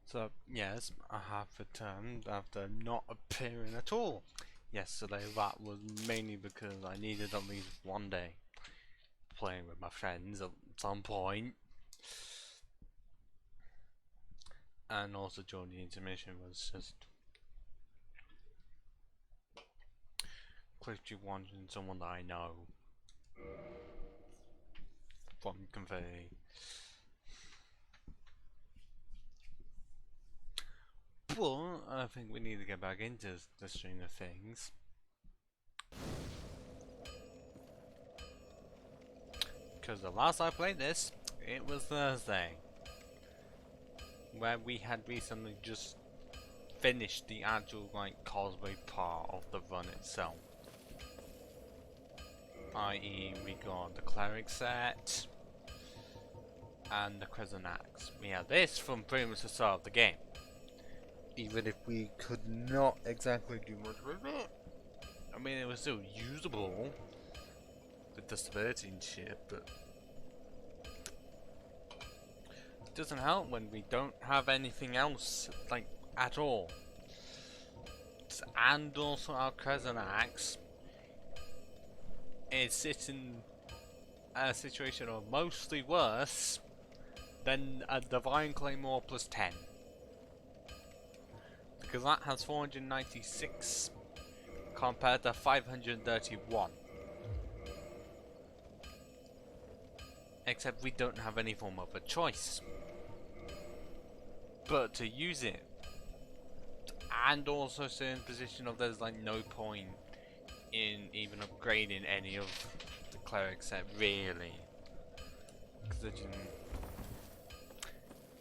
So, yes, I have returned after not appearing at all. Yesterday, that was mainly because I needed at least one day playing with my friends at some point. And also during the intermission was just quickly wanting someone that I know from Convey. But I think we need to get back into the string of things. Because the last I played this, it was Thursday. Where we had recently just finished the actual cosplay part of the run itself. I.e. we got the cleric set and the Crescent Axe. We had this from pretty much the start of the game. Even if we could not exactly do much with it. I mean, it was still usable with the stability and shit, but it doesn't help when we don't have anything else, at all. And also our Crescent Axe is sitting a situation of mostly worse than a Divine Claymore plus 10. Because that has 496 compared to 531. Except we don't have any form of a choice but to use it. And also sit in a position of there's no point in even upgrading any of the cleric set really. Because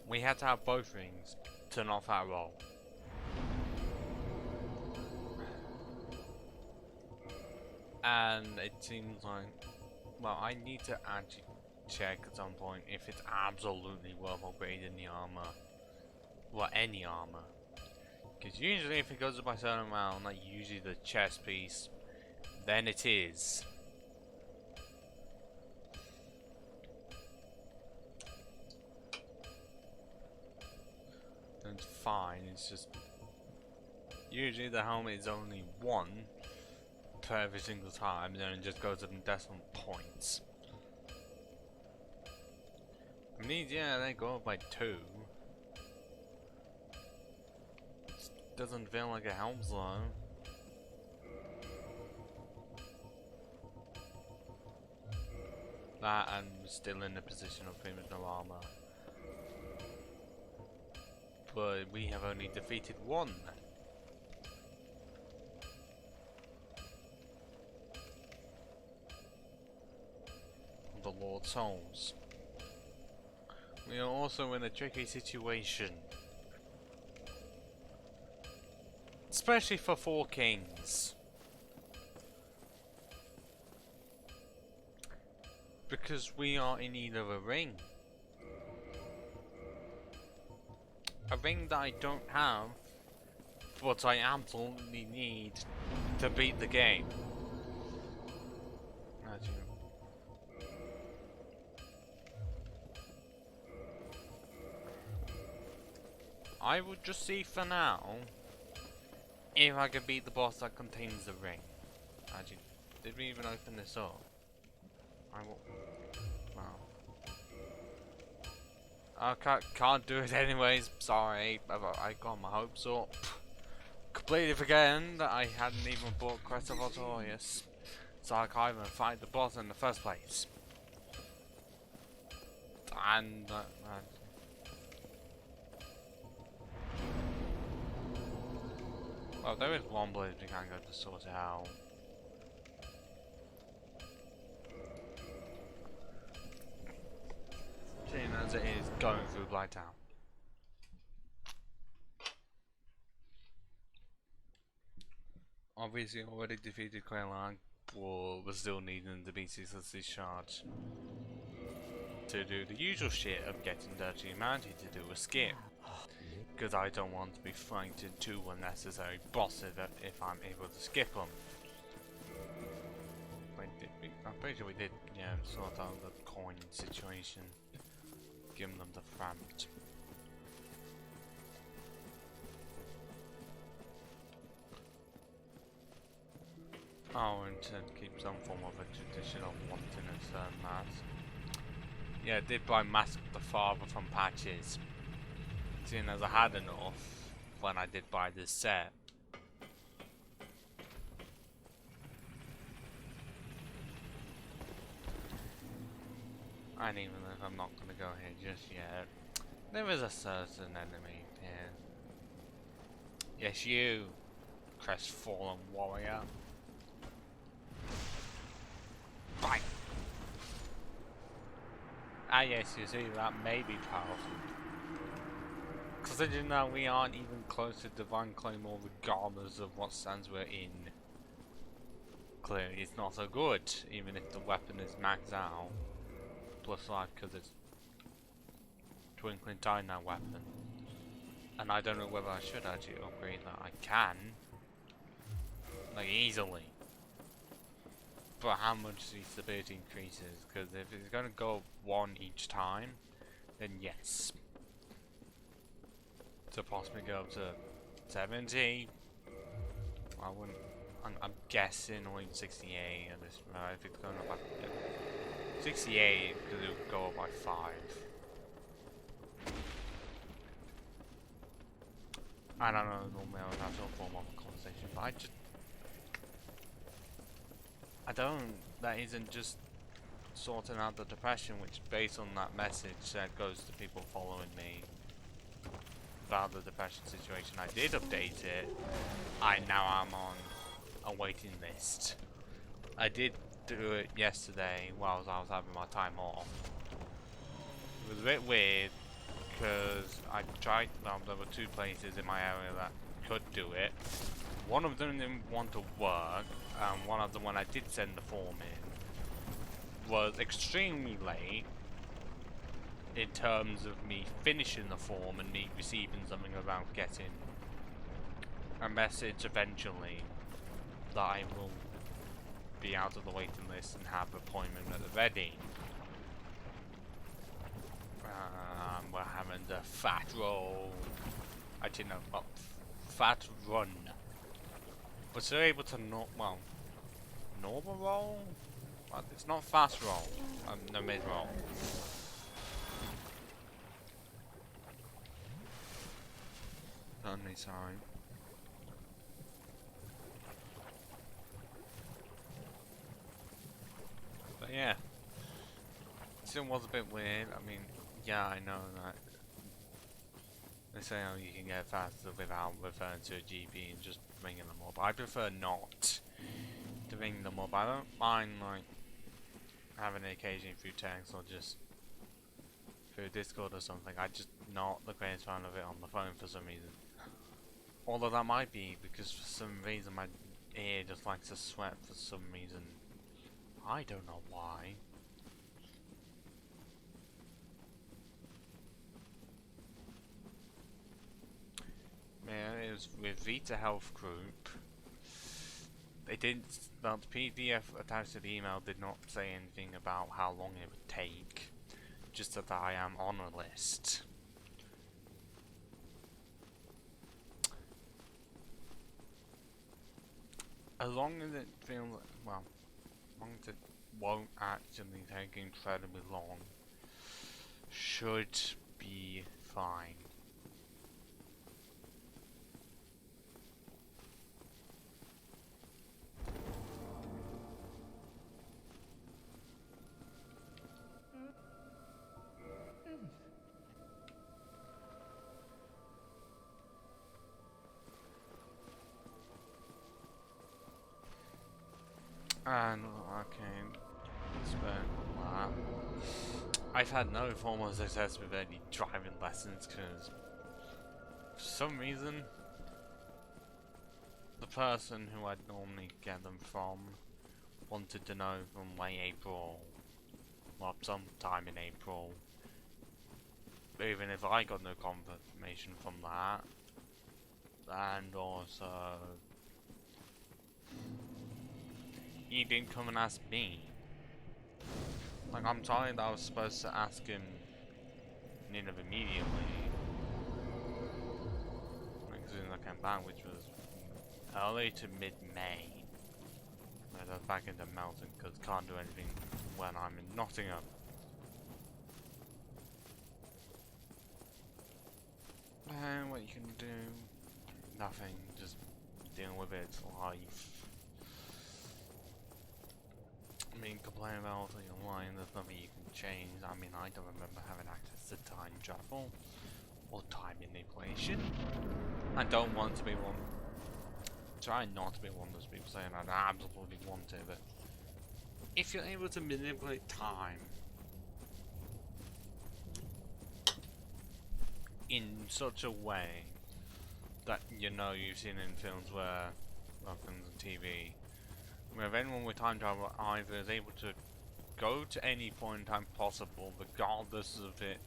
we had to have both rings to knock that roll. And it seems like, well, I need to actually check at some point if it's absolutely worth upgrading the armor. Well, any armor. Because usually if it goes up by a certain amount, like usually the chest piece, then it is. Then it's fine, it's just usually the helmet is only one per every single time, and then it just goes up in decimal points. I mean, yeah, they go up by 2. Doesn't feel like it helps though. That and still in the position of pretty much no armor. But we have only defeated one. The Lord's Souls. We are also in a tricky situation. Especially for 4 kings. Because we are in need of a ring. A ring that I don't have, but I absolutely need to beat the game. I would just see for now if I can beat the boss that contains the ring. Actually, did we even open this up? I will. Wow. I can't do it anyways. Sorry, I got my hopes up. Completely forgetting that I hadn't even bought Crescent Axe, so I can't even fight the boss in the first place. And well, there is one place we can go to sort it out. Seeing as it is going through Blighttown. Obviously already defeated Thorolund, but we're still needing to be ceaselessly charged to do the usual shit of getting Dirty Humanity to do a skip. Because I don't want to be fighting 2 unnecessary bosses if I'm able to skip them. I'm pretty sure we did, yeah, sort out the coin situation. Giving them the front. Oh, and to keep some form of a tradition of wanting a certain mask. Yeah, I did buy Mask of the Father from Patches. Seeing as I had enough when I did buy this set. And even if I'm not going to go here just yet, there is a certain enemy here. Yes, you, crestfallen warrior. Bye! Ah yes, you see, that may be powerful. Considering that we aren't even close to Divine Claymore regardless of what stance we're in. Clearly it's not so good, even if the weapon is maxed out. Plus life because it's Twinkling Dynamite weapon. And I don't know whether I should actually upgrade that. I can. Like easily. But how much the stability increases? Because if it's going to go 1 each time, then yes. To possibly go up to 70, I wouldn't. I'm guessing, or even 68 at this. If it's going up by 68, because it would go up by 5. I don't know. Normally I would have some form of a conversation, but I don't. That isn't just sorting out the depression, which, based on that message, that goes to people following me about the depression situation. I did update it. I now am on a waiting list. I did do it yesterday while I was having my time off. It was a bit weird because I tried. Well, there were 2 places in my area that could do it. One of them didn't want to work, and one of them, when I did send the form in, was extremely late in terms of me finishing the form and me receiving something about getting a message eventually that I will be out of the waiting list and have an appointment at the ready. We're having the fat roll. I didn't know, well, fat run. But they're able to not, well, normal roll? Well, it's not fast roll, no mid roll. Only sorry. But yeah, it still was a bit weird. I mean, yeah, I know that they say, oh, you can get faster without referring to a GP and just ringing them up. I prefer not to ring them up. I don't mind like having an occasion through text or just through Discord or something. I just not the greatest fan of it on the phone for some reason. Although that might be because for some reason my ear just likes to sweat for some reason. I don't know why. Yeah, it was with Vita Health Group. They didn't. Well, the PDF attached to the email did not say anything about how long it would take. Just that I am on a list. As long as it feels, well, as long as it won't actually take incredibly long, should be fine. And okay, I've had no formal success with any driving lessons because for some reason the person who I'd normally get them from wanted to know from late April, well, sometime in April. Even if I got no confirmation from that, and also he didn't come and ask me. Like, I'm telling that I was supposed to ask him immediately. Like, as soon as I came back, which was early to mid-May. they're back into mountain because can't do anything when I'm in Nottingham. And what you can do, nothing, just deal with it, it's life. I mean, complain about the online, there's nothing you can change. I mean, I don't remember having access to time travel or time manipulation. I don't want to be one. Try not to be one of those people saying I absolutely want to, but if you're able to manipulate time in such a way that you know you've seen in films where, well, films and TV, where anyone with time travel either is able to go to any point in time possible, regardless of it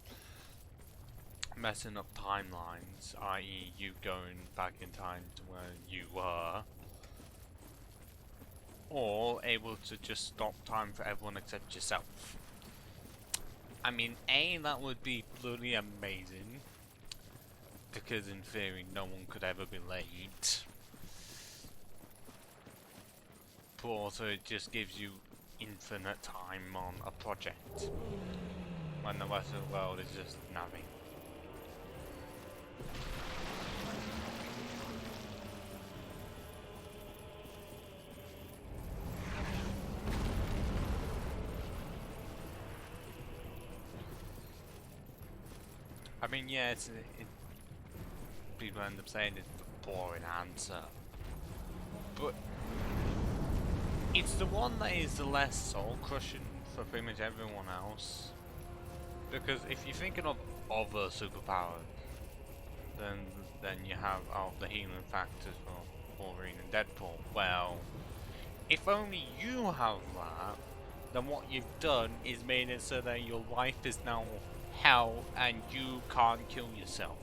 messing up timelines, i.e. you going back in time to where you were, or able to just stop time for everyone except yourself. I mean, A, that would be bloody amazing, because in theory no one could ever be late. But also it just gives you infinite time on a project, when the rest of the world is just nothing. I mean, yeah, people end up saying it's a boring answer, but it's the one that is the less soul-crushing for pretty much everyone else. Because if you're thinking of other superpowers, then you have the healing factors for Wolverine and Deadpool. Well, if only you have that, then what you've done is made it so that your life is now hell and you can't kill yourself.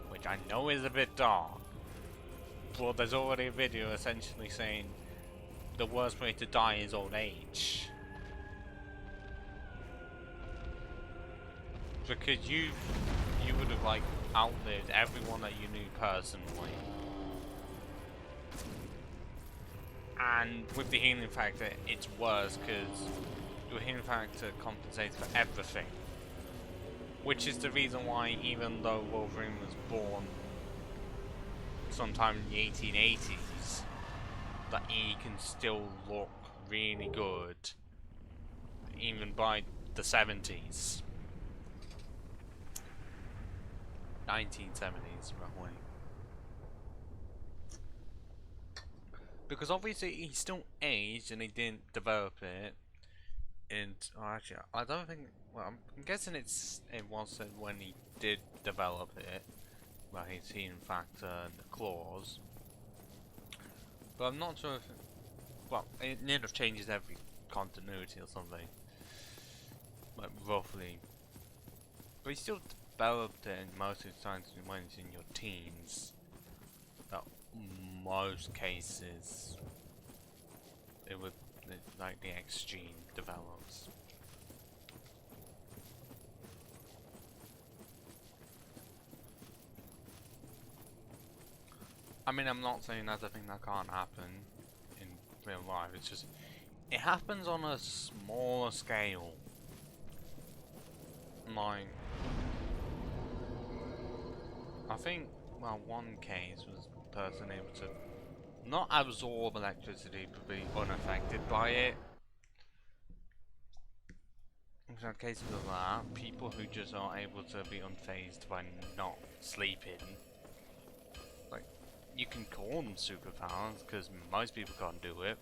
Which I know is a bit dark, but there's already a video essentially saying the worst way to die is old age. Because you would have like outlived everyone that you knew personally. And with the healing factor, it's worse because your healing factor compensates for everything. Which is the reason why, even though Wolverine was born sometime in the 1880s, that he can still look really good, even by the 70s. 1970s, roughly. Because obviously he's still aged and he didn't develop it. And actually, I don't think. Well, I'm guessing it was said when he did develop it, well, his healing factor and the claws. But I'm not sure if. Well, it nearly changes every continuity or something, like roughly. But he still developed it, and most of the times when it's in your teens, that most cases it would like the X gene develops. I mean, I'm not saying that's a thing that can't happen in real life. It's just it happens on a smaller scale. Like, I think, well, one case was a person able to not absorb electricity but be unaffected by it. We've had cases of that. People who just are able to be unfazed by not sleeping. Like, you can call them superpowers because most people can't do it.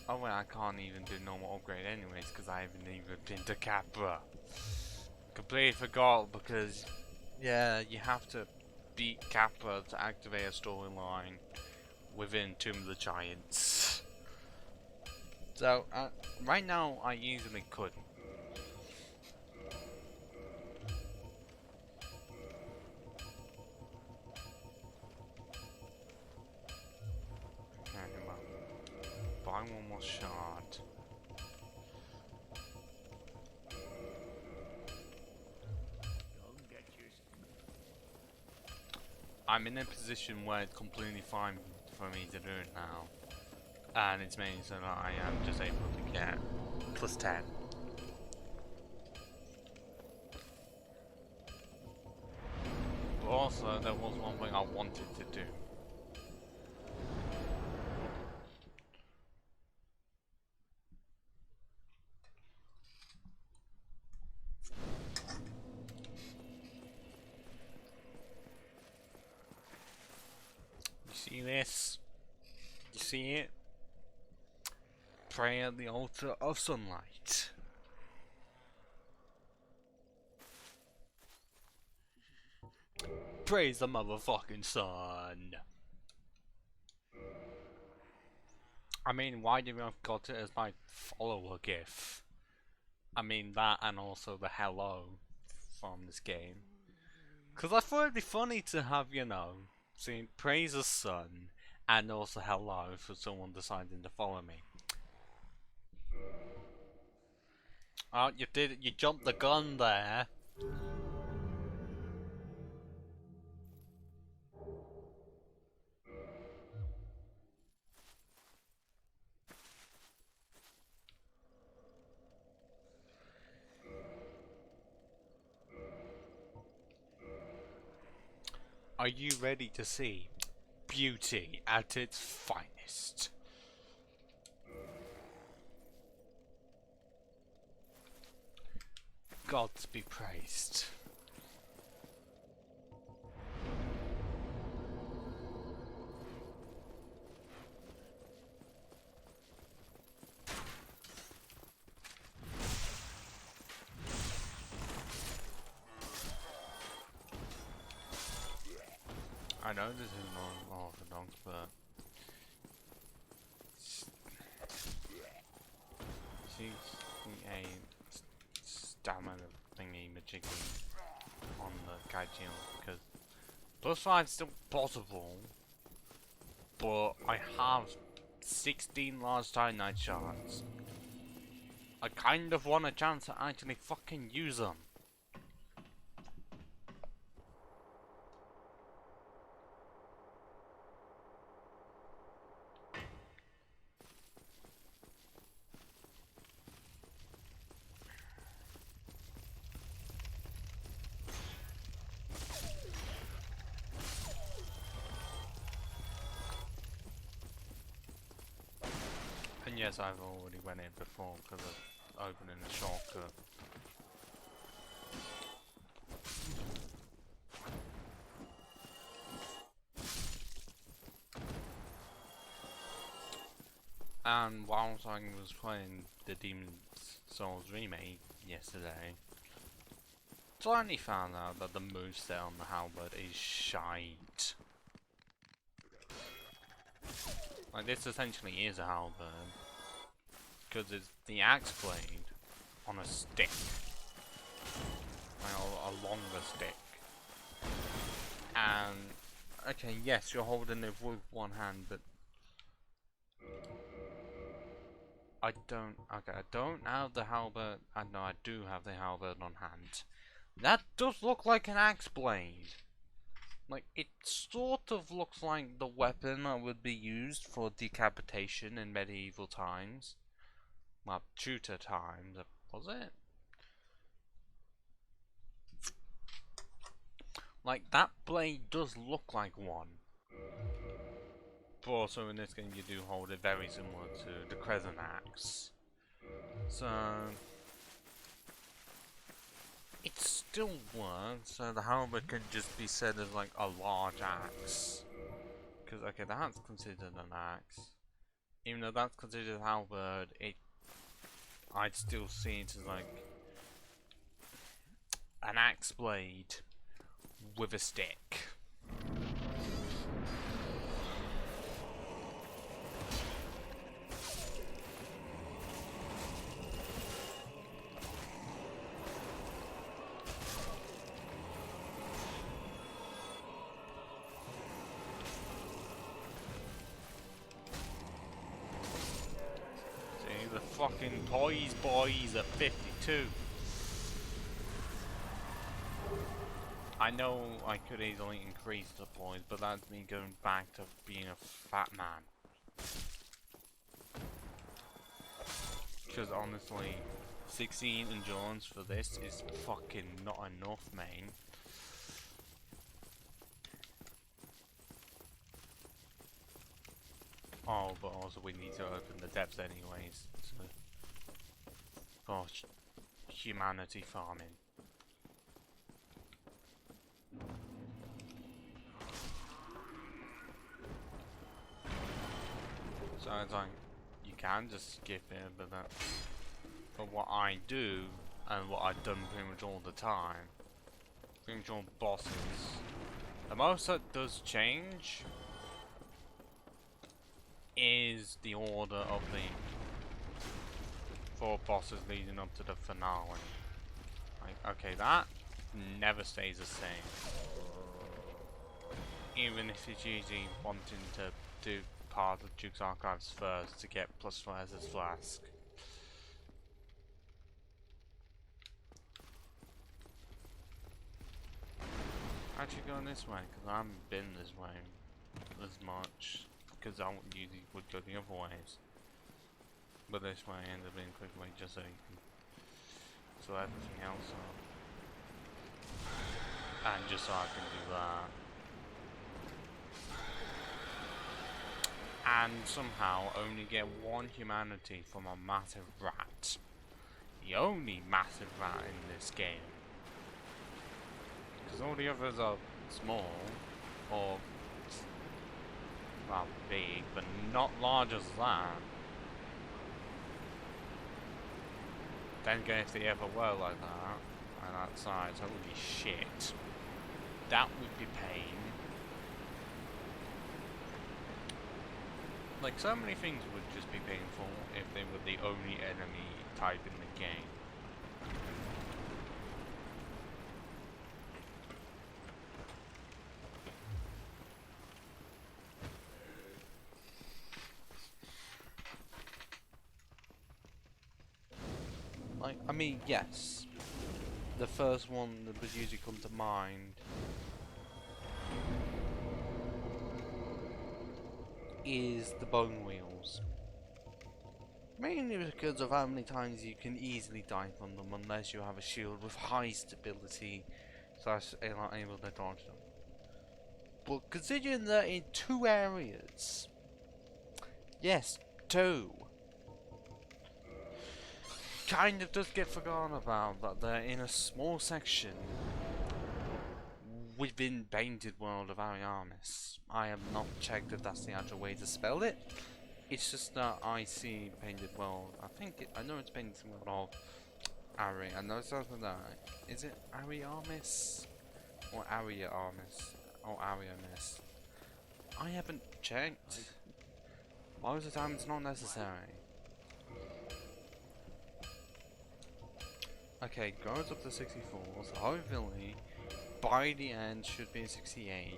Oh well, I can't even do normal upgrade anyways because I haven't even been to Capra. Completely forgot because, yeah, you have to beat Capra to activate a storyline within Tomb of the Giants. So, right now I easily could. Okay, well, buy one more shard. Don't get I'm in a position where it's completely fine for me to do it now. And it's mainly so that I am just able to get plus 10. But also, there was one thing I wanted to do. You see this? You see it? Pray at the altar of sunlight. Praise the motherfucking sun. I mean, why did I've got it as my follower gif? I mean that, and also the hello from this game. Cause I thought it'd be funny to have, you know, seeing praise the sun and also hello for someone deciding to follow me. Oh, you did it! You jumped the gun there. Are you ready to see beauty at its finest? Gods be praised. I know this is non-orthodox, but she's a stamina thingy majiggy on the Gaijin because plus 5's still possible, but I have 16 large Titanite shards. I kind of want a chance to actually fucking use them. And yes, I've already went in before because of opening a shortcut. And whilst I was playing the Demon's Souls remake yesterday, suddenly found out that the moveset on the halberd is shite. Like, this essentially is a halberd, because it's the axe blade on a stick, like a longer stick. And okay, yes, you're holding it with one hand, but I don't have the halberd. No, I do have the halberd on hand. That does look like an axe blade. Like, it sort of looks like the weapon that would be used for decapitation in medieval times. Well, Tudor times, was it? Like, that blade does look like one. But also in this game you do hold it very similar to the Crescent Axe. So it still works, so the halberd can just be said as like a large axe. Because, okay, that's considered an axe. Even though that's considered a halberd, I'd still see it as like an axe blade with a stick. See, the fucking boys at 52. I know I could easily increase the points, but that's me going back to being a fat man. Because honestly, 16 endurance for this is fucking not enough, man. Oh, but also we need to open the depths anyways. So, gosh, humanity farming. So it's like, you can just skip it, but what I do, and what I've done pretty much all the time, pretty much all bosses, the most that does change is the order of the 4 bosses leading up to the finale. Like, okay, that never stays the same. Even if it's usually wanting to do part of Duke's Archives first to get plus Razor's Flask. Actually going this way, because I haven't been this way as much, because I usually would go the other ways. But this way ends up being a quick way just so you can sort everything else out. And just so I can do that. And somehow only get 1 humanity from a massive rat. The only massive rat in this game. Because all the others are small, or, well, big, but not large as that. Then again, if they ever were like that, and that size, holy shit. That would be pain. Like, so many things would just be painful if they were the only enemy type in the game. Like, I mean, yes. The first one that would usually come to mind is the bone wheels. Mainly because of how many times you can easily die from them unless you have a shield with high stability slash able to dodge them. But considering they're in 2 areas, yes, 2, kind of does get forgotten about that they're in a small section within Painted World of Ariamis. I have not checked if that's the actual way to spell it. It's just that I see Painted World. I know it's Painted World of Ari. I know it's something that. Is it Ariamis? Or Ariamis? Or Ariamis? I haven't checked. Most of the time it's not necessary. Okay, goes up to 64, so hopefully by the end should be 68.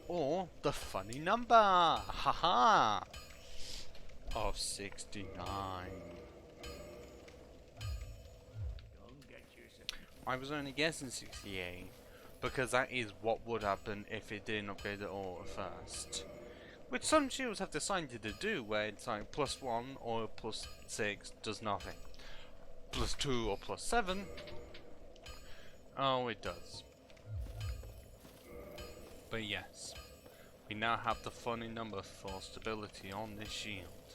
Or the funny number, haha, of 69. I was only guessing 68 because that is what would happen if it didn't upgrade at all at first. Which some shields have decided to do, where it's like +1 or +6 does nothing. +2 or +7, oh, it does. But yes, we now have the funny number for stability on this shield.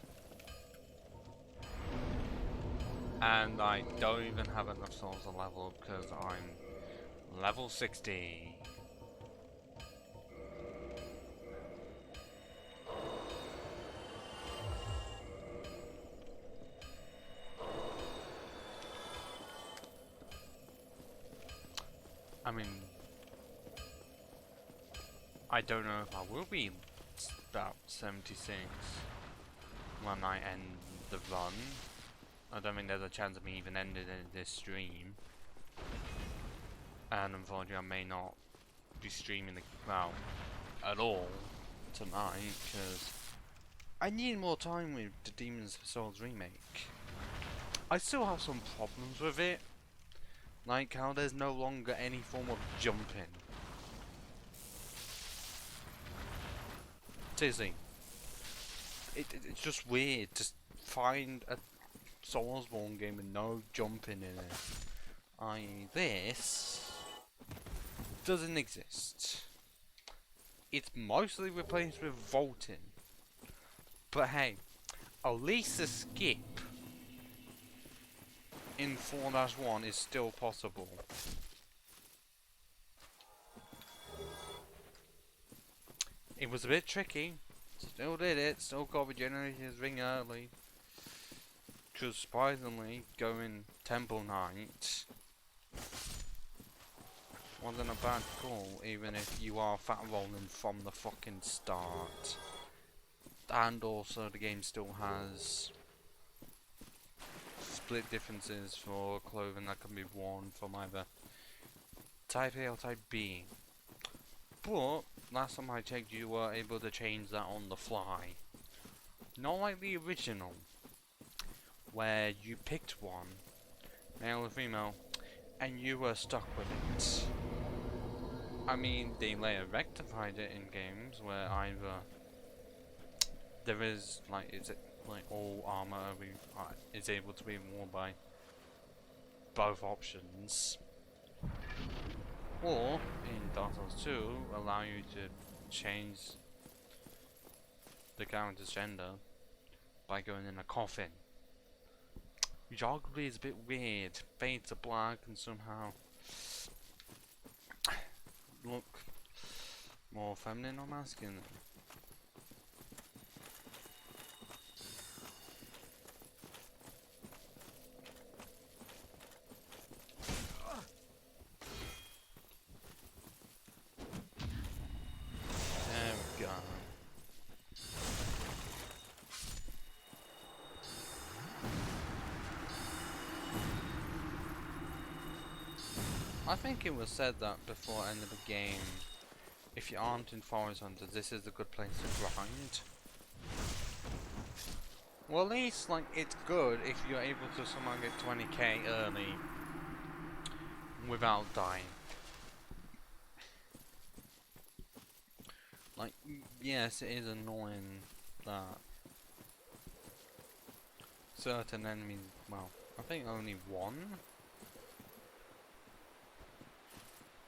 And I don't even have enough souls to level up because I'm level 60. I mean, I don't know if I will be about 76 when I end the run. I don't think there's a chance of me even ending this stream. And unfortunately I may not be streaming at all tonight because I need more time with the Demon's Souls remake. I still have some problems with it. Like how there's no longer any form of jumping. Seriously. It's just weird to find a Soulsborne game with no jumping in it. This doesn't exist. It's mostly replaced with vaulting. But hey, at least the skip in 4-1 is still possible. It was a bit tricky. Still did it. Still got Regenerator's Ring early. Because surprisingly, going Temple Knight wasn't a bad call, even if you are fat rolling from the fucking start. And also the game still has split differences for clothing that can be worn from either Type A or Type B. But last time I checked, you were able to change that on the fly. Not like the original, where you picked one, male or female, and you were stuck with it. I mean, they later rectified it in games where either there is, like, is it like all armor is able to be worn by both options, or in Dark Souls 2 allow you to change the character's gender by going in a coffin, which arguably is a bit weird. Fade to black and somehow look more feminine or masculine. There we go. I think it was said that before end of the game, if you aren't in Forest Hunters, this is a good place to grind. Well, at least, like, it's good if you're able to somehow get 20k early without dying. Like, yes, it is annoying that certain enemies, well, I think only one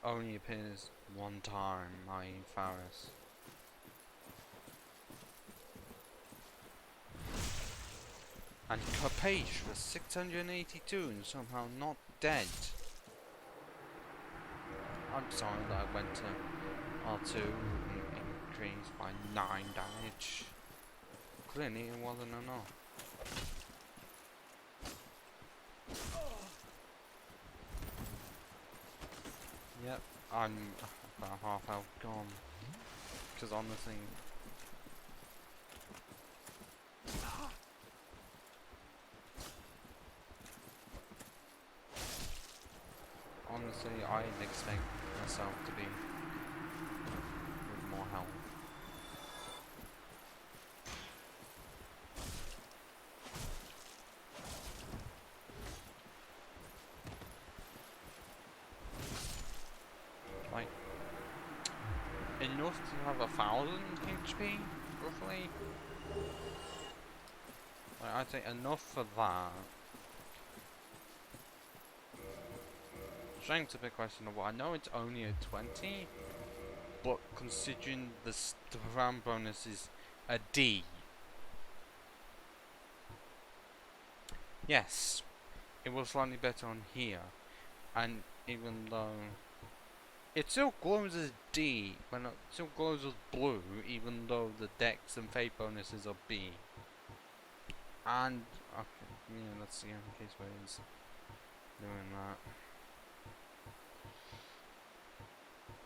only appears one time, i.e. Faris. And Capace for 682 and somehow not dead. I'm sorry that I went to R2 and increased by 9 damage. Clearly it wasn't enough. Yep, I'm about half health gone. Because honestly, I'd expect myself to be with more health. Like, enough to have 1,000 HP, roughly. Like, I'd say enough for that. Strength's a bit questionable. I know it's only a 20, but considering the round bonus is a D. Yes, it was slightly better on here, and even though it still glows as D, when it still glows as blue, even though the dex and fate bonuses are B. And okay, yeah, let's see in case where it's doing that.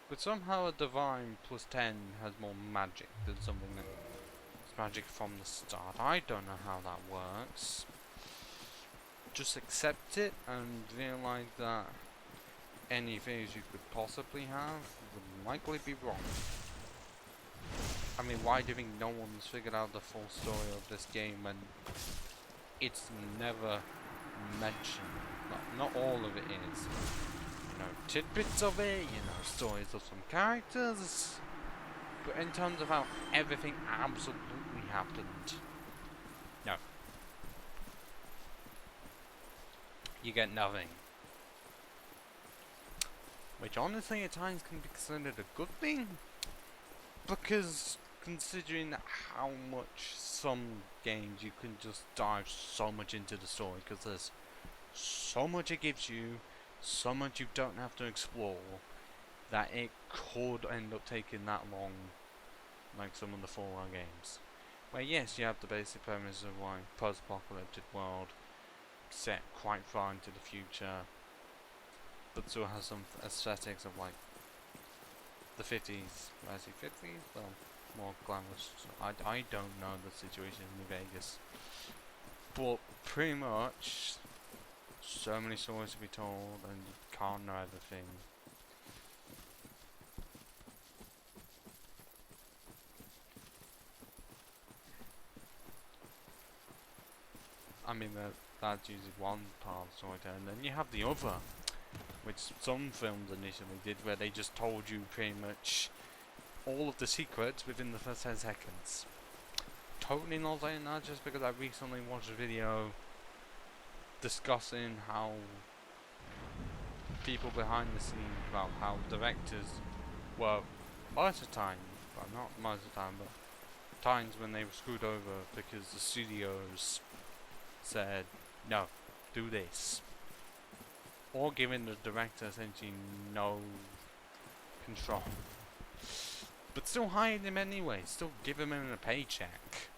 But somehow a divine plus 10 has more magic than something that's magic from the start. I don't know how that works. Just accept it and realize that any fears you could possibly have would likely be wrong. I mean, why do you think no one's figured out the full story of this game when it's never mentioned? Not all of it is. You know, tidbits of it, you know, stories of some characters. But in terms of how everything absolutely happened, no. You get nothing. Which honestly at times can be considered a good thing. Because considering how much some games you can just dive so much into the story, because there's so much it gives you, so much you don't have to explore, that it could end up taking that long, like some of the Fallout games. Where yes, you have the basic premise of like post-apocalyptic world, set quite far into the future, but still has some aesthetics of like the 50s, I say 50s, well, more glamorous. I don't know the situation in Vegas, but pretty much so many stories to be told, and you can't know everything. I mean, that's usually one part of the storytelling, and then you have the other, which some films initially did, where they just told you pretty much all of the secrets within the first 10 seconds. Totally not saying that just because I recently watched a video discussing how people behind the scenes, about how directors were most of the time, well not most of the time, but times when they were screwed over because the studios said, no, do this. Or giving the director essentially no control. But still hired him anyway, still giving him a paycheck.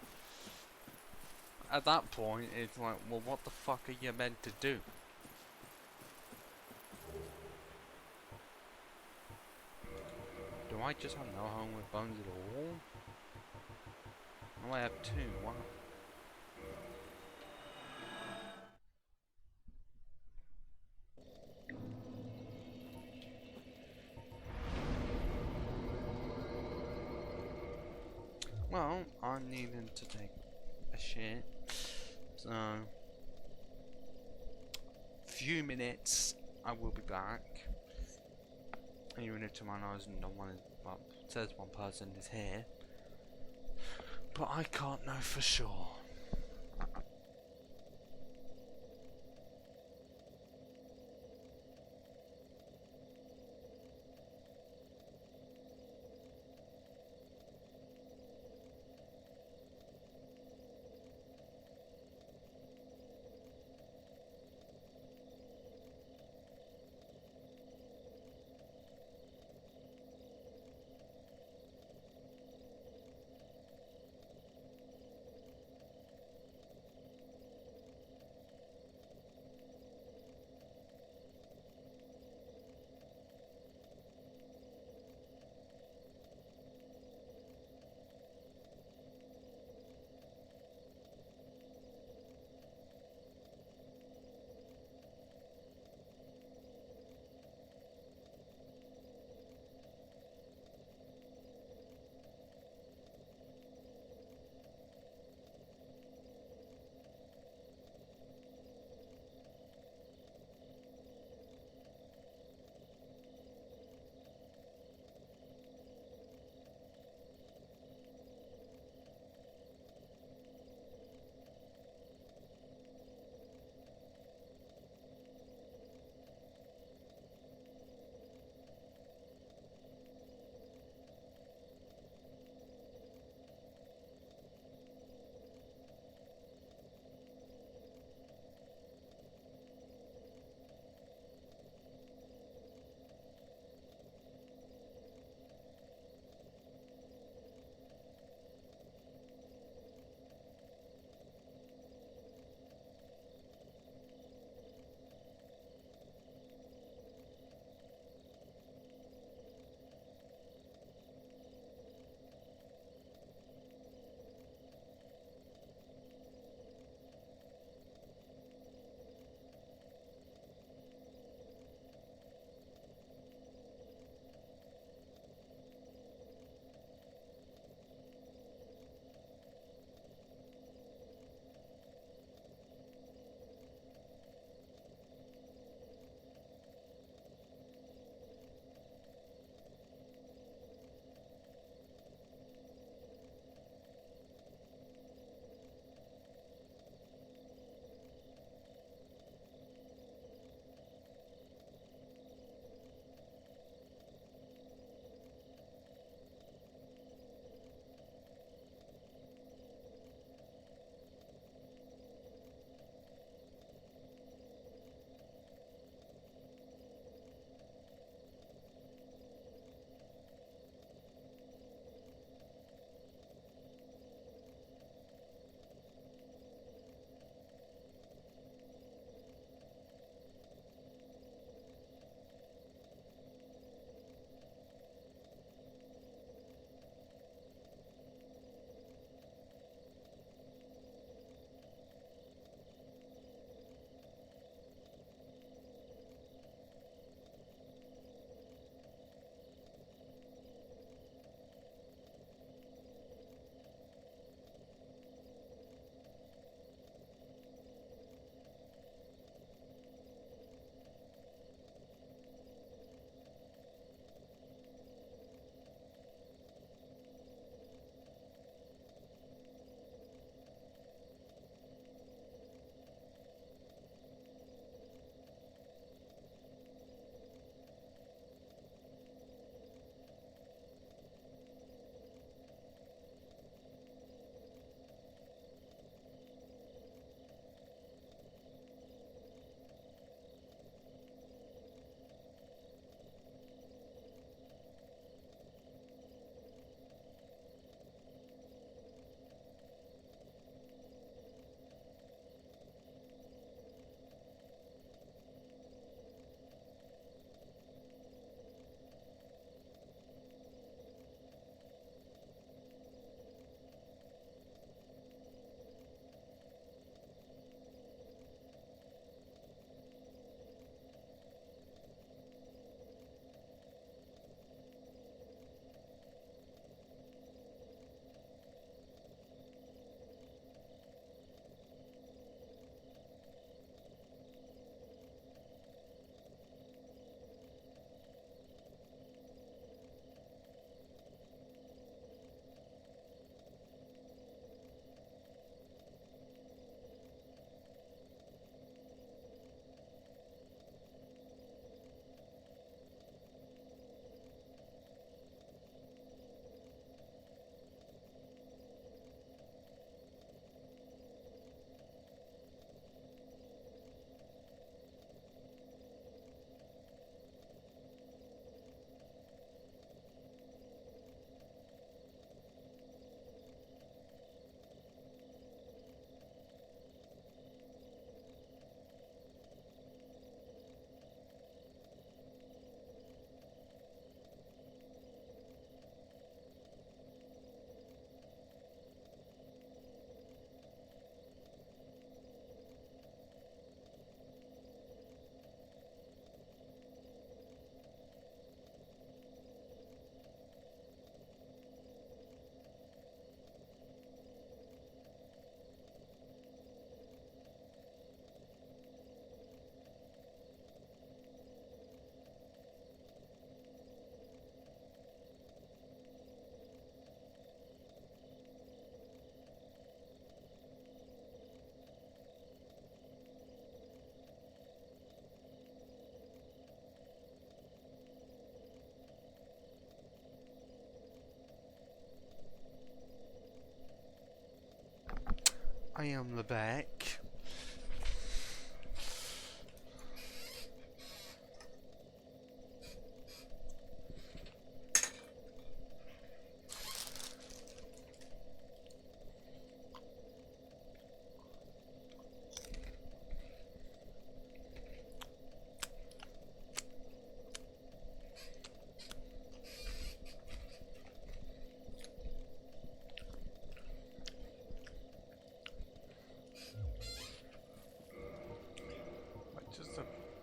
At that point, it's like, well, what the fuck are you meant to do? Do I just have no home with bones at all? Oh, I have two, wow. Well, I'm needing to take a shit, so few minutes I will be back. Even if to my knowledge no one is, well, it says one person is here, but I can't know for sure. I am the back.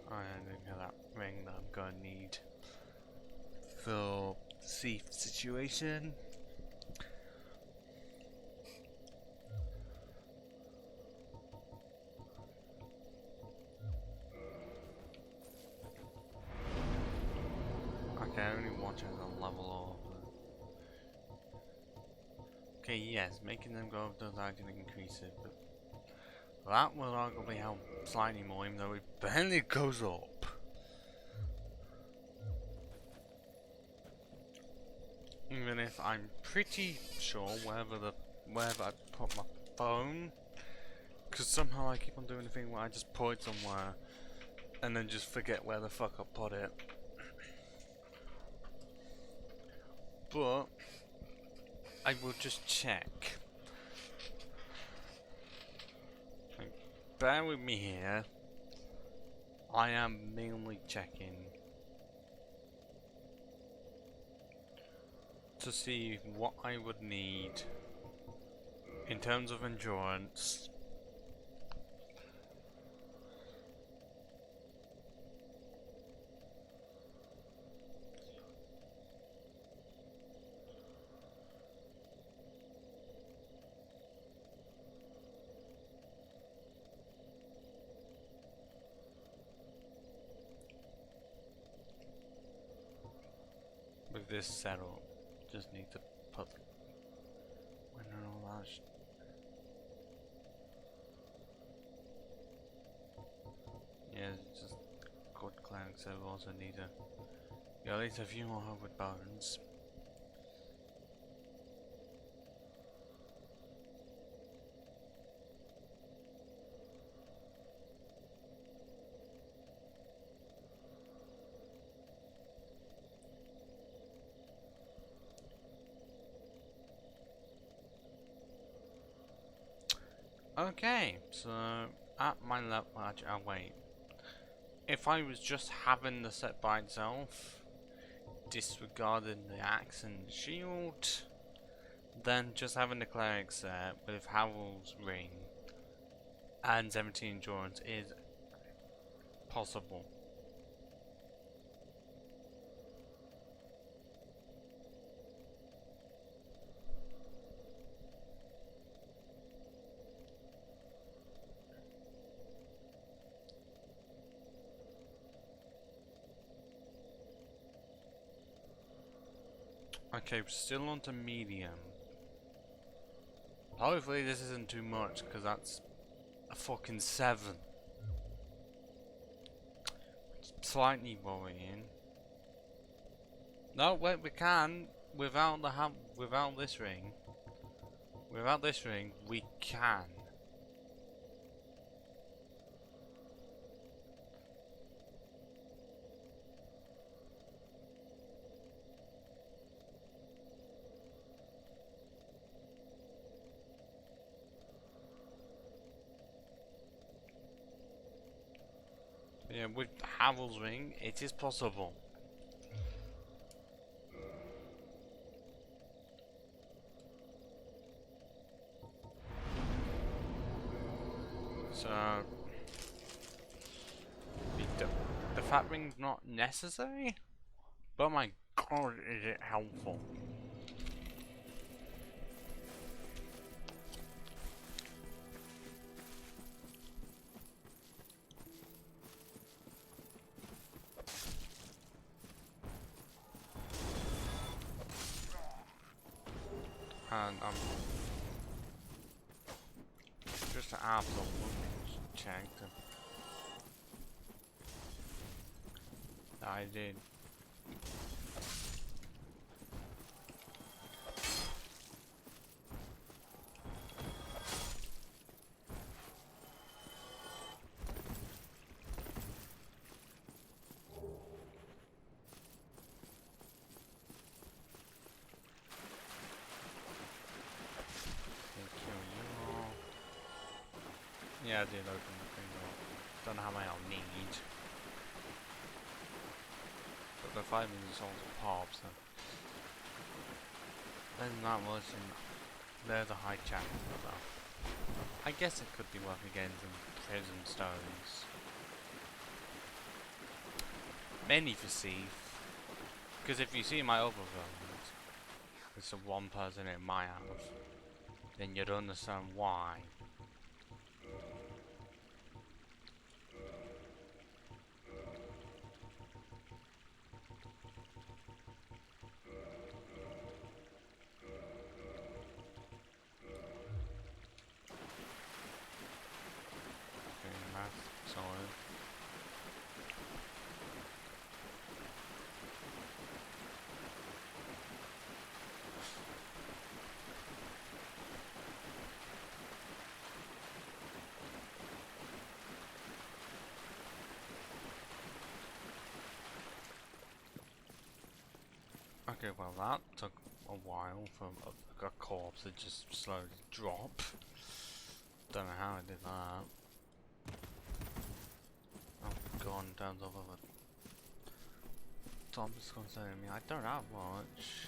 I think that ring that I'm gonna need for the safe situation. Okay, I only want it as a level up. Okay, yes, making them go up does actually increase it, but that will arguably help slightly more, even though it barely goes up. Even if I'm pretty sure wherever I put my phone, because somehow I keep on doing the thing where I just put it somewhere and then just forget where the fuck I put it. But I will just check. Like, bear with me here. I am mainly checking to see what I would need in terms of endurance. With this setup, just need to put when all that yeah, just good clerics. So we also need at least a few more with bones. Okay, so at my level, wait. If I was just having the set by itself, disregarding the axe and shield, then just having the cleric set with Harold's ring and 17 endurance is possible. Okay, we're still on to medium. Hopefully this isn't too much, because that's a fucking 7. It's slightly worrying. No, wait, we can without without this ring. Without this ring, we can. Yeah, with Havel's ring, it is possible. So the fat ring's not necessary, but my god, is it helpful? And just to absolutely check them. I did. Yeah, I did open the thing up. Don't know how many I'll need. But the 5 minute songs are pop, so. There's not much in there's a high chapter, so. I guess it could be worth again some prison stones. Mainly for Steve. Because if you see my other films, it's the one person in my house, then you'd understand why. Okay, that's solid. Okay, well that took a while for a corpse to just slowly drop. Don't know how I did that. Oh god, in terms of other topics concerning me, I don't have much.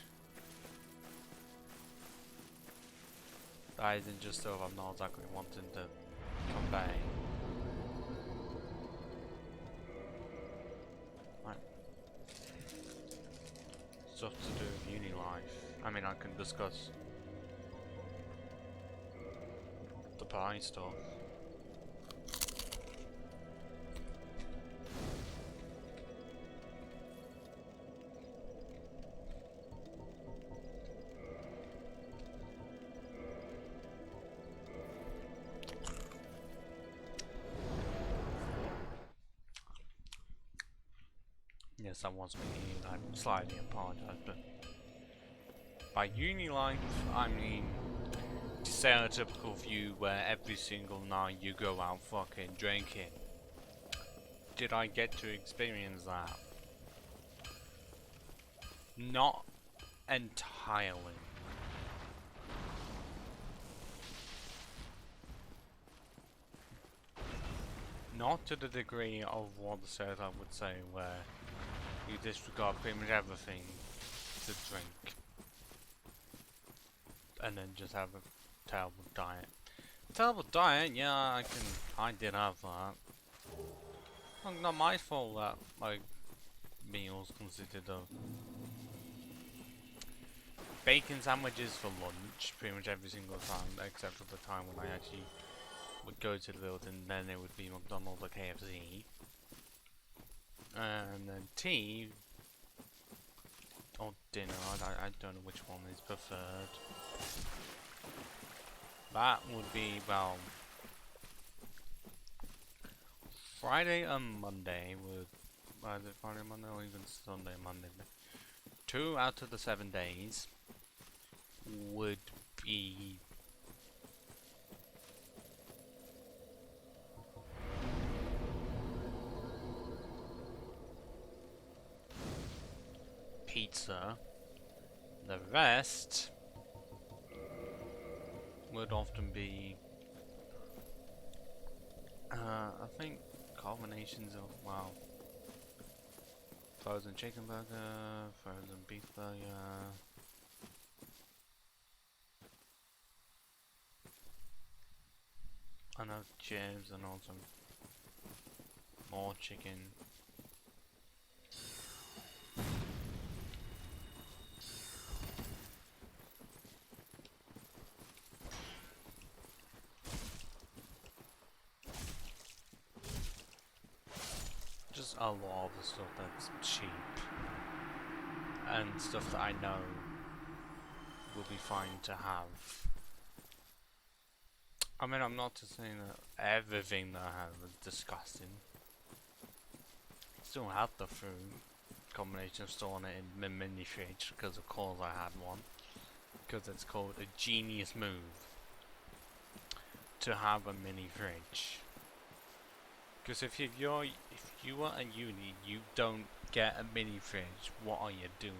That isn't just stuff I'm not exactly wanting to convey. Right. Stuff to do with uni life. I mean, I can discuss the pie stuff. Yes, that was me. I slightly apologize, but by uni life, I mean stereotypical view where every single night you go out fucking drinking. Did I get to experience that? Not entirely. Not to the degree of what the stereotype would say, where you disregard pretty much everything to drink. And then just have a terrible diet. Terrible diet? Yeah, I did have that. Well, not my fault that my meals consisted of bacon sandwiches for lunch pretty much every single time, except for the time when I actually would go to the building, then it would be McDonald's or KFC. And then tea or dinner, I don't know which one is preferred. That would be, well, Friday and Monday would, either Friday, Monday, or even Sunday, Monday. 2 out of the 7 days would be pizza. The rest would often be, I think, combinations of, well, frozen chicken burger, frozen beef burger, I know chips, and also more chicken. Just a lot of the stuff that's cheap and stuff that I know will be fine to have. I mean, I'm not just saying that everything that I had was disgusting. Still had the food combination of storing it in my mini fridge because of course I had one. Because it's called a genius move to have a mini fridge. Because if you are at uni, you don't get a mini fridge. What are you doing?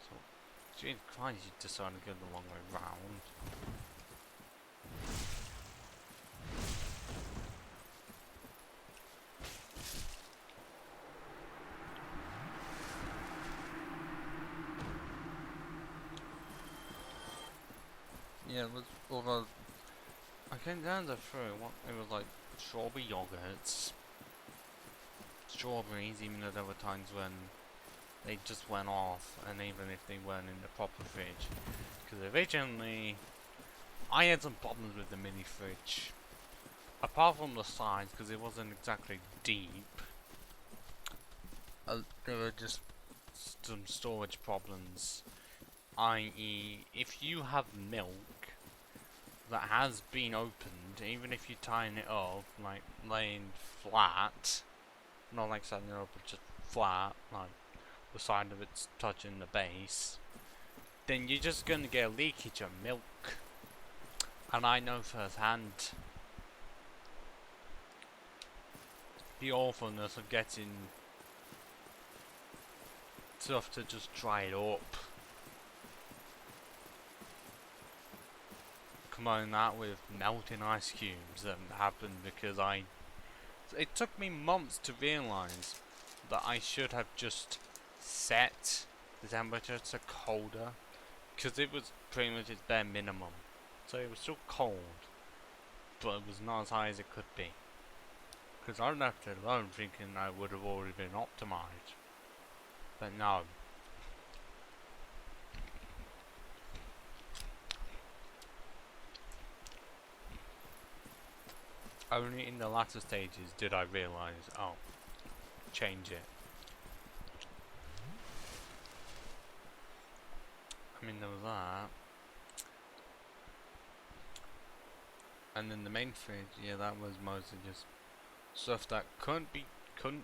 So, Jesus Christ, you decided to go the long way round. Yeah, it was, although I came down the through, it was like strawberry yogurts, strawberries, even though there were times when they just went off, and even if they weren't in the proper fridge. Because originally, I had some problems with the mini fridge. Apart from the size, because it wasn't exactly deep, there were just some storage problems. I.e., if you have milk that has been opened, even if you tighten it up, like laying flat, not like setting it up, but just flat, like the side of it's touching the base, then you're just gonna get a leakage of milk. And I know firsthand the awfulness of getting stuff to just dry it up. Combine that with melting ice cubes that happened because it took me months to realise that I should have just set the temperature to colder, because it was pretty much its bare minimum. So it was still cold, but it was not as high as it could be. Because I left it alone thinking I would have already been optimised. But no. Only in the latter stages did I realise, oh, change it. I mean, there was that. And then the main fridge, yeah, that was mostly just stuff that couldn't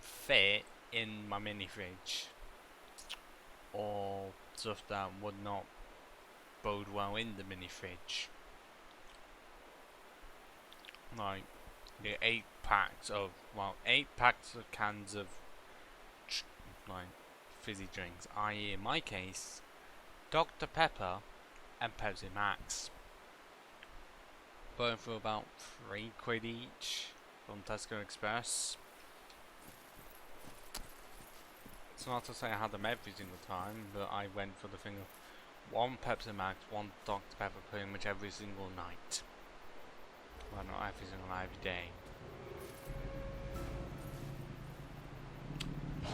fit in my mini fridge, or stuff that would not bode well in the mini fridge. Like the 8 packs of cans of like fizzy drinks, i.e. in my case, Dr. Pepper and Pepsi Max. Both for about £3 each from Tesco Express. It's not to say I had them every single time, but I went for the thing of 1 Pepsi Max, 1 Dr. Pepper pretty much every single night. Well, not every single night, every day.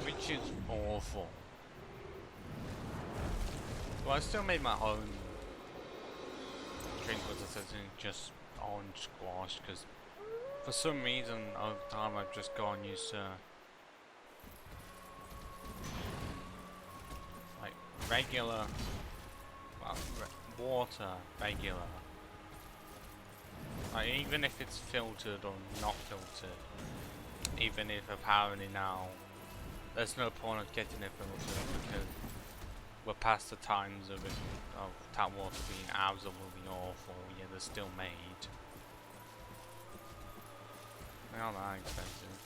Which is awful. Well, I still made my own drink with the just orange squash, because for some reason over time I've just gotten used to like regular, well, water, regular. Like, even if it's filtered or not filtered, even if apparently now there's no point of getting it filtered because we're past the times of tap water being absolutely awful, yet they're still made. They're not that expensive.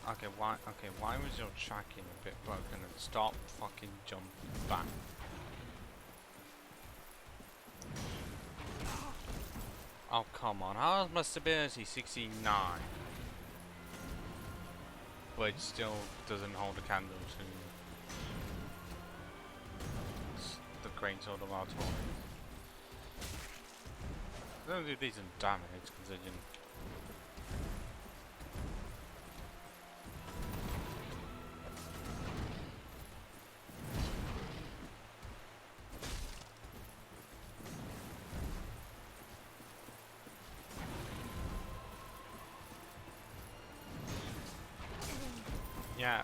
Okay, why was your tracking a bit broken? And stop fucking jumping back. Oh, come on, how is my stability 69? But it still doesn't hold a candle to the great sword of our toy. It doesn't do decent damage considering. Yeah.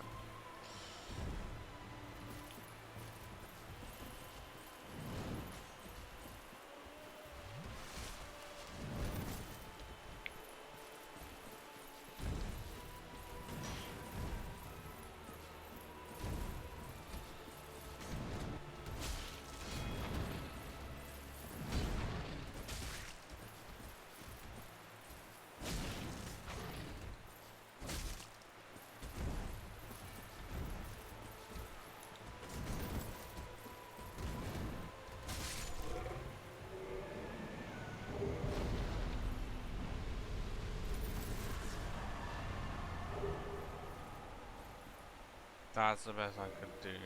That's the best I could do.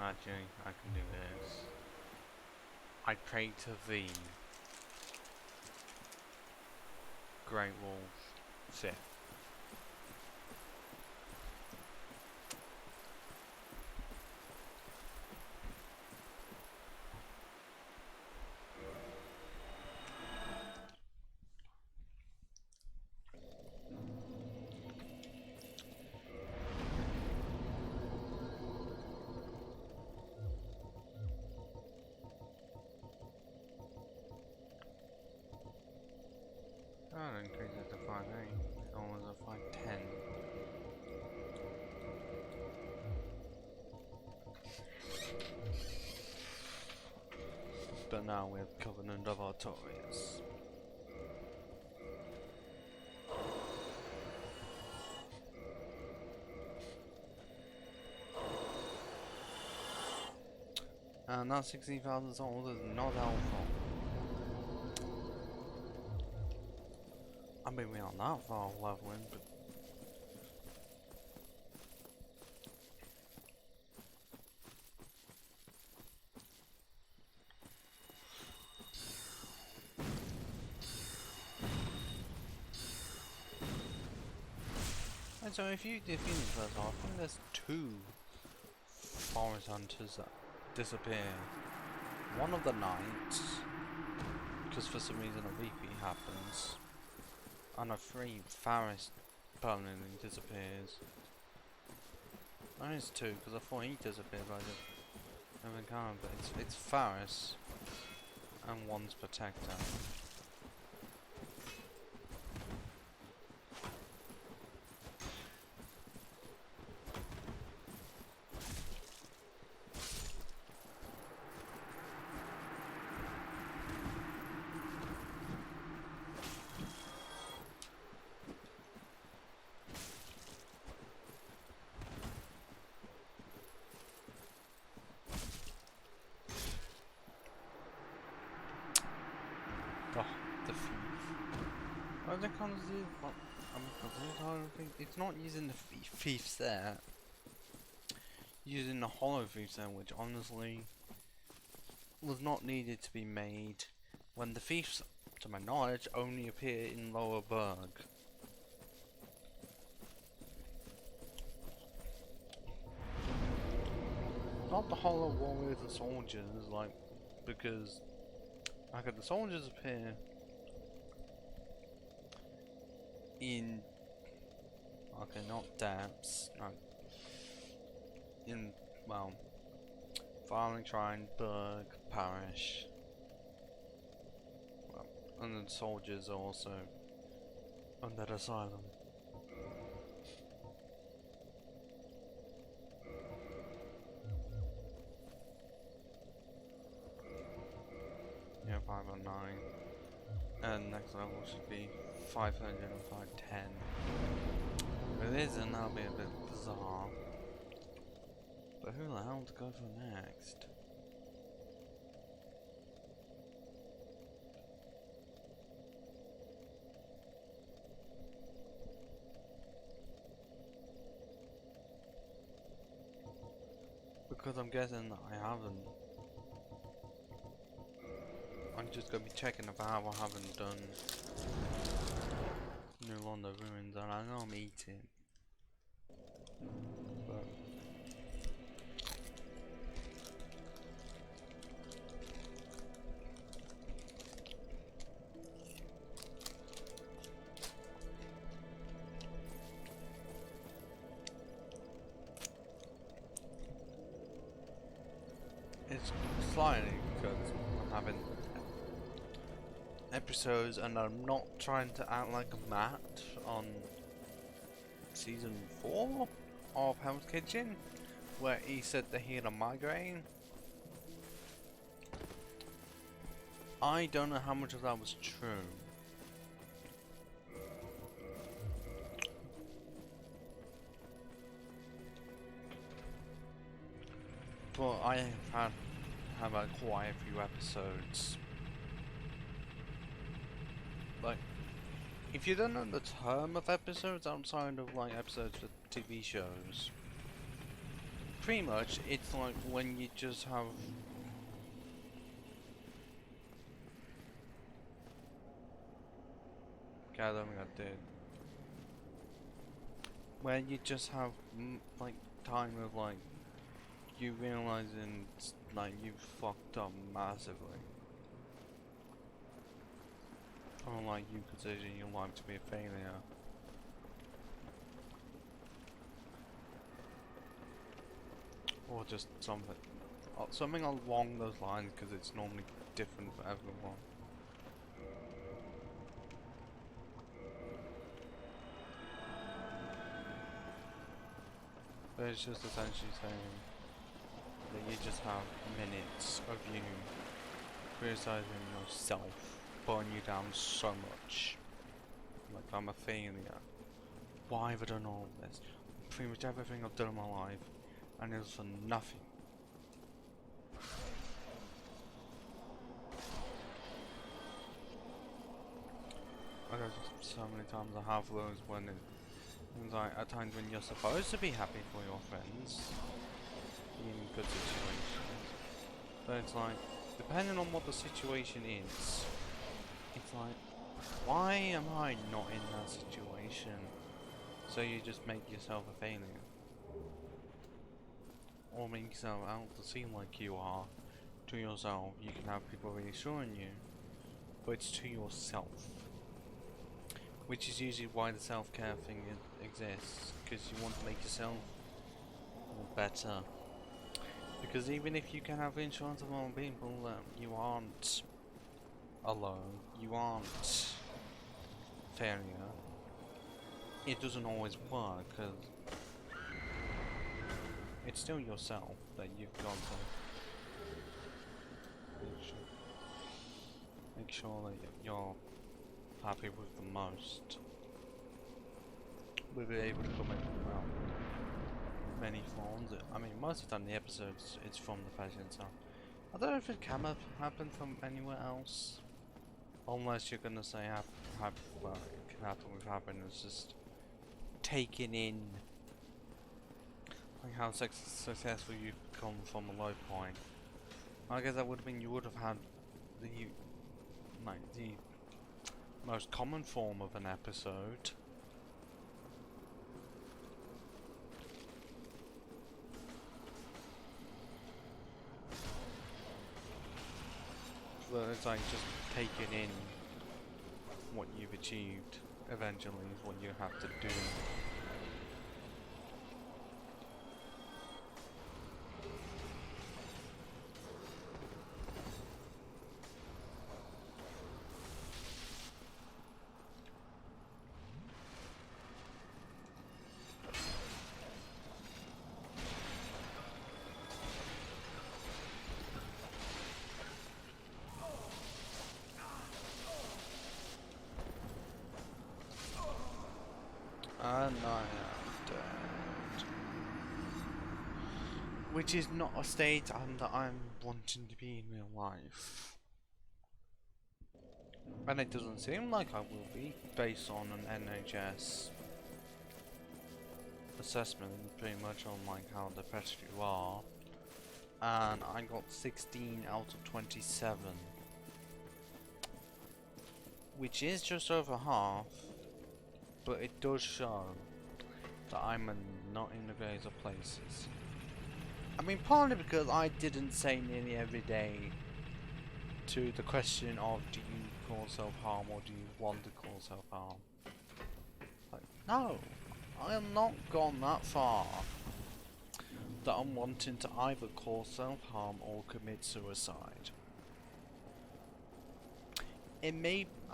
Actually, I can do this. I pray to thee, Great Wolf Sith. I'll increase it to 5.8. Or was it 5.10? But now we have Covenant of Artorias. And that 60,000 souls is not helpful. I mean, we aren't that far leveling, but and so if you defeat him first off, I think there's 2 forest hunters that disappear. One of the knights, because for some reason a repeat happens, and a 3 Faris permanently disappears. That is 2, because I thought he disappeared by the every kind, but it's Faris and 1's Protector. The thief. Well, they can't do. Well, I think it's not using the thief's there. Using the hollow thief's there, which honestly was not needed to be made when the thieves, to my knowledge, only appear in Lower Berg. Not the hollow warriors and soldiers, like, because the soldiers appear in, okay, not depths, no, in, well, Farming Shrine, Berg, Parish, well, and then soldiers are also under Asylum. Yeah, 509. And next level should be 500 and 510. If it isn't, that'll be a bit bizarre. But who the hell to go for next? Because I'm guessing that I haven't. I'm just gonna be checking about how I haven't done New London Ruins, and I know I'm eating. But it's slightly because I'm having episodes and I'm not trying to act like Matt on season 4 of Hell's Kitchen, where he said that he had a migraine. I don't know how much of that was true. But I have had quite a few episodes. Like, if you don't know the term of episodes outside of like episodes for TV shows, pretty much, it's like when you just have... God, I don't think I did. When you just have, like, time of, like, you realizing, like, you fucked up massively. Or, like, you consider your life to be a failure. Or just something along those lines, because it's normally different for everyone. But it's just essentially saying that you just have minutes of you criticizing yourself, putting you down so much. Like, I'm a failure. Why have I done all of this? Pretty much everything I've done in my life, and it's for nothing. Like, so many times I have those when it's like at times when you're supposed to be happy for your friends in good situations, but it's like, depending on what the situation is, it's like, why am I not in that situation? So you just make yourself a failure, or make yourself out to seem like you are to yourself. You can have people reassuring you, but it's to yourself. Which is usually why the self-care thing exists, because you want to make yourself better. Because even if you can have insurance of other people, you aren't alone, you aren't failure. It doesn't always work, because it's still yourself that you've got to make sure that you're happy with the most. We'll be able to come in well, many forms. I mean, most of the time the episodes, it's from the patient, so I don't know if it can happen from anywhere else. Unless you're gonna say well, it can happen with happiness, just taking in like how successful you've become from a low point. I guess that would have been, you would have had the most common form of an episode. But it's like just taking in what you've achieved eventually is what you have to do. And I am dead. Which is not a state that I'm wanting to be in real life. And it doesn't seem like I will be, based on an NHS assessment, pretty much on like how depressed you are. And I got 16 out of 27. Which is just over half. But it does show that I'm not in the greatest of places. I mean, partly because I didn't say nearly every day to the question of, do you cause self-harm or do you want to cause self-harm? Like, no, I am not gone that far that I'm wanting to either cause self-harm or commit suicide. I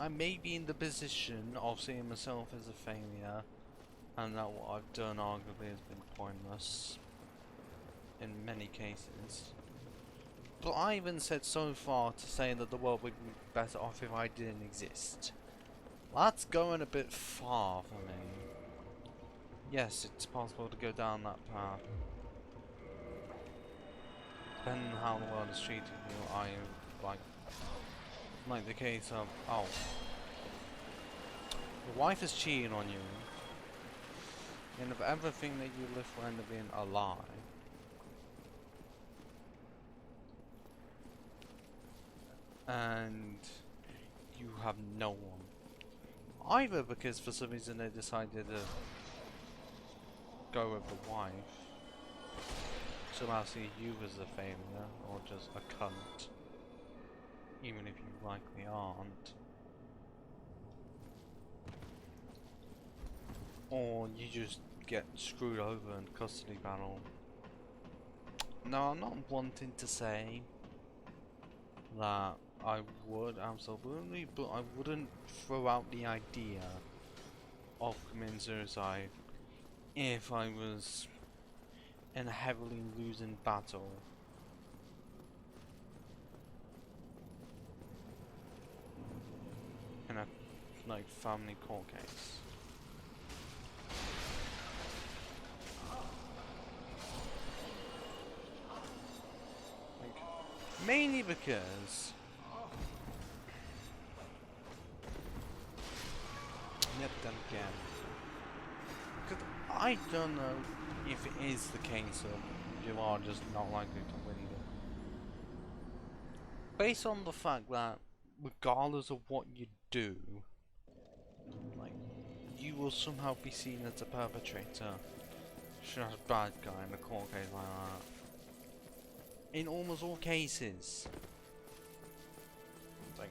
may be in the position of seeing myself as a failure, and that what I've done arguably has been pointless in many cases. But I even said so far to say that the world would be better off if I didn't exist. That's going a bit far for me. Yes, it's possible to go down that path. Depending on how the world is treating you, I like the case of, oh, your wife is cheating on you, and if everything that you live for ended up being a lie, and you have no one. Either because for some reason they decided to go with the wife, somehow see you as a failure, or just a cunt, even if you likely aren't. Or you just get screwed over in custody battle. No, I'm not wanting to say that I would absolutely, but I wouldn't throw out the idea of committing suicide if I was in a heavily losing battle. In a like family court case. Like, mainly because yet then again, because I don't know if it is the case of you are just not likely to win either. Based on the fact that regardless of what you do, like, you will somehow be seen as a perpetrator, just a bad guy in a court case like that. In almost all cases, like,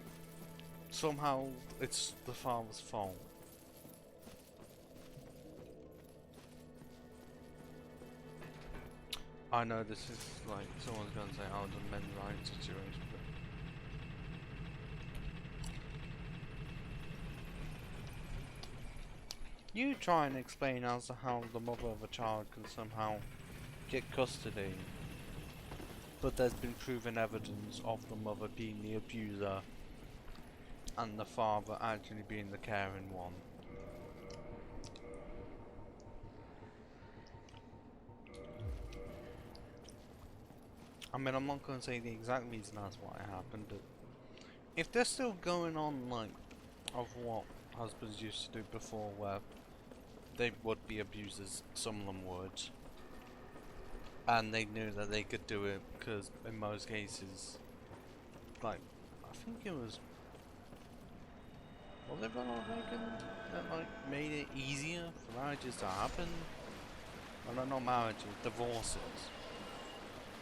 somehow it's the father's fault. I know this is like, someone's gonna say, oh, the men's rights situation, but you try and explain as to how the mother of a child can somehow get custody, but there's been proven evidence of the mother being the abuser and the father actually being the caring one. I mean, I'm not going to say the exact reason that's why it happened, but if they're still going on, like, of what husbands used to do before, where they would be abusers, some of them would, and they knew that they could do it because in most cases, like, I think it was it Ronald Reagan that, like, made it easier for marriages to happen? Well, no, not marriages, divorces.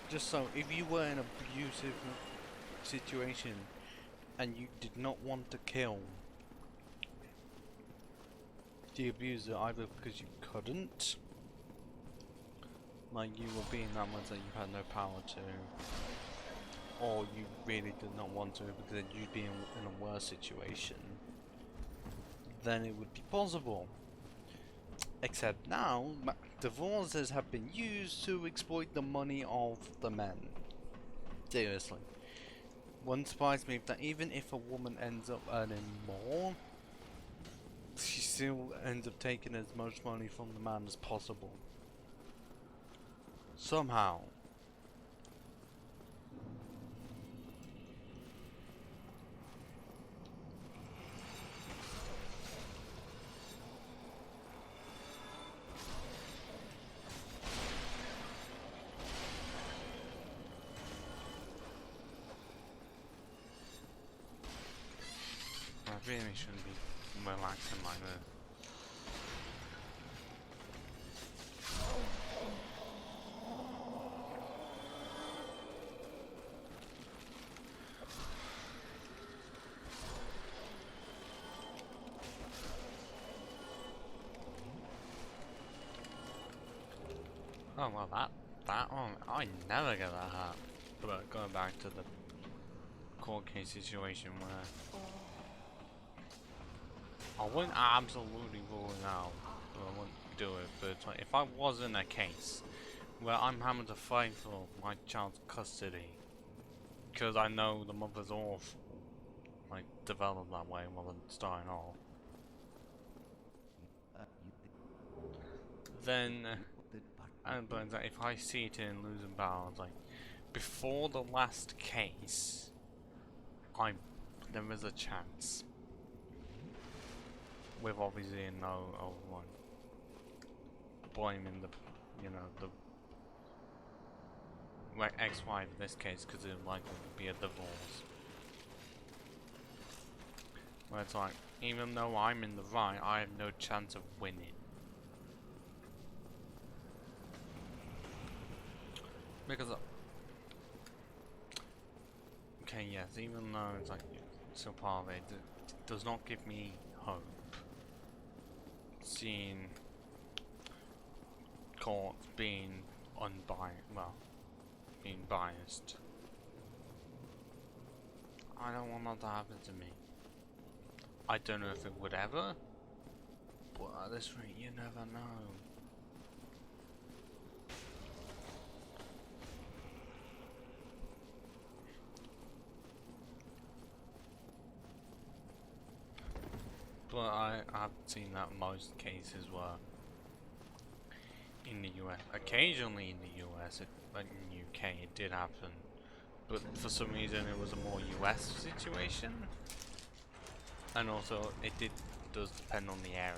Just so, if you were in an abusive situation and you did not want to kill the abuser either because you couldn't, like you were being that much that you had no power to, or you really did not want to because then you'd be in a worse situation, then it would be possible. Except now, divorces have been used to exploit the money of the men. Seriously. Wouldn't surprise me that even if a woman ends up earning more, she still ends up taking as much money from the man as possible. Somehow. I really shouldn't be relaxing like this. Oh well, that one, I never get that hurt. But going back to the court case situation where I wouldn't absolutely rule it out, but I wouldn't do it. But it's like, if I was in a case where I'm having to fight for my child's custody because I know the mother's awful, like developed that way while I'm starting off, then but if I see it in losing battles, like before the last case, there is a chance. With obviously no like blaming the, you know, the like ex-wife in this case, because it would likely be a divorce. Where it's like, even though I'm in the right, I have no chance of winning. Because okay, yes, even though it's like so part of it, it does not give me hope seeing courts being being biased. I don't want that to happen to me. I don't know if it would ever, but at this rate, you never know. But I've seen that most cases were in the US. Occasionally in the US, like in the UK, it did happen. But for some reason, it was a more US situation. And also, it does depend on the area.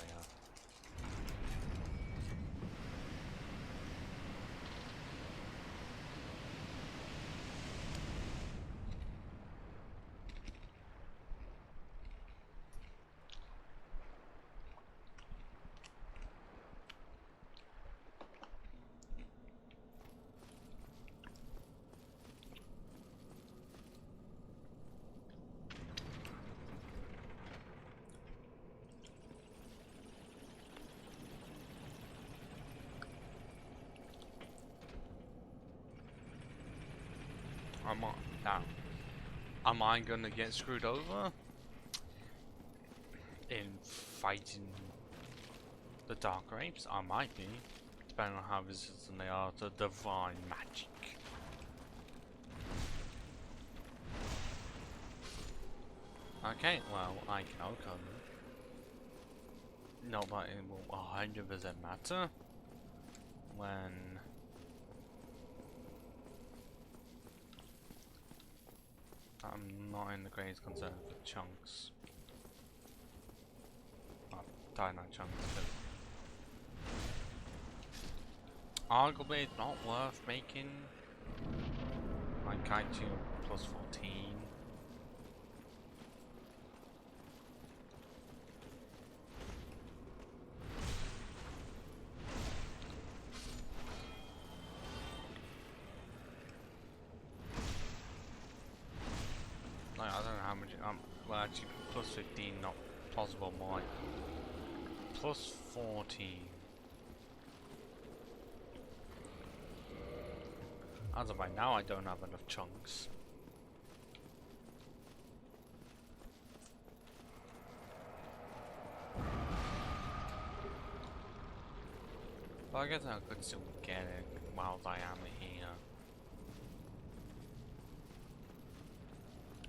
Now, am I gonna get screwed over in fighting the Dark Rapes? I might be, depending on how resistant they are to divine magic. Okay, well, I can overcome them. Not that it will 100% matter when I'm not in the greatest concern for chunks. Dynamite chunks, but arguably it's not worth making like Kaiju plus 14. Like, I don't know how much, well actually plus 15 not possible, more like plus 14. As of right now, I don't have enough chunks. But I guess I could still get it while I am here.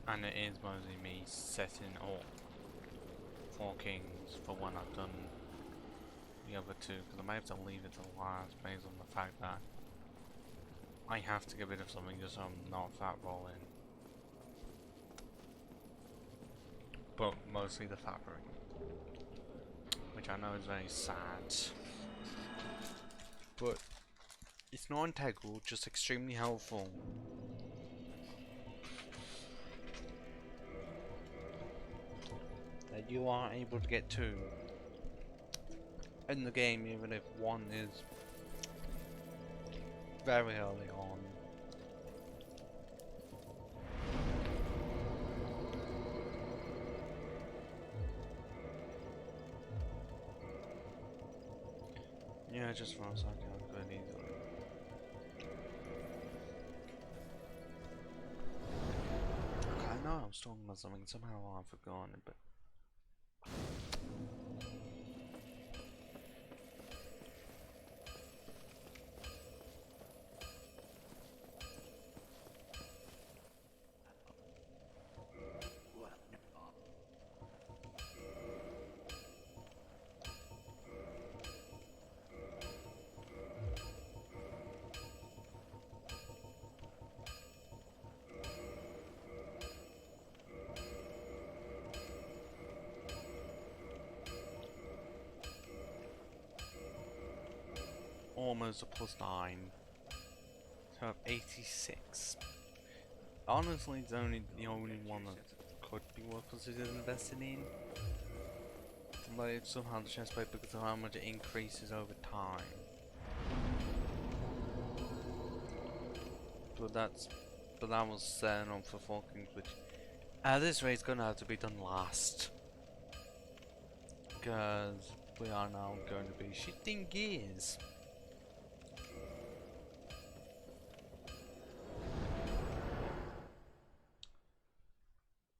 And it is mostly me setting up 4 kings for when I've done the other 2, because I might have to leave it to last based on the fact that I have to get rid of something just so I'm not fat rolling. But mostly the fabric, which I know is very sad. But it's not integral, just extremely helpful. That you are able to get 2 in the game, even if 1 is very early on. Yeah, just for a second, I'm good easily. Okay, I know I was talking about something, somehow I've forgotten it, but almost a plus 9. So I have 86. Honestly, it's only the only one that's could be worth considering investing in. Like somehow the chest plate because of how much it increases over time. But that was set on for 4 Kings, which at this rate is gonna have to be done last. Because we are now going to be shifting gears.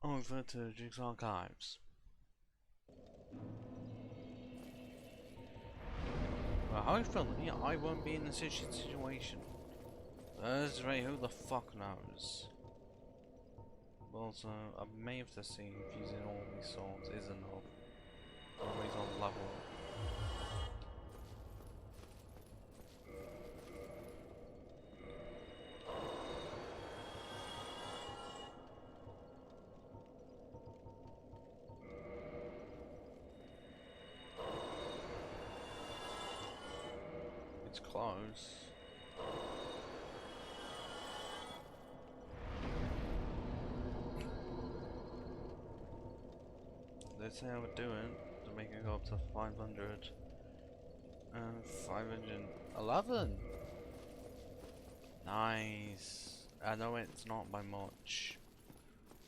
Over to Jigs Archives. Well, how I feel, yeah, I won't be in a situation. That's right, who the fuck knows? Also, I may have to see if using all these swords is enough. Always on level. It's close. Let's see how we're doing to make it go up to 500. 511. Nice. I know it's not by much,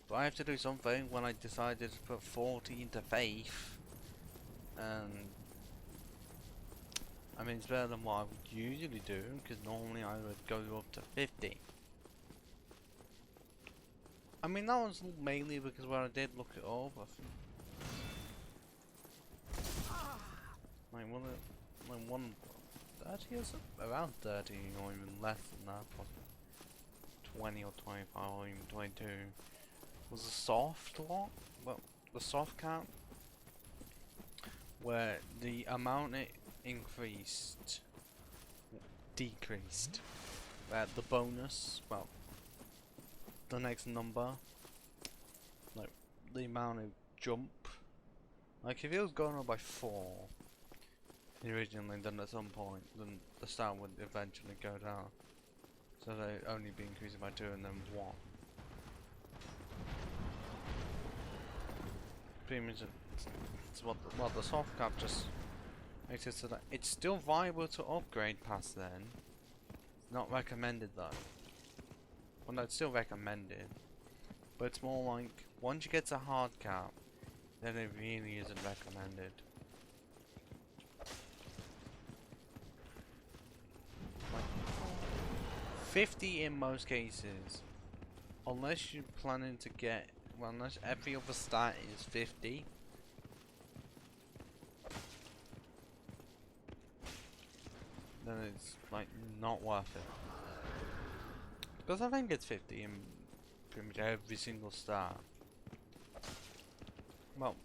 but I have to do something when I decided to put 40 into faith. And I mean, it's better than what I would usually do, because normally I would go up to 50. I mean, that was mainly because when I did look it up, I think like 130 or something, around 30 or even less than that, possibly 20 or 25 or even 22 was a soft one. Well, the soft count, where the amount it decreased. The bonus, well, the next number, like the amount of jump. Like if it was going up by 4 originally, then at some point, then the stat would eventually go down. So they'd only be increasing by 2 and then 1. Pretty much it's what the soft cap just makes it so that it's still viable to upgrade past then. It's not recommended though. Well, no, it's still recommended, but it's more like once you get to hard cap, then it really isn't recommended. Like 50 in most cases, unless you're planning to get, well, unless every other stat is 50. Then it's like not worth it. Because I think it's 50 in pretty much every single star. Well,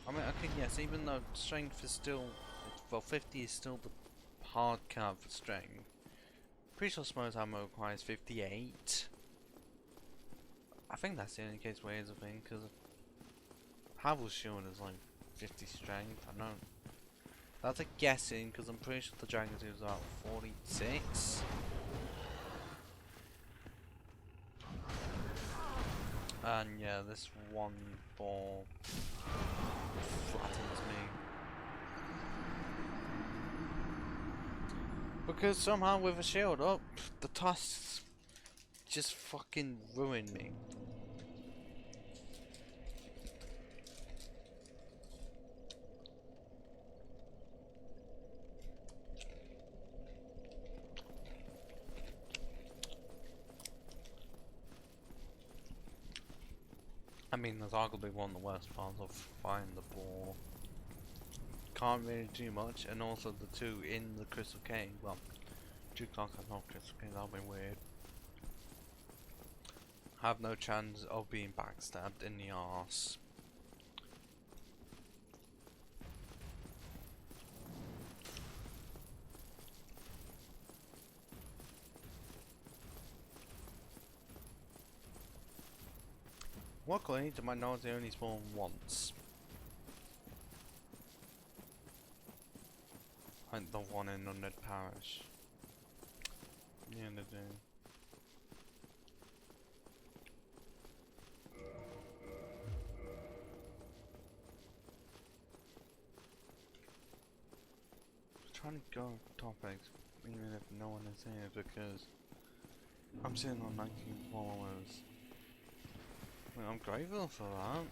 I mean, okay, yes, even though strength is still, well, 50 is still the hard cap for strength. Pretty sure Smoke's ammo requires 58. I think that's the only case where it's a thing, because Havel's shield is like 50 strength. I know. That's a guessing, because I'm pretty sure the Dragon Tooth is about 46. And yeah, this one ball flattens me. Because somehow with a shield up, the tusks just fucking ruin me. I mean, that's arguably one of the worst parts of finding the ball. Can't really do much, and also the two in the Crystal Cave. Well, Juklock and not Crystal Cave, that'll be weird. Have no chance of being backstabbed in the arse. Luckily, to my knowledge, they only spawn once. Like the one in Undead Parish. Yeah, they do. trying to go topics even if no one is here because I'm sitting on 19 followers. I mean, I'm grateful for that.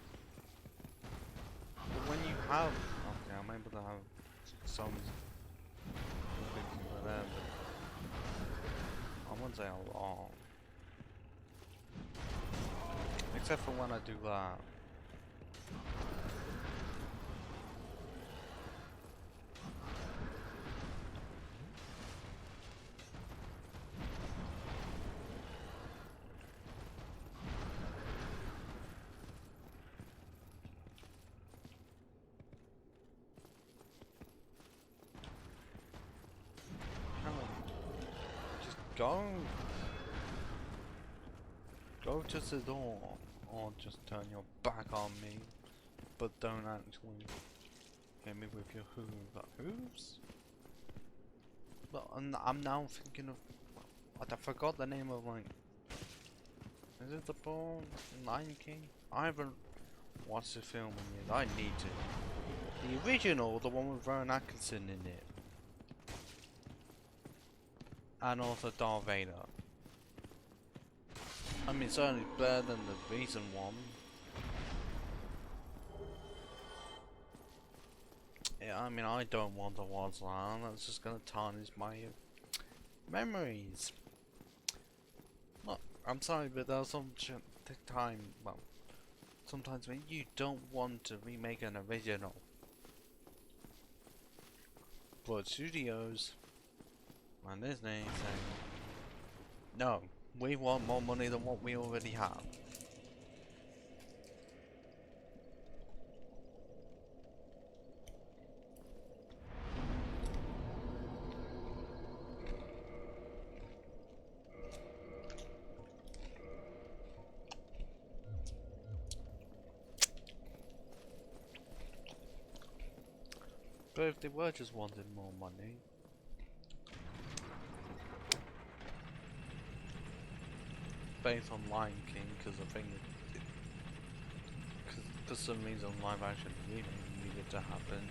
But when you have, okay, I'm able to have some things for them, but I wouldn't say a lot. Except for when I do that. Just go. Go to the door. Or just turn your back on me. But don't actually hit me with your hooves. But I'm now thinking of... I forgot the name of, like... Is it the Born Lion King? I haven't watched the film in years. I need to. The original, the one with Rowan Atkinson in it. And also Darth Vader. I mean, certainly better than the recent one. Yeah, I mean, I don't want to watch that. That's just gonna tarnish my memories. Look, I'm sorry, but there's some time, well, sometimes when you don't want to remake an original. But studios and Disney saying, no, we want more money than what we already have. But if they were just wanting more money, based on Lion King, because I think for some reason live action really needed to happen,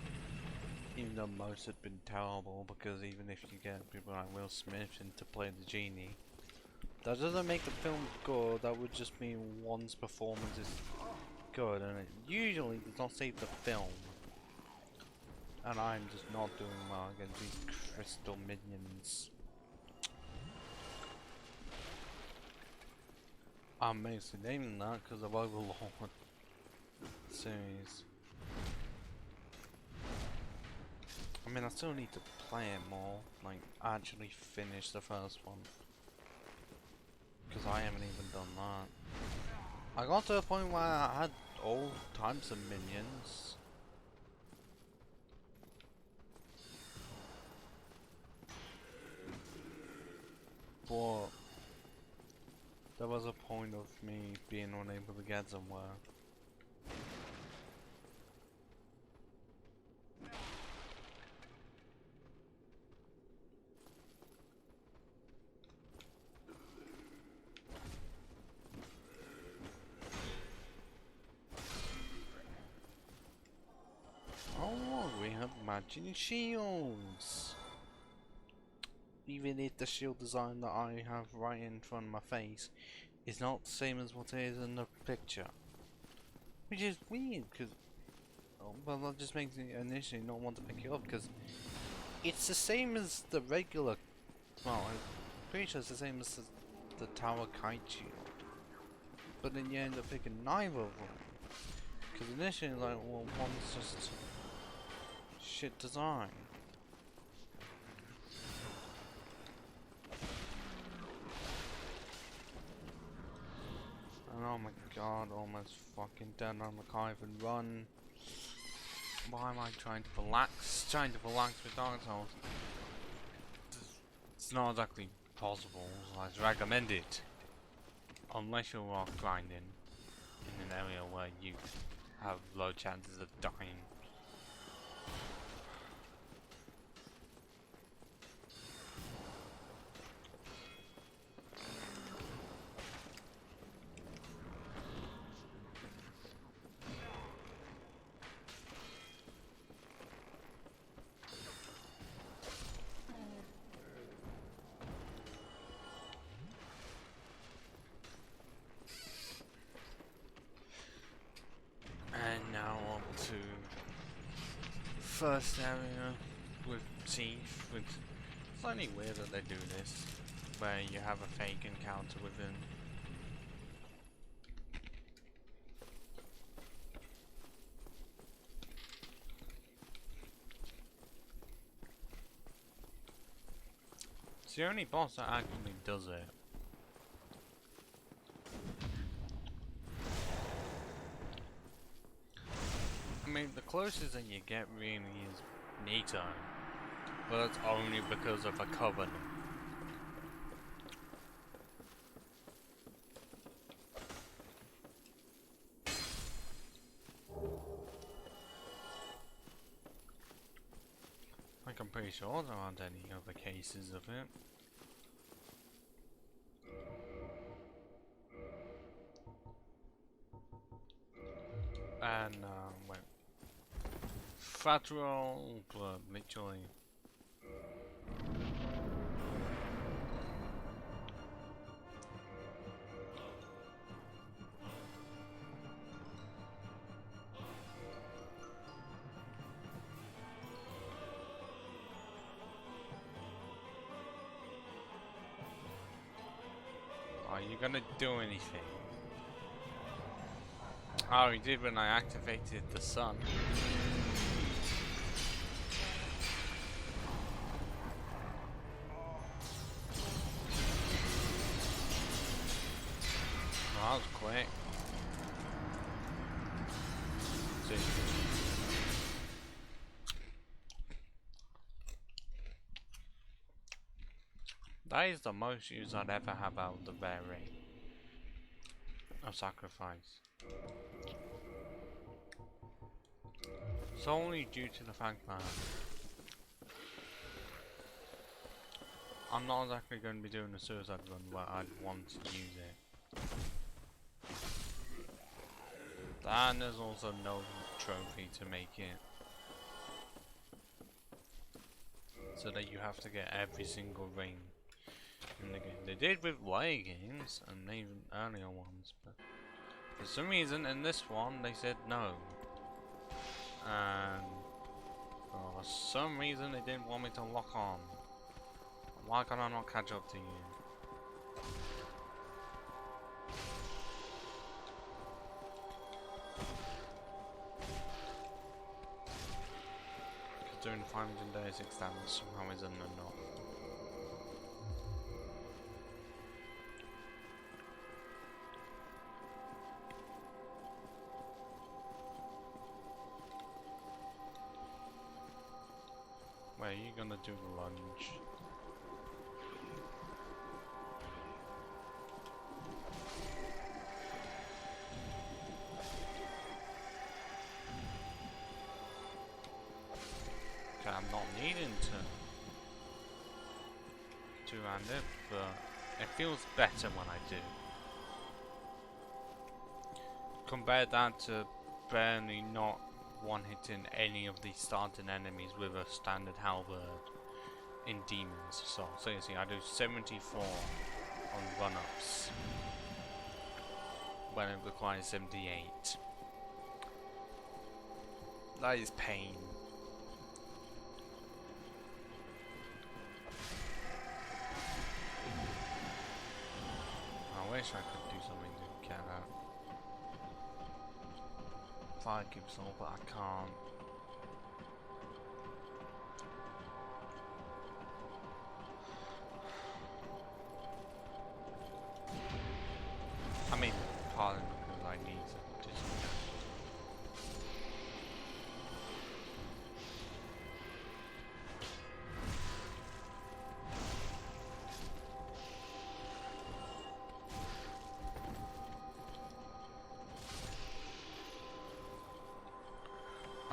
even though most had been terrible, because even if you get people like Will Smith in to play the genie, that doesn't make the film good. That would just mean one's performance is good, and it usually does not save the film. And I'm just not doing well against these crystal minions. I'm mostly naming that because of Overlord series. I mean, I still need to play it more, like actually finish the first one. Because I haven't even done that. I got to a point where I had all types of minions. But there was a point of me being unable to get somewhere. Oh, we have matching shields. Even if the shield design that I have right in front of my face is not the same as what it is in the picture. Which is weird, because, well, that just makes me initially not want to pick it up, because it's the same as the regular, well, I'm pretty sure it's the same as the Tower Kite Shield. But then you end up picking neither of them. Because initially, like, well, one's just shit design. And oh my god, almost fucking dead on the can't even run. Why am I trying to relax? Trying to relax with Dark Souls. It's not exactly possible as recommended. Unless you're rock grinding in an area where you have low chances of dying. first area with teeth. It's slightly weird that they do this, where you have a fake encounter with him. It's the only boss that actually does it. I mean, the closest that you get really is Nico, but that's only because of a covenant. Like, I'm pretty sure there aren't any other cases of it. And, wait. Federal, but literally. Are you gonna do anything? Oh, he did when I activated the sun. Oh, that was quick. See. That is the most use I'd ever have out of the bear rate of sacrifice. Solely due to the fact that I'm not exactly going to be doing a suicide run where I'd want to use it. And there's also no trophy to make it. So that you have to get every single ring in the game. They did with later games and even earlier ones, but for some reason in this one they said no. And for some reason they didn't want me to lock on. Why can I not catch up to you? Because doing 536 damage somehow isn't enough. Where are you gonna do the lunge? Okay, I'm not needing to two-hand it, but it feels better when I do. Compare that to barely not one-hitting any of the starting enemies with a standard halberd in demons. So seriously, I do 74 on run-ups when it requires 78. That is pain. I wish I could do something to get that. Fire keeps all, but I can't. I mean, partly because I need to do something.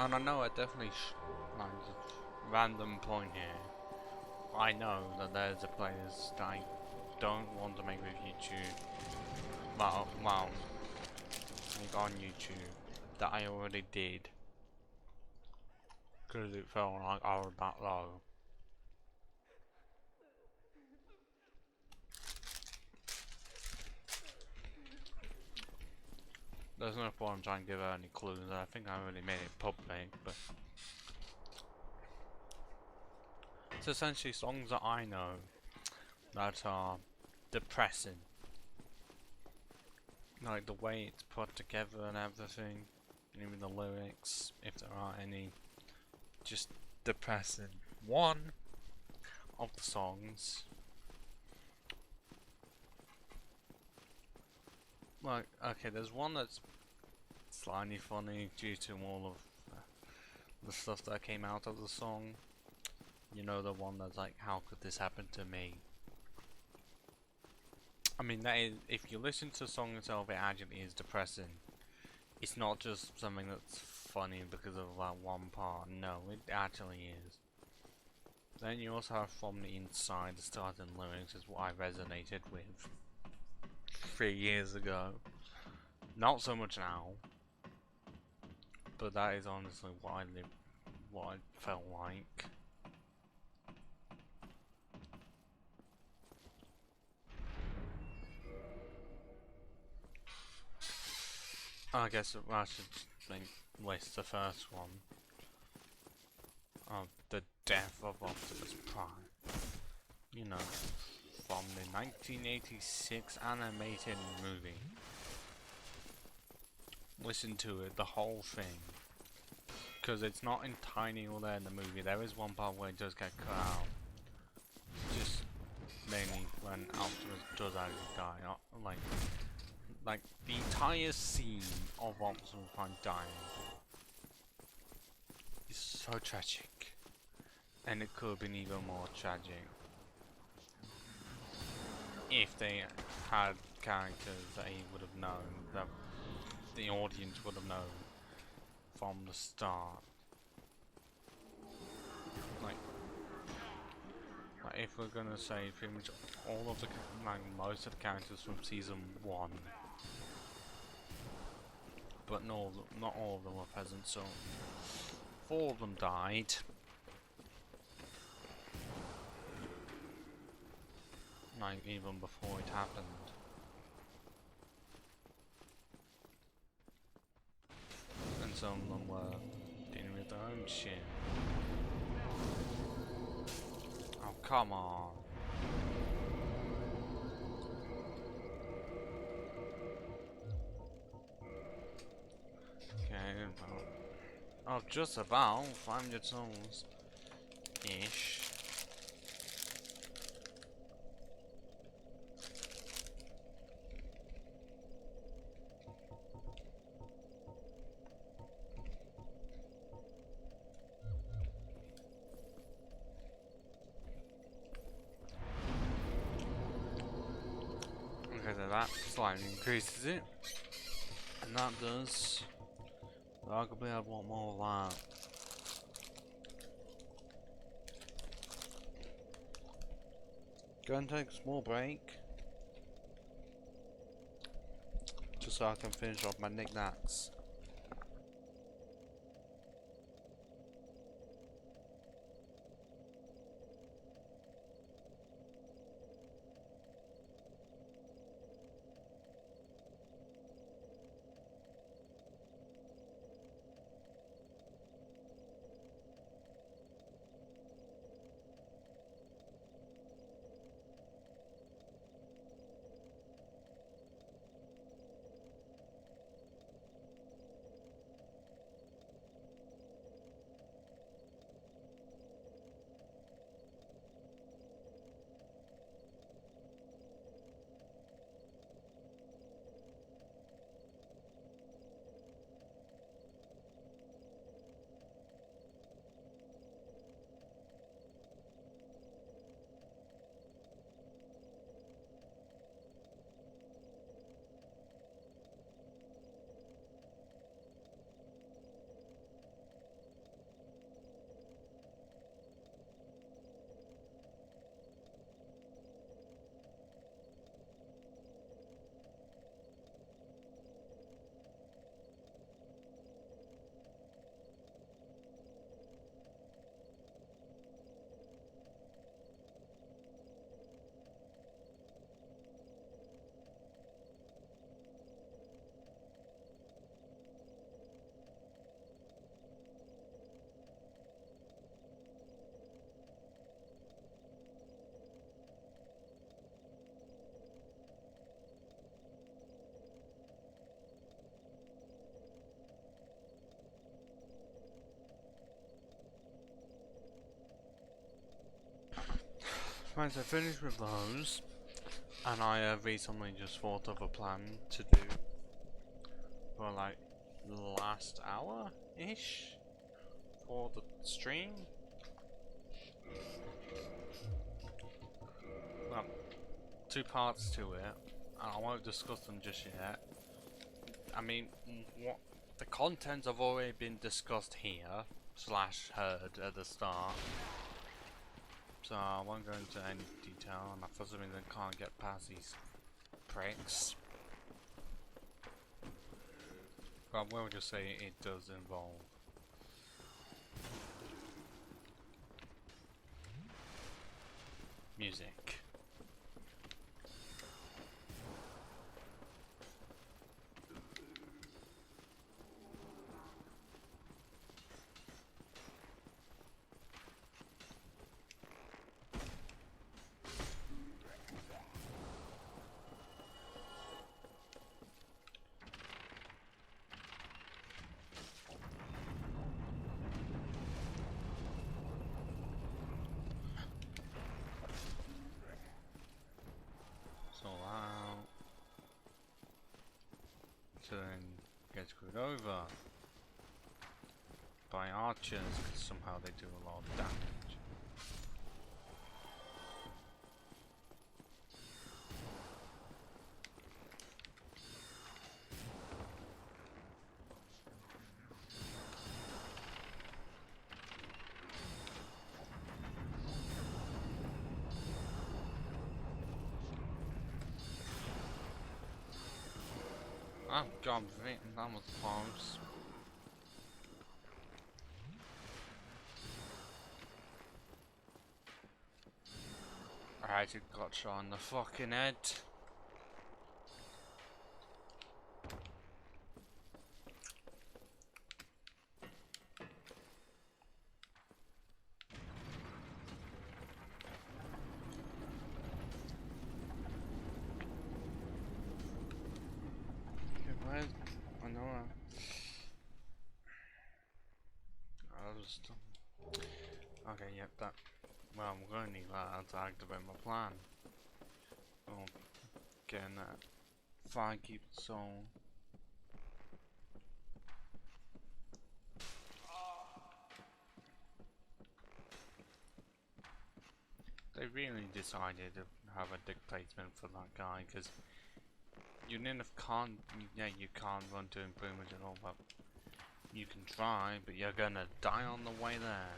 And I know I definitely like a random point here. I know that there's a players that I don't want to make with YouTube. Well, like on YouTube that I already did because it felt like I was that low. There's no point trying to give her any clues. I think I already made it public, but It's essentially songs that I know that are depressing. Like the way it's put together and everything, even the lyrics, if there are any, just depressing. One of the songs, like, okay, there's one that's slightly funny due to all of the stuff that came out of the song. You know, the one that's like, how could this happen to me? I mean, that is, if you listen to the song itself, it actually is depressing. It's not just something that's funny because of that one part. No, it actually is. Then you also have From the Inside, the starting lyrics is what I resonated with 3 years ago. Not so much now, but that is honestly what I felt like. I guess I should list the first one. The Death of Optimus Prime. You know, from the 1986 animated movie. Listen to it, the whole thing. Because it's not entirely all there in the movie. There is one part where it does get cut out. Just mainly when Optimus does actually die. Like the entire scene of Optimus Prime dying is so tragic. And it could have been even more tragic if they had characters that he would have known, that the audience would have known from the start. Like if we're gonna say pretty much all of the, most of the characters from season 1, but no, not all of them were present, so 4 of them died. Like even before it happened. And some of them were dealing with their own shit. Oh, come on. Okay, well, oh, just about 500 souls ish. Okay, so that slightly increases it, and that does. Arguably, I'd want more of that. Go and take a small break, just so I can finish off my knickknacks. Right, so finished with those, and I recently just thought of a plan to do for like last hour-ish for the stream. Well, two parts to it, and I won't discuss them just yet. I mean, what the contents have already been discussed here, slash heard at the start. So I won't go into any detail, and for some reason I can't get past these pricks. But I will just say it does involve music. To then get screwed over by archers because somehow they do a lot of damage. Oh god, that was close. I actually got shot in the fucking head. I know. Okay, yep, that. Well, I'm going to need that to activate my plan. Oh, getting that fire keep soul. They really decided to have a dictatement for that guy because you can't run to improvement at all, but you can try, but you're gonna die on the way there.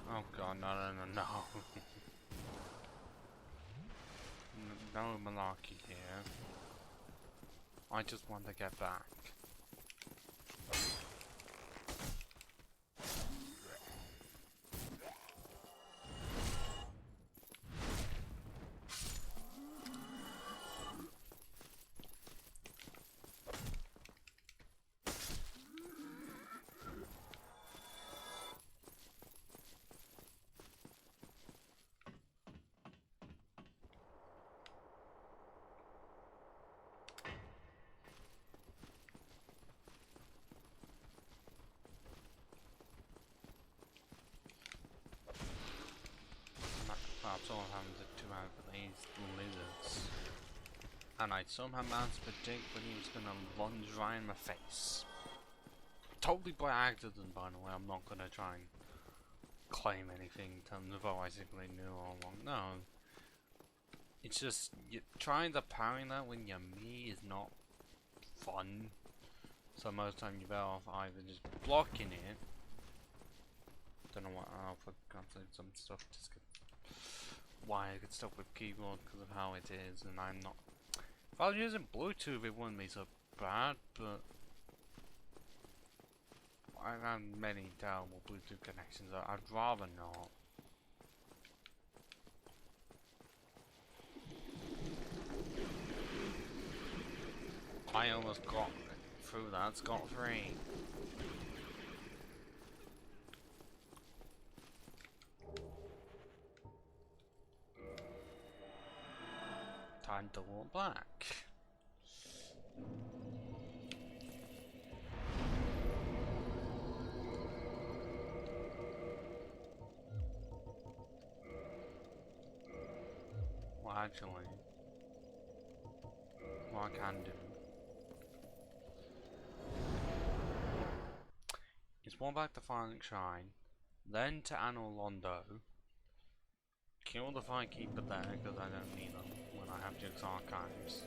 Oh god, no. No malarkey here. I just want to get back. Perhaps all happened to two out of these lizards. And I somehow managed to predict when he was gonna lunge right in my face. Totally by accident, by the way. I'm not gonna try and claim anything in terms of, oh, I simply knew all along. No. It's just, trying to parry that when you're me is not fun. So most of the time you're better off either just blocking it. Don't know what, oh, for God's sake, some stuff just gets, why I get stuck with keyboard because of how it is, and I'm not. If I was using Bluetooth, it wouldn't be so bad, but I've had many terrible Bluetooth connections. I'd rather not. I almost got through that scot-free. and double black. Well, actually, what I can do is walk back to Firelink Shrine, then to Anolondo, kill the Firekeeper there because I don't need them when I have Duke's Archives.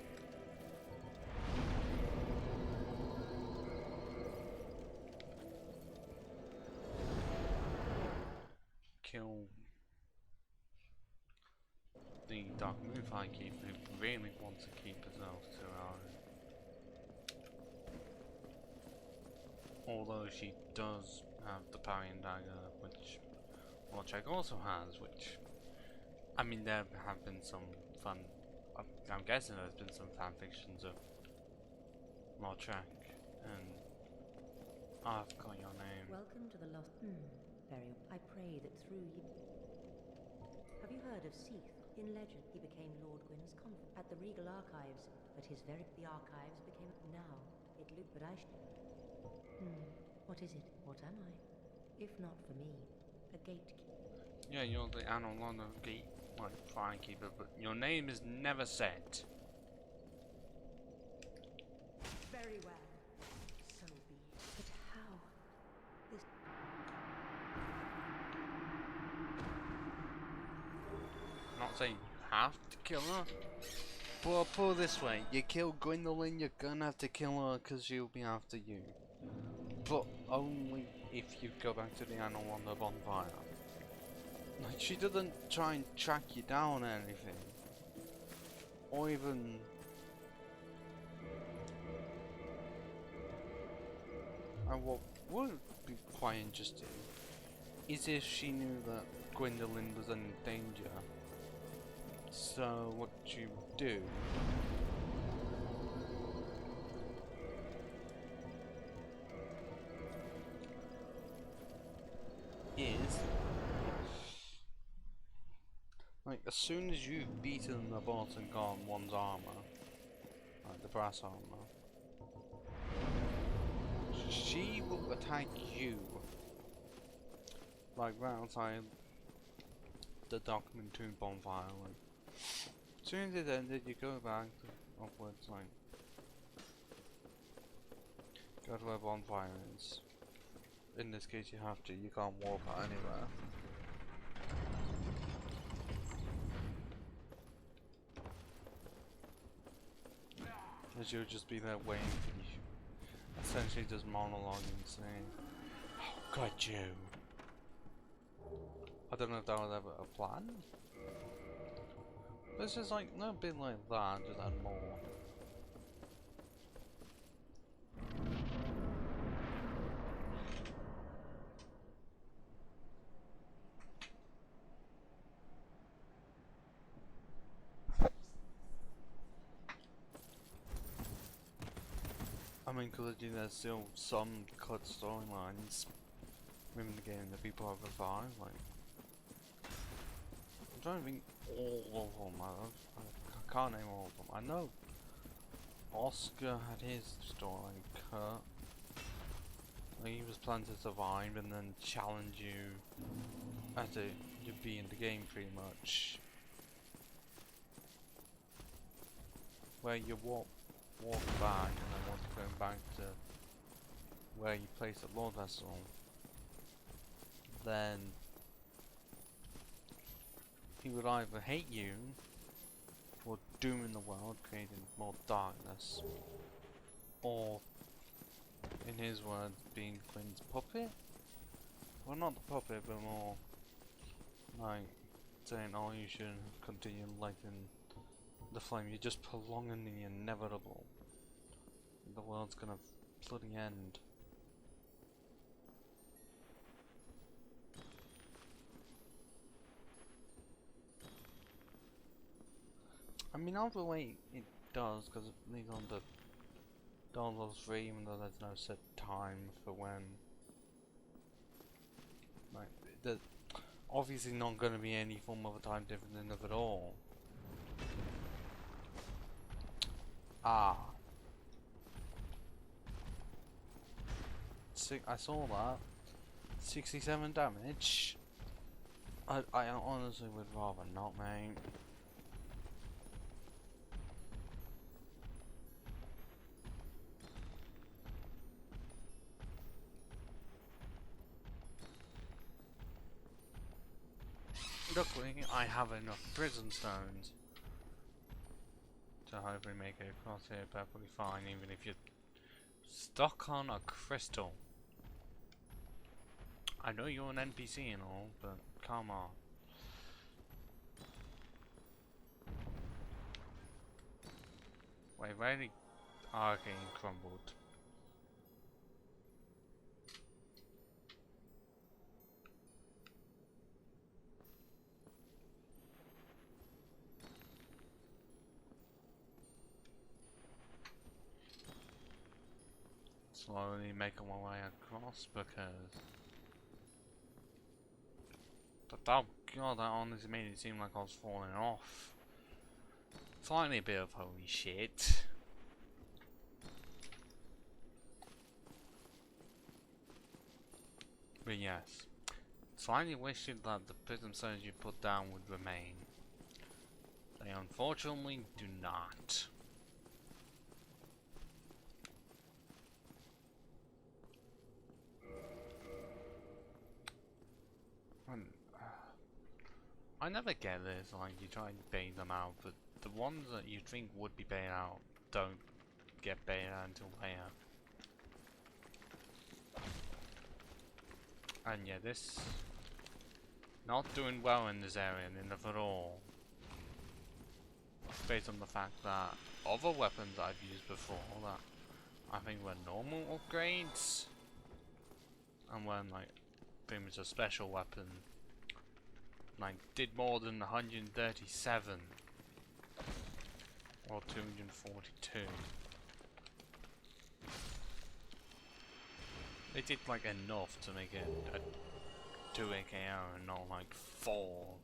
Kill the Dark Moon Firekeeper who really wants to keep herself to our. Although she does have the parry and dagger, which Warcheck also has, which, I mean, there have been some fun, I'm guessing there's been some fan fictions of Warcheck, and I've got your name. Welcome to the Lost. Very. I pray that through you. Have you heard of Seath? In legend, he became Lord Gwyn's confidant at the Regal Archives, but the archives became now. It looked, but I. What is it? What am I? If not for me, a gatekeeper. Yeah, you're the Anolondo gate, like, Firekeeper, but your name is never said. Very well. So be it. But how? This. I'm not saying you have to kill her, but I'll put it this way, you kill Gwendolyn, you're gonna have to kill her because she'll be after you. But only if you go back to the Anolondo bonfire. Like, she doesn't try and track you down or anything. Or even... And what would be quite interesting is if she knew that Gwendolyn was in danger. So what you would do is, like, as soon as you've beaten the boss and gone one's armor, like the brass armor, she will attack you, like right outside the Document 2 bonfire. Like, as soon as it ended, you go back to upwards, like, go to where bonfire is. In this case, you have to. You can't walk anywhere. As you'll just be there waiting for you. Essentially just monologuing, saying, "Oh, got you." I don't know if that was ever a plan. But it's just like, no bit like that, just add more. I mean, because there's still some cut storylines within the game that people have revived, like, I'm trying to think all of them. I can't name all of them. I know Oscar had his storyline cut. Like, he was planning to survive and then challenge you as to be in the game pretty much. Where you walk back and then once you're going back to where you placed the Lord Vessel, then he would either hate you for dooming the world, creating more darkness, or, in his words, being Quinn's puppet? Well, not the puppet, but more like saying, oh, you shouldn't continue lighting the flame, you're just prolonging the inevitable. The world's gonna bloody end. I mean, either way it does, because it leads on to Dawn of 3, even though there's no set time for when. Like, there's obviously not going to be any form of a time difference in it at all. Ah. I saw that. 67 damage. I honestly would rather not, mate. Luckily, I have enough prison stones to hopefully make it across here perfectly fine, even if you're stuck on a crystal. I know you're an NPC and all, but come on. Wait, really? Oh, okay, it crumbled. Slowly making my way across because oh god, that honestly made it seem like I was falling off. Finally a bit of holy shit. But yes, slightly wishing that the prism stones you put down would remain. They unfortunately do not. I never get this, like you try and bait them out, but the ones that you think would be baited out don't get baited out until later. And yeah, this not doing well in this area, enough at all. Based on the fact that other weapons I've used before that I think were normal upgrades, and when like pretty much a special weapon like did more than 137 or 242. They did like enough to make it a 2 AKO and not like 4.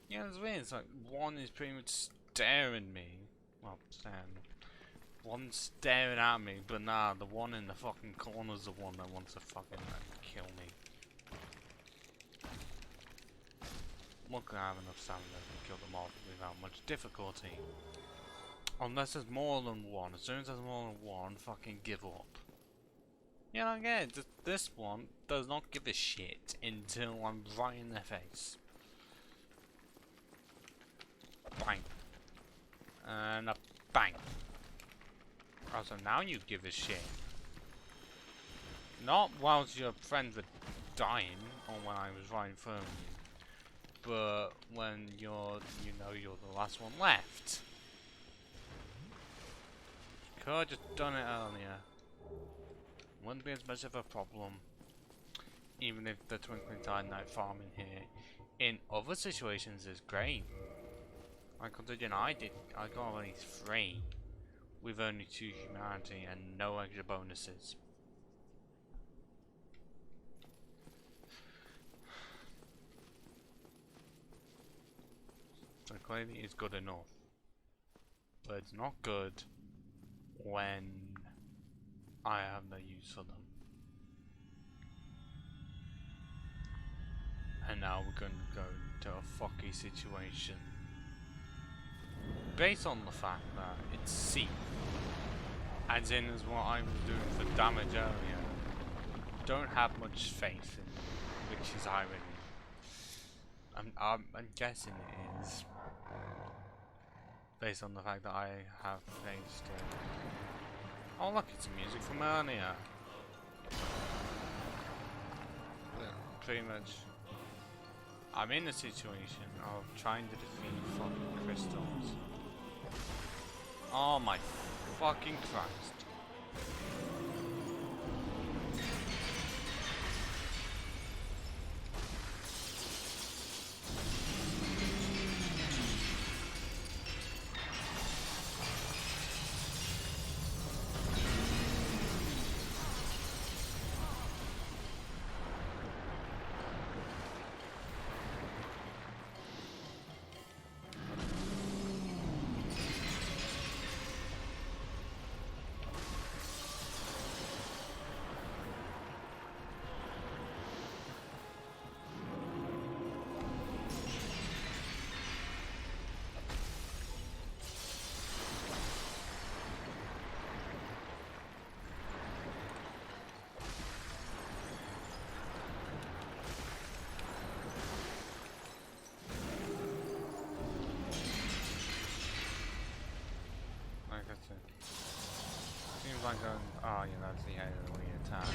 Yeah, it's weird. It's like one is pretty much staring me. Well, one's staring at me, but nah, the one in the fucking corner's the one that wants to fucking kill me. Luckily, I have enough stamina to kill them all without much difficulty. Unless there's more than one. As soon as there's more than one, fucking give up. You know, again, this one does not give a shit until I'm right in their face. Bang. And a bang. Oh, so now you give a shit. Not whilst your friends were dying, or when I was right in front of you, but when you're the last one left. Could have just done it earlier. Wouldn't be as much of a problem. Even if the Twinkling Titanite farming here in other situations is great. Like considering I got only 3 with only 2 humanity and no extra bonuses. So clearly it's good enough. But it's not good when I have no use for them. And now we're going to go to a fucky situation. Based on the fact that it's C, as in as what I was doing for damage earlier, don't have much faith in which is irony. I'm guessing it is. Based on the fact that I have faced it. Oh look, it's music from earlier. Pretty much, I'm in a situation of trying to defeat fucking crystals. Oh my fucking Christ. I going? Oh, you know, the enemy attack.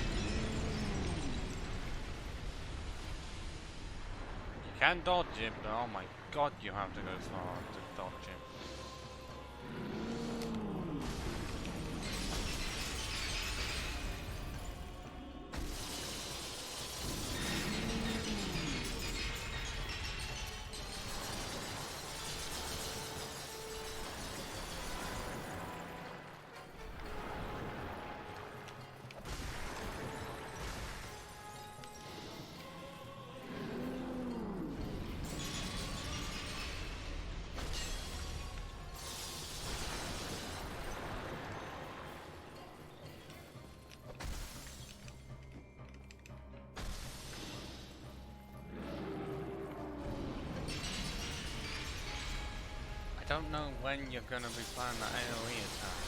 You can dodge it, but oh my god, you have to go far to dodge it. I don't know when you're gonna be playing that AoE attack.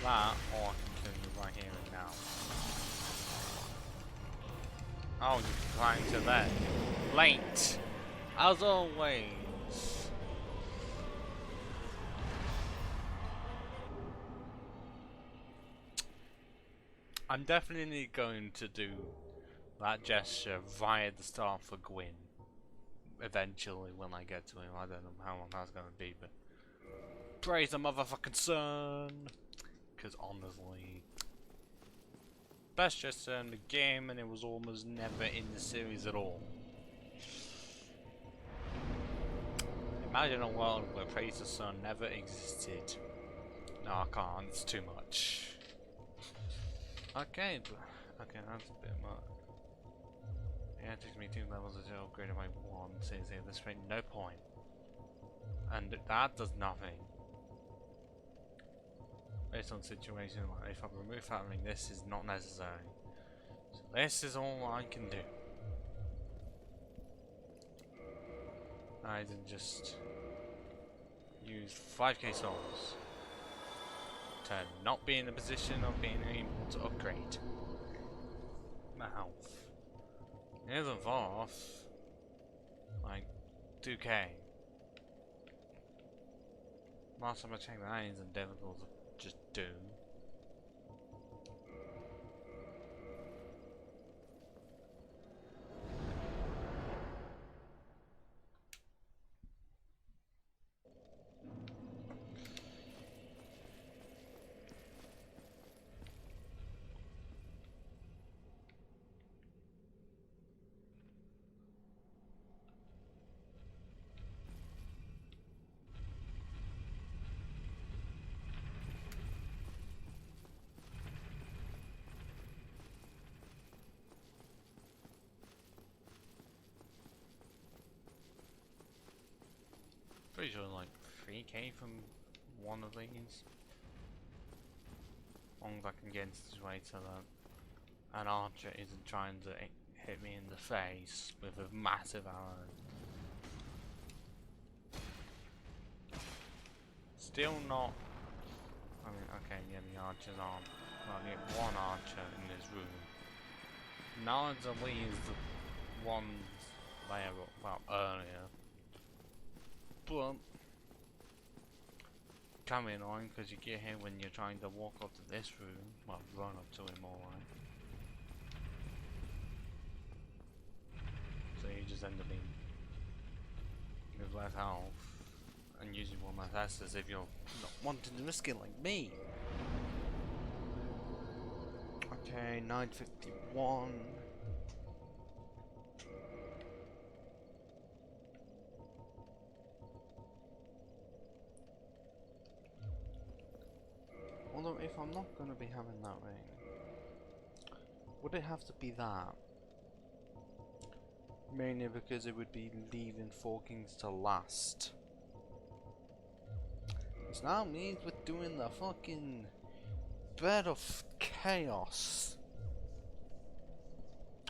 That, or I can kill you right here and now. Oh, you can climb to that. Late! As always! I'm definitely going to do that gesture via the star for Gwyn. Eventually, when I get to him. I don't know how long that's gonna be, but praise the motherfucking sun! Because honestly, best gesture in the game, and it was almost never in the series at all. Imagine a world where praise the sun never existed. No, I can't. It's too much. Okay, okay, that's a bit much. Yeah, it takes me 2 levels to upgrade my 1. Says here, this rate, no point. And that does nothing. Based on situation, like if I remove that ring, this is not necessary. So this is all I can do. I didn't just use 5k souls to not be in the position of being able to upgrade my health. It isn't far off. Like 2k. Last time I checked, that isn't difficult to just do. Pretty sure like 3k from one of these. As long as I can get into this way so that an archer isn't trying to hit me in the face with a massive arrow. Still not. I mean, okay, yeah, the archers aren't. Well, I get one archer in this room. Not as least the ones there, well, earlier. But can be annoying because you get hit when you're trying to walk up to this room. Well, run up to him, alright. So you just end up being with less health and using one less S as if you're not wanting to risk it like me. Okay, 951. Although if I'm not going to be having that ring, would it have to be that? Mainly because it would be leaving Four Kings to last. It's now means with doing the fucking Bed of Chaos.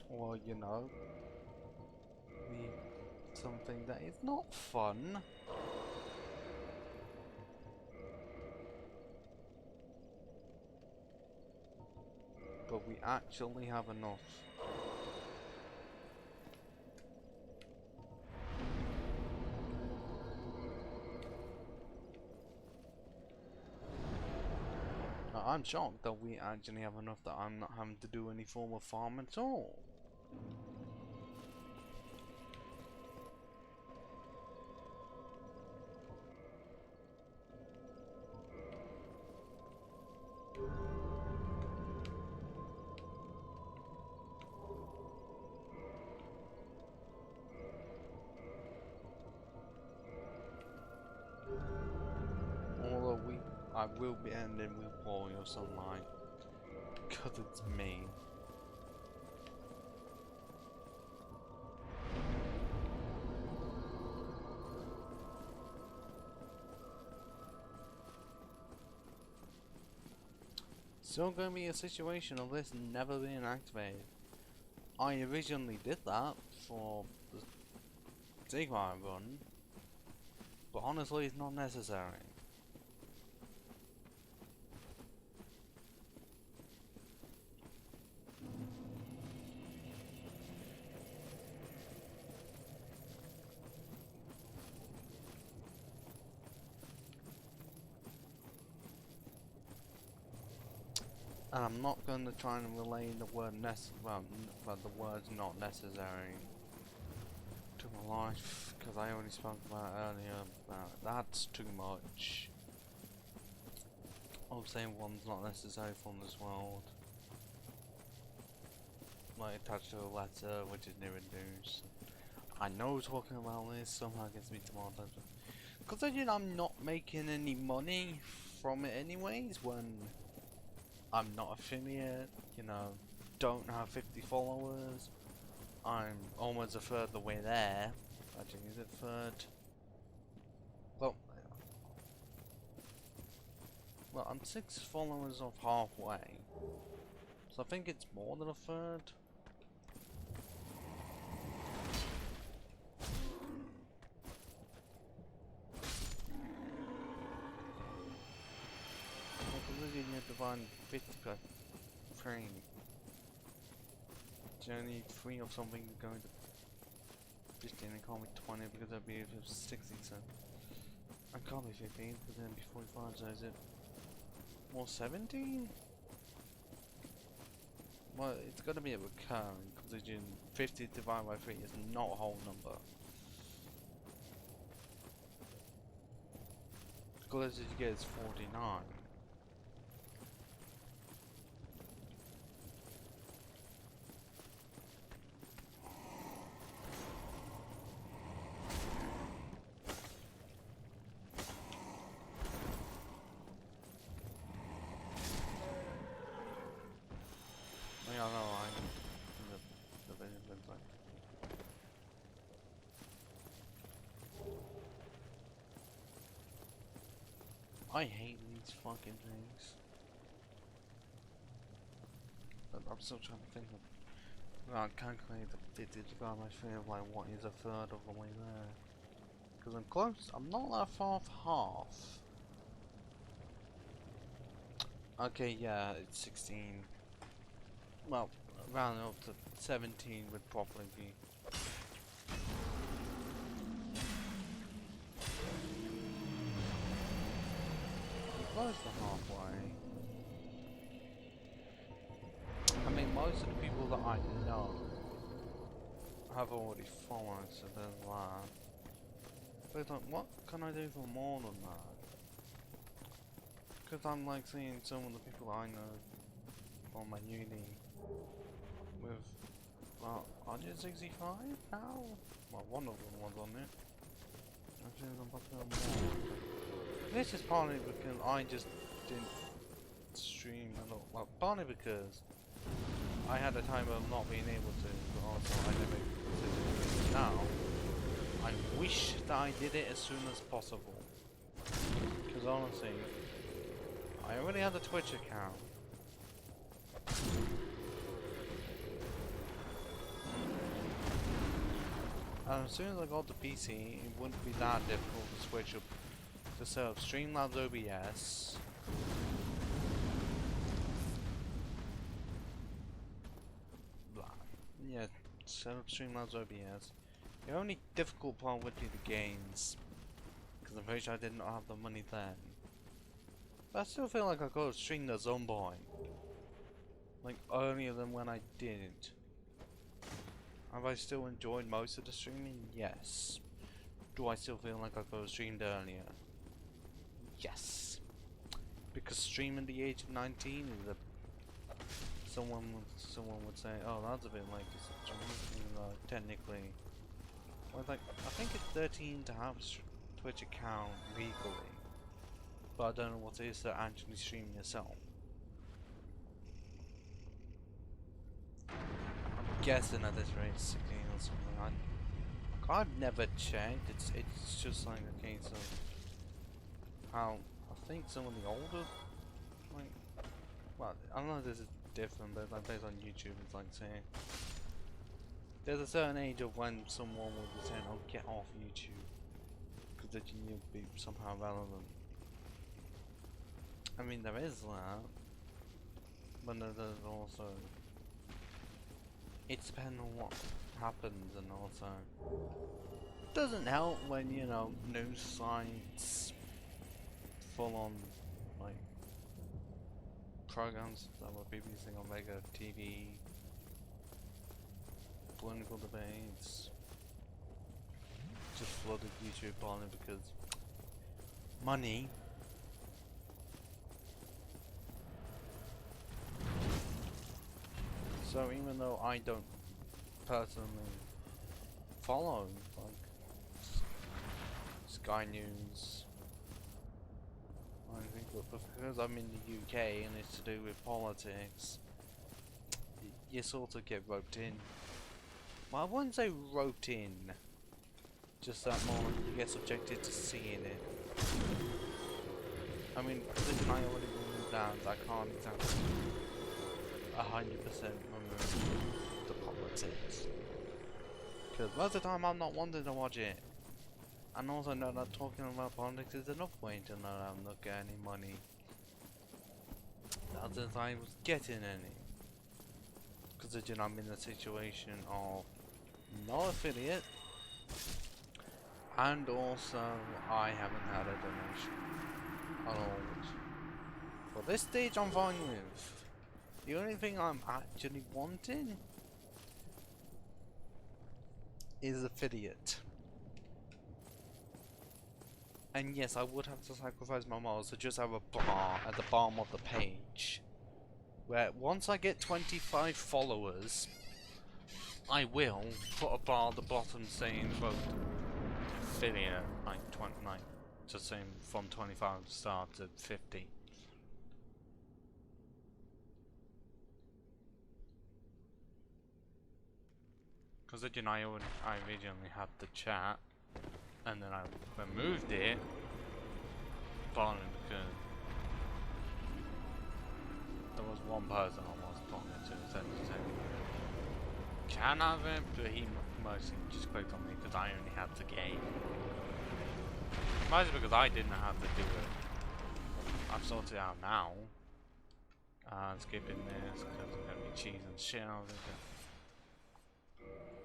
Or, you know, something that is not fun. But we actually have enough. I'm shocked that we actually have enough that I'm not having to do any form of farm at all. Although I will be ending with Warrior Sunlight, because it's me. Still gonna be a situation of this never being activated. I originally did that for the Sigma run, but honestly it's not necessary. And I'm not going to try and relay the word the words not necessary to my life, because I already spoke about it earlier, about that's too much. I'm saying one's not necessary from this world. Like attached to a letter, which is near induced. I know talking about this somehow gets me to more attention. Considering I'm not making any money from it anyways, when I'm not affiliate, you know, don't have 50 followers. I'm almost a third the way there. Actually, is it third? Well, I'm 6 followers off halfway. So I think it's more than a third. You have to find 50 per frame. So you need 3 of something going to 15 and can't be 20 because that'd be 60, so I can't be 15 because then be 45, so is it more 17? Well, it's got to be a recurring because 50 divided by 3 is not a whole number. The closest you get is 49. Yeah, no, the vision looks like. I hate these fucking things. But I'm still trying to think of. Well, calculate the divide by 3 of like what is a third of the way there. Because I'm close. I'm not that far off half. Okay, yeah, it's 16. Well, rounding up to 17 would probably be. Close to halfway. I mean, most of the people that I know have already followed, so there's that. But it's like, what can I do for more than that? Because I'm like seeing some of the people I know from my uni with, well, 165 now? Well, one of them was on it. I think I'm about to know more. This is partly because I just didn't stream a lot. Well, partly because I had a time of not being able to, but also I never considered it. Now, I wish that I did it as soon as possible. Because honestly, I already had a Twitch account. And as soon as I got the PC, it wouldn't be that difficult to switch up to set up Streamlabs OBS. Blah. Yeah, set up Streamlabs OBS. The only difficult part would be the gains, because I'm pretty sure I did not have the money then. But I still feel like I could have streamed at some point. Like earlier than when I didn't. Have I still enjoyed most of the streaming? Yes. Do I still feel like I could have streamed earlier? Yes. Because streaming the age of 19 is a... Someone would say, oh, that's a bit like this stream, even though technically... Well, like, I think it's 13 to have a Twitch account legally. But I don't know what it is to actually stream yourself. I'm guessing at this rate 16 or something. I've never checked. It's just like a case of how I think some of the older, like, well, I don't know if this is different, but like based on YouTube, it's like saying there's a certain age of when someone will be saying, "Oh, get off YouTube," because that you'll be somehow relevant. I mean, there is that, but there's also it depends on what happens, and also doesn't help when, you know, news sites full on like programs that were BBC on regular TV, political debates, just flooded YouTube partly because money. So even though I don't personally follow like Sky News or anything, but because I'm in the UK and it's to do with politics, you sort of get roped in. Well, I wouldn't say roped in, just that more you get subjected to seeing it. I mean, because I already moved down, I can't exactly 100% remove the politics. Because most of the time I'm not wanting to watch it. And also know that talking about politics is enough way to know that I'm not getting any money. Not that I was getting any. Because you know, I'm in a situation of no affiliate. And also I haven't had a donation at all. For this stage I'm fine with. The only thing I'm actually wanting is affiliate. And yes, I would have to sacrifice my morals to just have a bar at the bottom of the page, where once I get 25 followers, I will put a bar at the bottom saying vote affiliate, like 29, just saying from 25 to start to 50. Because you know, I originally had the chat, and then I removed it, partly because there was one person I was talking to said can have it, but he mostly just clicked on me because I only had the game. Mostly because I didn't have to do it. I've sorted it out now. Skipping this because I'm gonna be cheesing shit out of it.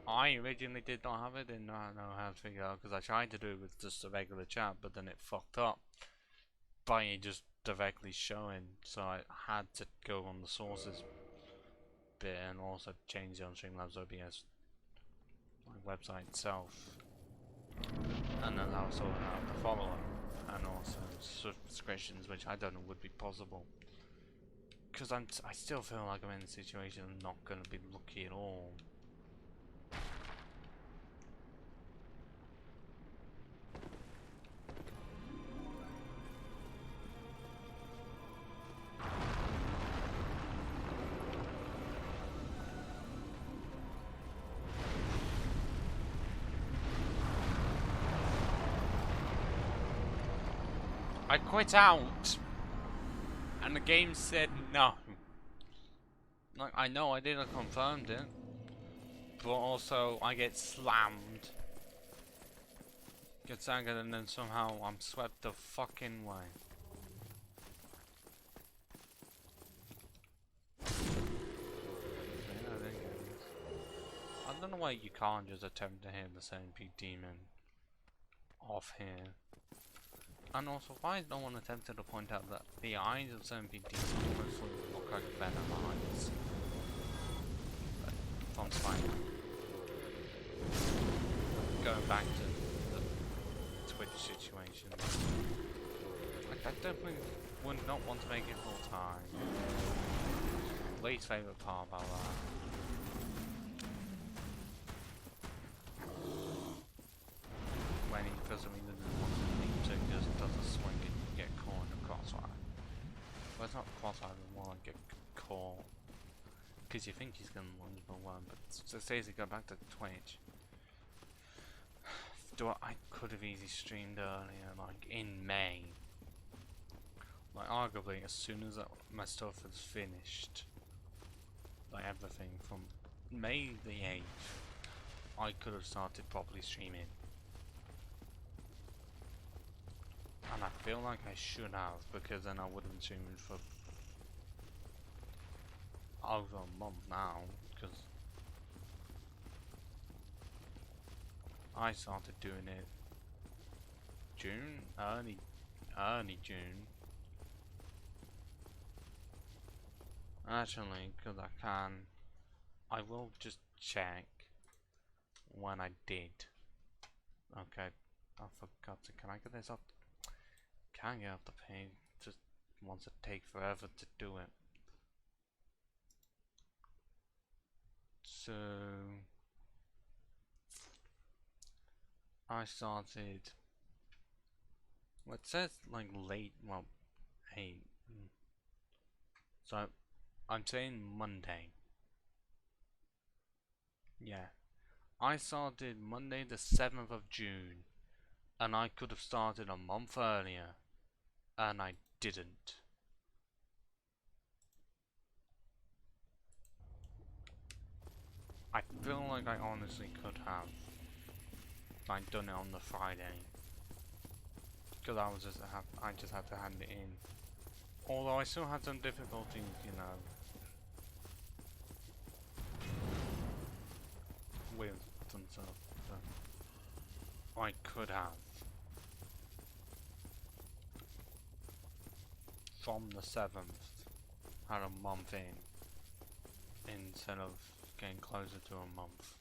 I originally did not have it, did not know how to figure it out because I tried to do it with just a regular chat, but then it fucked up by it just directly showing, so I had to go on the sources bit and also change it on Streamlabs OBS like website itself, and then I was sorting out the follow-up and also subscriptions, which I don't know would be possible because I still feel like I'm in a situation I'm not going to be lucky at all. I quit out, and the game said no. Like, I know I didn't confirmed it, but also I get slammed, get angered, and then somehow I'm swept the fucking way. I don't know why you can't just attempt to hit the same big demon off here. And also, why is no one attempted to point out that the eyes of some PDs honestly look like better eyes from Spider-Man? Going back to the Twitch situation, like, I definitely would not want to make it full time. Least favourite part about that. When he for some reason doesn't want to just does a swing and you get caught in a crossfire. Well, it's not crossfire, but more like get caught. Because you think he's going to lose but one, but so seriously, go back to Twitch. I could have easily streamed earlier, like in May. Like arguably, as soon as my stuff is finished, like everything from May the 8th, I could have started properly streaming. And I feel like I should have, because then I would have been streaming for over a month now, because I started doing it June, early June. Actually, because I will just check when I did. Okay, I forgot to, can I get this up? Can't get up the page, just wants to take forever to do it. So I started, well, it says like late, well, hey, so I'm saying Monday. Yeah, I started Monday the 7th of June, and I could have started a month earlier, and I didn't. I feel like I honestly could have. I'd done it on the Friday, because I just had to hand it in. Although I still had some difficulties, you know, with some stuff. So I could have. From the 7th, had a month in, instead of getting closer to a month.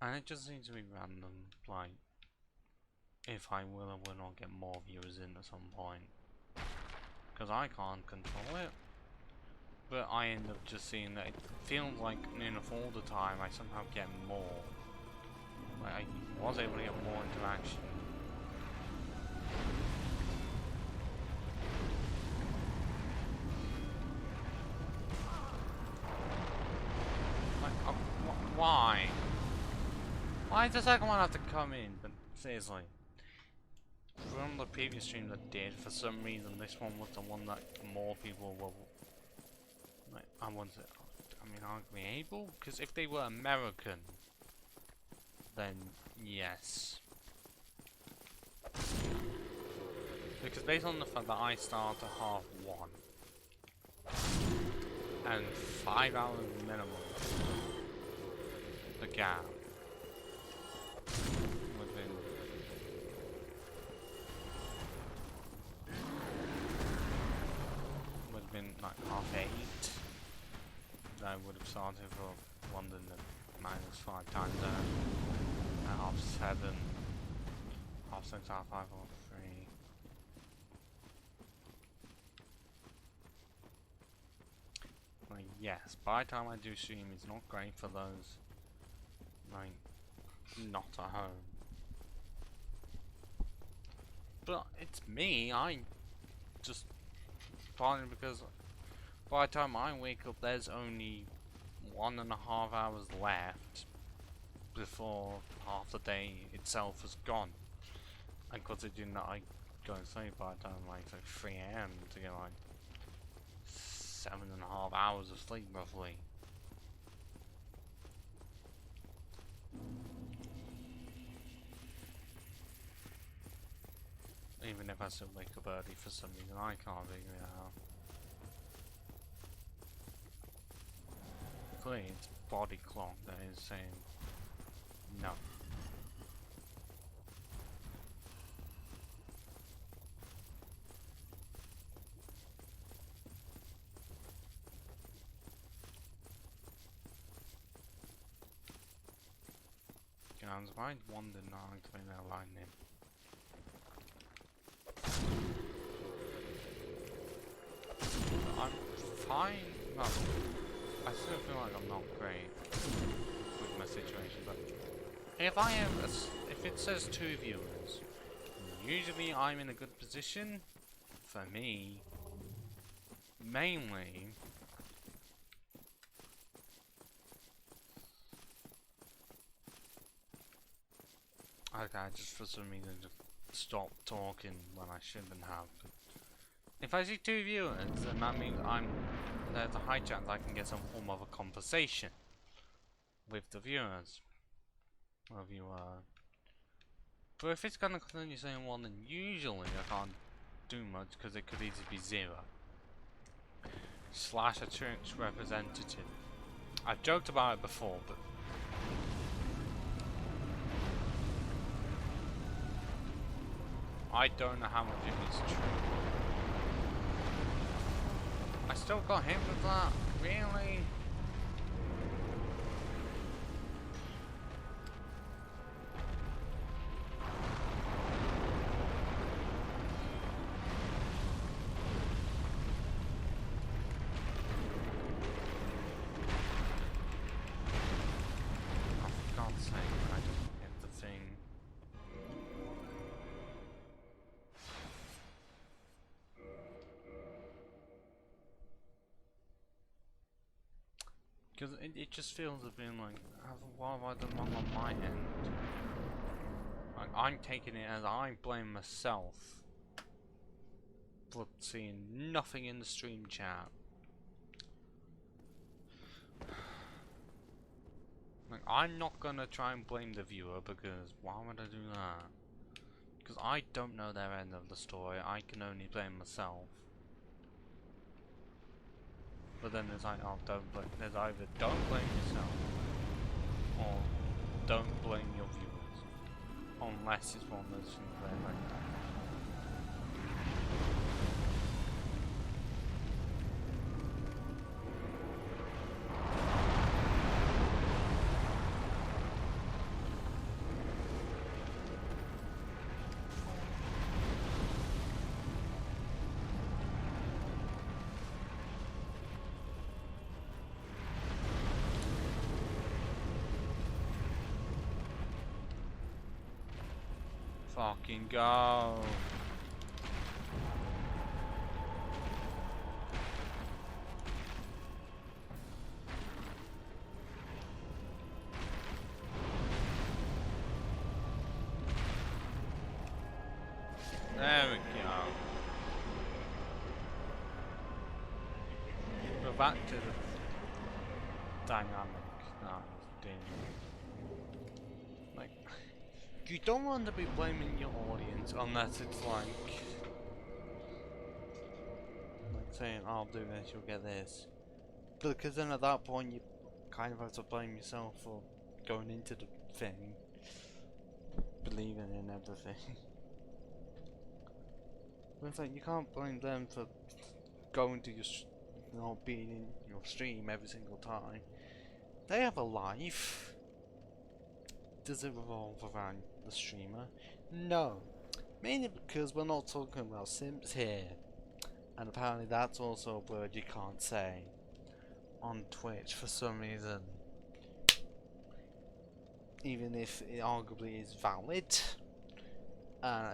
And it just seems to be random, like, if I will or will not get more viewers in at some point. Because I can't control it. But I end up just seeing that it feels like, you know, for all the time I somehow get more. Like, I was able to get more interaction. Like, why? Why does the second one have to come in? But seriously, from the previous stream that did, for some reason this one was the one that more people were, like, arguably able? Because if they were American, then yes. Because based on the fact that I start at 1:30 and 5 hours minimum, the gap would have been like 8:30. I would have started for London at -5 time zone at 7:30, 6:30, 5:00, 3:00. Like, yes, by the time I do stream, it's not great for those, like, not at home. But it's me, I just, partly because by the time I wake up, there's only 1.5 hours left before half the day itself is gone. And considering that I go and sleep by the time like 3 AM to get like 7.5 hours of sleep roughly. Even if I still wake up early for some reason, I can't figure it out. Clearly it's body clock that is saying no. I'm surprised one did not activate that lightning. I'm fine. No, I still feel like I'm not great with my situation, but if I am, if it says 2 viewers, usually I'm in a good position. For me, mainly. Okay, I just for some reason just stopped talking when I shouldn't have. But if I see 2 viewers, then that means there's a high chance I can get some form of a conversation with the viewers. Or viewer. But if it's gonna continue saying 1, then usually I can't do much because it could easily be 0. / a church representative. I've joked about it before, but I don't know how much it is true. I still got hit with that? Really? Oh, for God's sake, I just hit the thing. Because it just feels as being like, what have I done wrong on my end? Like, I'm taking it as I blame myself for seeing nothing in the stream chat. Like, I'm not gonna try and blame the viewer because why would I do that? Because I don't know their end of the story, I can only blame myself. But then there's like, oh, there's either don't blame yourself or don't blame your viewers, unless it's one of those things where like fucking go. There we go. We're back to the dynamic now. Like, you don't want to be blaming your audience unless it's like saying, I'll do this, you'll get this. Because then at that point you kind of have to blame yourself for going into the thing, believing in everything. But it's like, you can't blame them for going to your being in your stream every single time. They have a life. Does it revolve around the streamer? No. Mainly because we're not talking about simps here. And apparently that's also a word you can't say on Twitch for some reason. Even if it arguably is valid.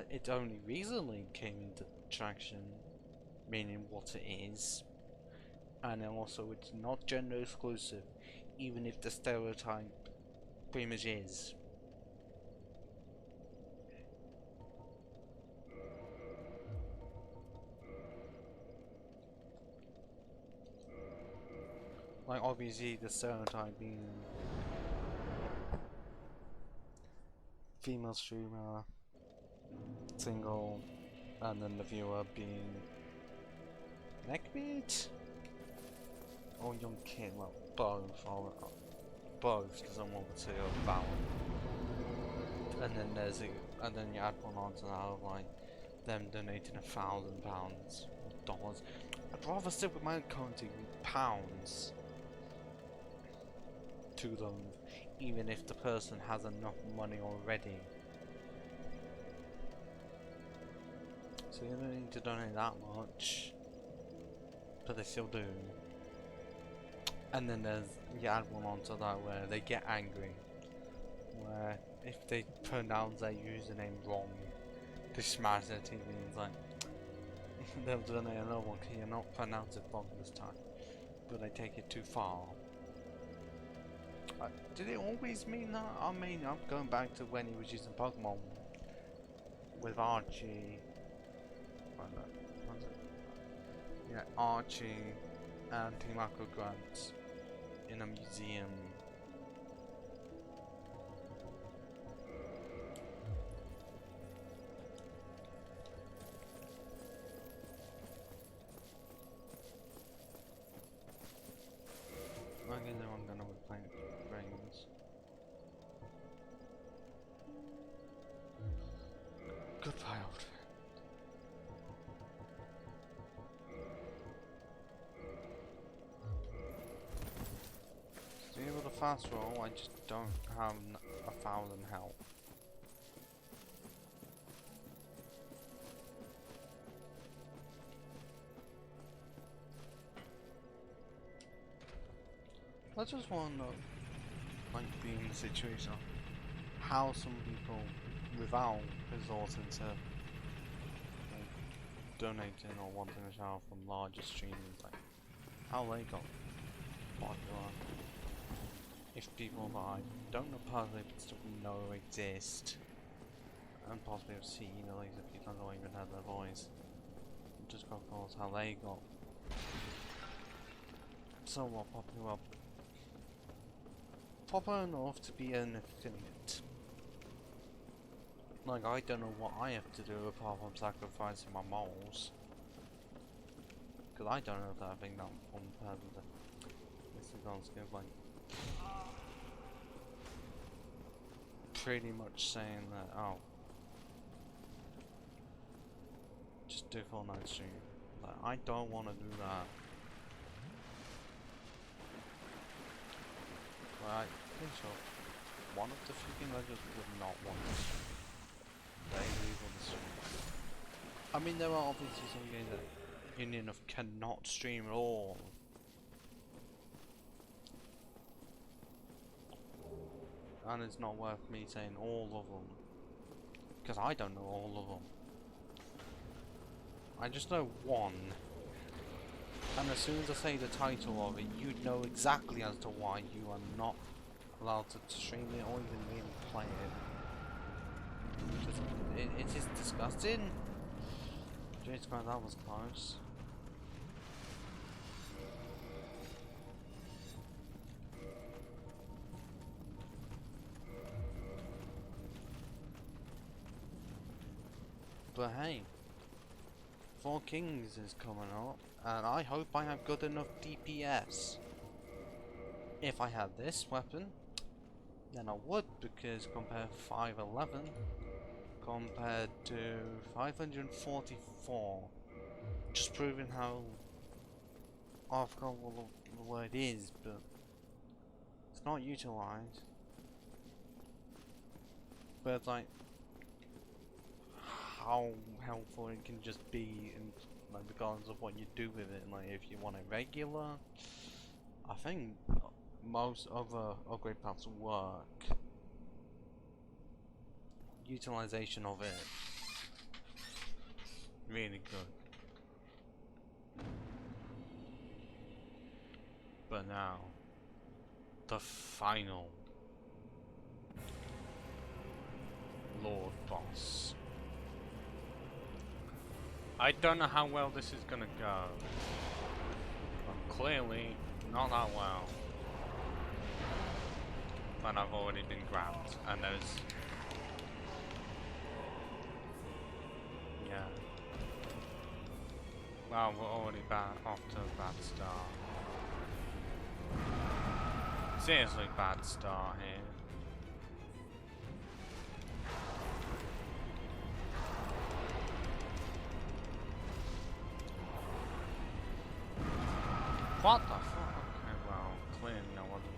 It only recently came into traction, meaning what it is. and also it's not gender exclusive, even if the stereotype pretty much is. Like obviously the stereotype being female streamer, single, and then the viewer being neckbeard or young kid, well both, or both, because I'm want to say about. And then and then you add one on to that of like them donating £1,000 dollars. I'd rather stick with my currency pounds to them, even if the person has enough money already. So you don't need to donate that much, but they still do. And then you add one onto that where they get angry, where if they pronounce their username wrong, they smash their TV and it's like they'll donate another one because you're not pronouncing it wrong this time, but they take it too far. Did it always mean that? I mean, I'm going back to when he was using Pokemon with Archie. What was it? Yeah, Archie and Team Aqua Grants in a museum. Okay, then I'm gonna be playing Rings. Goodbye, old friend. To be able to fast roll, I just don't have 1,000 health. I just want to know, like, be in the situation of how some people without resorting to like, donating or wanting a shower from larger streamers, like how they got popular. If people that I don't know personally but still know exist and possibly have seen, at least if people don't even have their voice, just got calls how they got somewhat popular enough to be an affiliate. Like, I don't know what I have to do apart from sacrificing my morals. Because I don't know that I think that one person that this is on skill, like pretty much saying that, oh, just do full night stream. Like, I don't want to do that. But I think so. One of the few things I just would not want to stream. They leave on the stream. I mean, there are obviously some games that opinion of cannot stream at all. And it's not worth me saying all of them, because I don't know all of them. I just know one, and as soon as I say the title of it, you'd know exactly as to why you are not allowed to stream it or even really play it. Because it is disgusting. Jesus Christ, that was close. But hey, 4 Kings is coming up, and I hope I have good enough DPS. If I had this weapon, then I would, because compared to 511, compared to 544, just proving how, oh, I forgot what the word is, but it's not utilized. But it's like, how helpful it can just be in like regardless of what you do with it. Like if you want it regular, I think most other upgrade paths work. Utilization of it really good. But now, the final Lord boss. I don't know how well this is gonna go. But clearly, not that well. And I've already been grabbed, and there's... yeah. Well, we're already off to a bad start. Seriously bad start here. What the fuck? Okay, well, clearly I wasn't.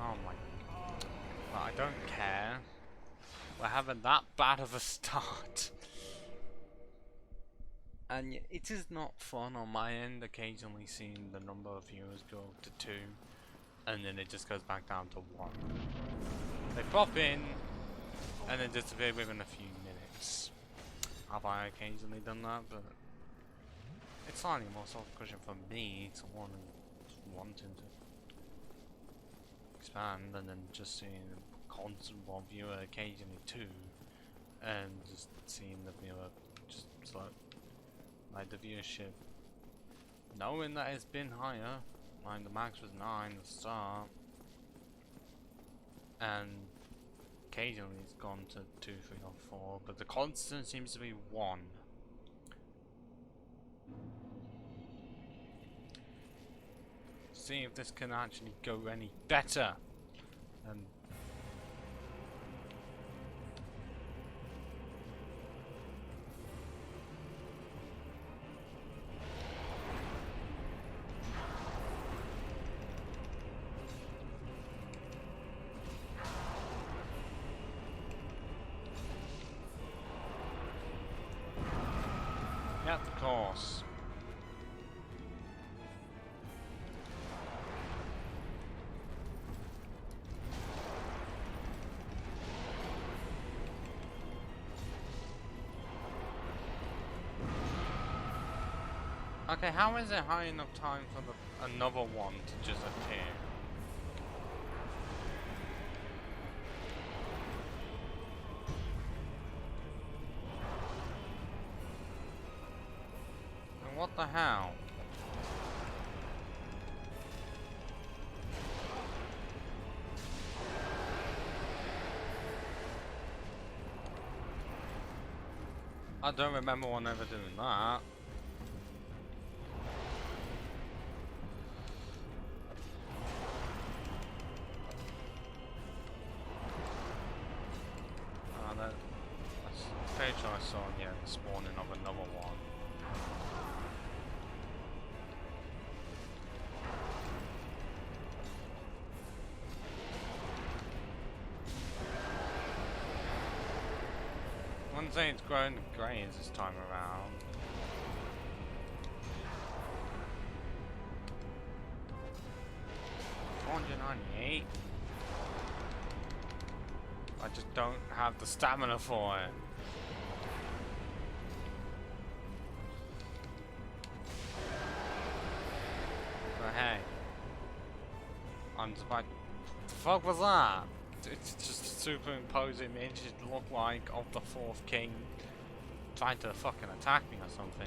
Oh my god. Well, I don't care. We're having that bad of a start. And it is not fun on my end, occasionally seeing the number of viewers go up to 2, and then it just goes back down to 1. They pop in, and then disappear within a few minutes. Have I occasionally done that? But it's slightly more self-cushion for me to wanting to expand, and then just seeing a constant 1 viewer, occasionally 2, and just seeing the viewer just slow. Like the viewership, knowing that it's been higher, like the max was 9 at the start, and occasionally it's gone to 2, 3 or 4, but the constant seems to be 1. See if this can actually go any better. And yeah, of course. Okay, how is it high enough time for another one to just appear? And what the hell? I don't remember one ever doing that. I'm pretty sure I saw, yeah, the spawning of another one. I wouldn't say it's grown to greys this time around. $498. I just don't have the stamina for it. But hey, I'm just like, the fuck was that? It's just a superimposed image, it looked like, of the 4th king trying to fucking attack me or something.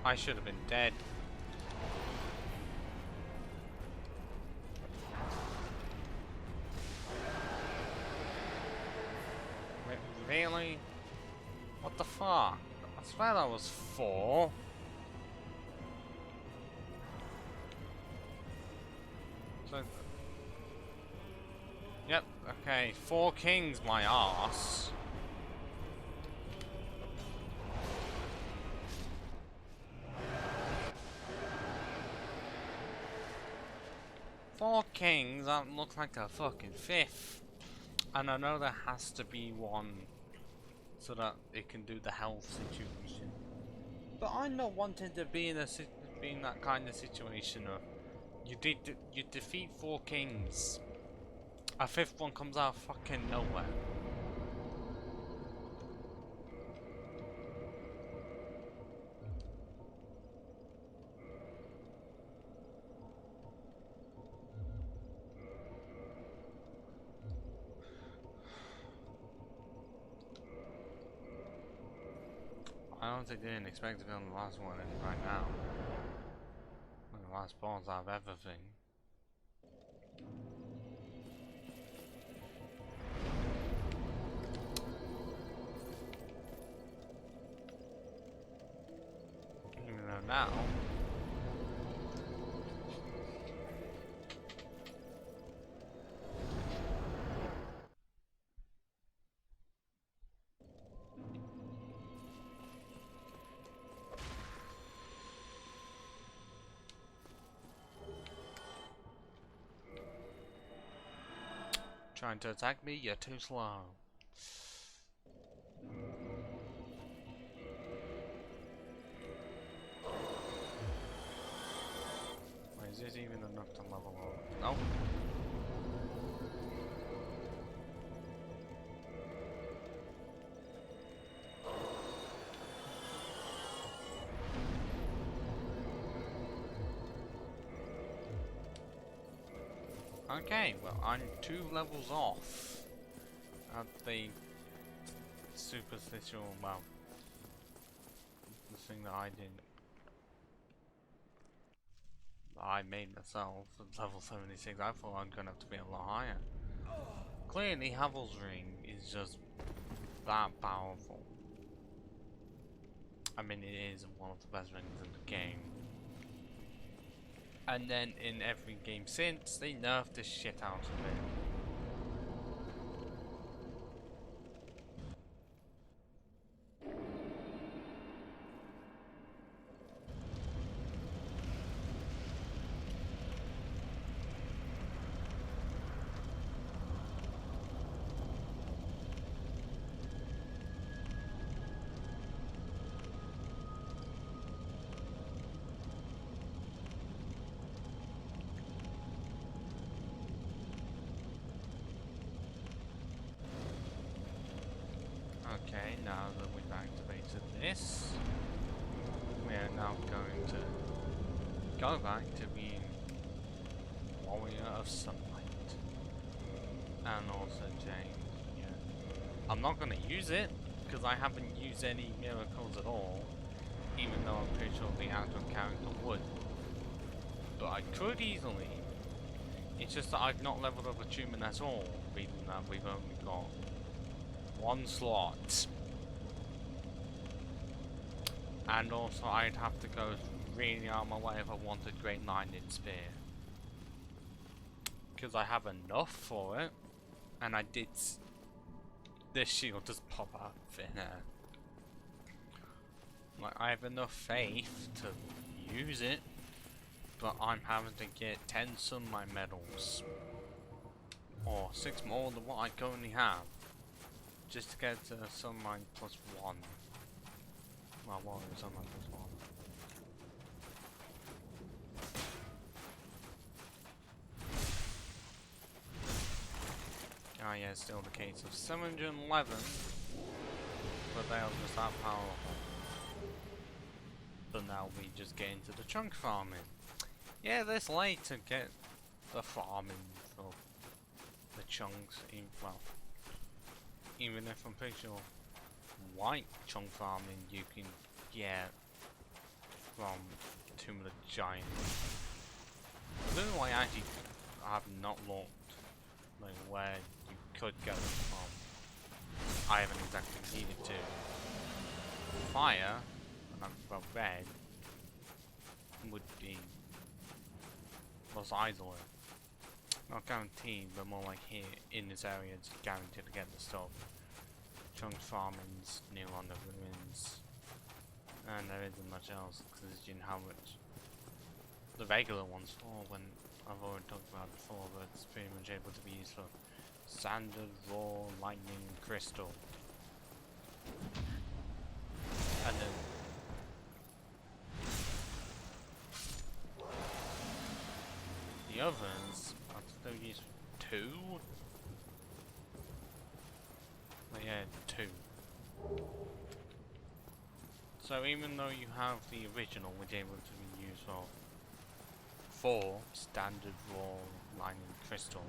I should have been dead. Wait, really? What the fuck? I swear that was 4. So, yep, okay, 4 kings, my ass. Four kings, that looks like a fucking 5th. And I know there has to be one so that it can do the health situation. But I'm not wanting to be in that kind of situation of you defeat 4 kings, a 5th one comes out of fucking nowhere. I honestly didn't expect to be on the last one right now. The last boss out of everything. Even though now trying to attack me, you're too slow. Wait, is this even enough to level up? Nope. Okay, well, I'm 2 levels off at the superstitial, well, the thing that I made myself at level 76. I thought I'm gonna have to be a lot higher. Clearly, Havel's Ring is just that powerful. I mean, it is one of the best rings in the game. And then in every game since, they nerfed the shit out of it. Okay, now that we've activated this, we are now going to go back to being Warrior of Sunlight. And also James, yeah. I'm not going to use it, because I haven't used any miracles at all, even though I'm pretty sure the actual character would. But I could easily. It's just that I've not leveled up Attunement at all, being that we've only got 1 slot. And also I'd have to go really out of my way if I wanted Great Lightning Spear. Because I have enough for it. And I did... This shield just pop out of thin air. Like, I have enough faith to use it. But I'm having to get 10 Sunlight medals. Or 6 more than what I currently have. Just to get to Sunlight plus 1. Well, what is Sunlight plus 1? Ah, yeah, it's still the case of 711. But they are just that powerful. But now we just get into the chunk farming. Yeah, this late to get the farming for the chunks. Well, even if I'm pretty sure white chunk farming you can get from Tomb of the Giant. I don't know why I actually have not looked like where you could get them from. I haven't exactly needed to. Fire, and I'm well red, would be Los Isola. Not guaranteed, but more like here in this area it's guaranteed to get the stuff. Chunk farmings, near on the ruins, and there isn't much else because you know how much the regular ones for when I've already talked about it before, but it's pretty much able to be used for Standard raw lightning crystal. And then the others, I still use 2? Well, yeah, 2. So even though you have the original, which able to be used for 4 standard raw lightning crystal.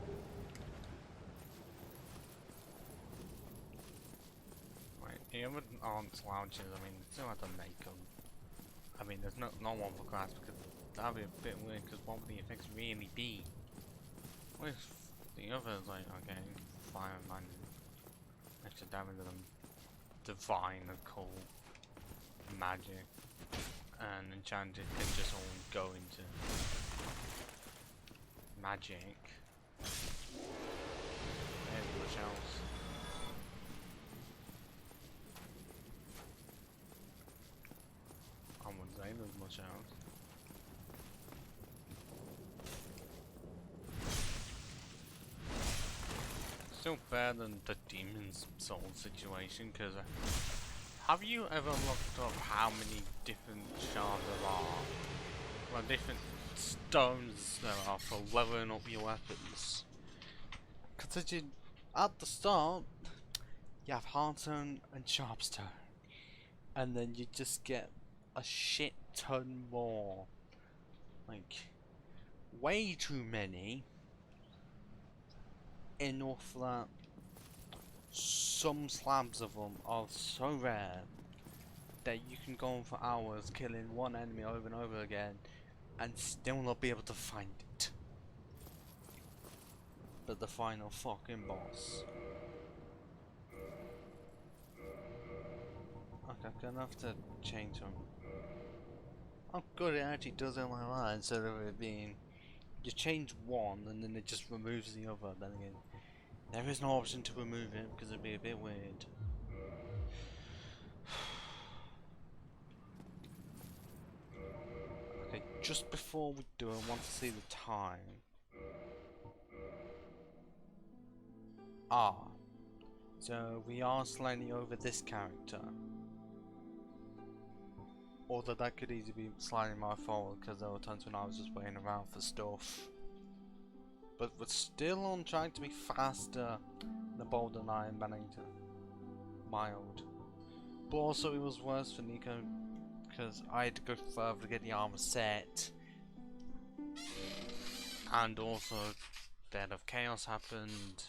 Right, the other aren't launchers, I mean, still have to make them. I mean, there's no one for glass because that'd be a bit weird, because what would the effects really be? With the others, like, okay, fire and lightning, extra damage to them, divine, occult, magic, and enchanted can just all go into magic. There's much else. I wouldn't say there's much else. Still better than the Demon's Soul situation, because have you ever looked up how many different shards there are? Well, different stones there are for leveling up your weapons. Considering at the start, you have Hardstone and Sharpstone, and then you just get a shit ton more. Like, way too many. Enough that some slabs of them are so rare that you can go on for hours killing one enemy over and over again and still not be able to find it. But the final fucking boss. Okay, I'm gonna have to change them. Oh good, it actually does it like that instead of it being you change one and then it just removes the other. Then again, there is no option to remove it because it'd be a bit weird. Okay, just before we do, I want to see the time. So we are slightly over this character. Although that could easily be slightly my fault because there were times when I was just waiting around for stuff. But we're still on track to be faster than Bold and I and Bennington. Mild. But also it was worse for Nico because I had to go further to get the armor set. And also Dead of Chaos happened.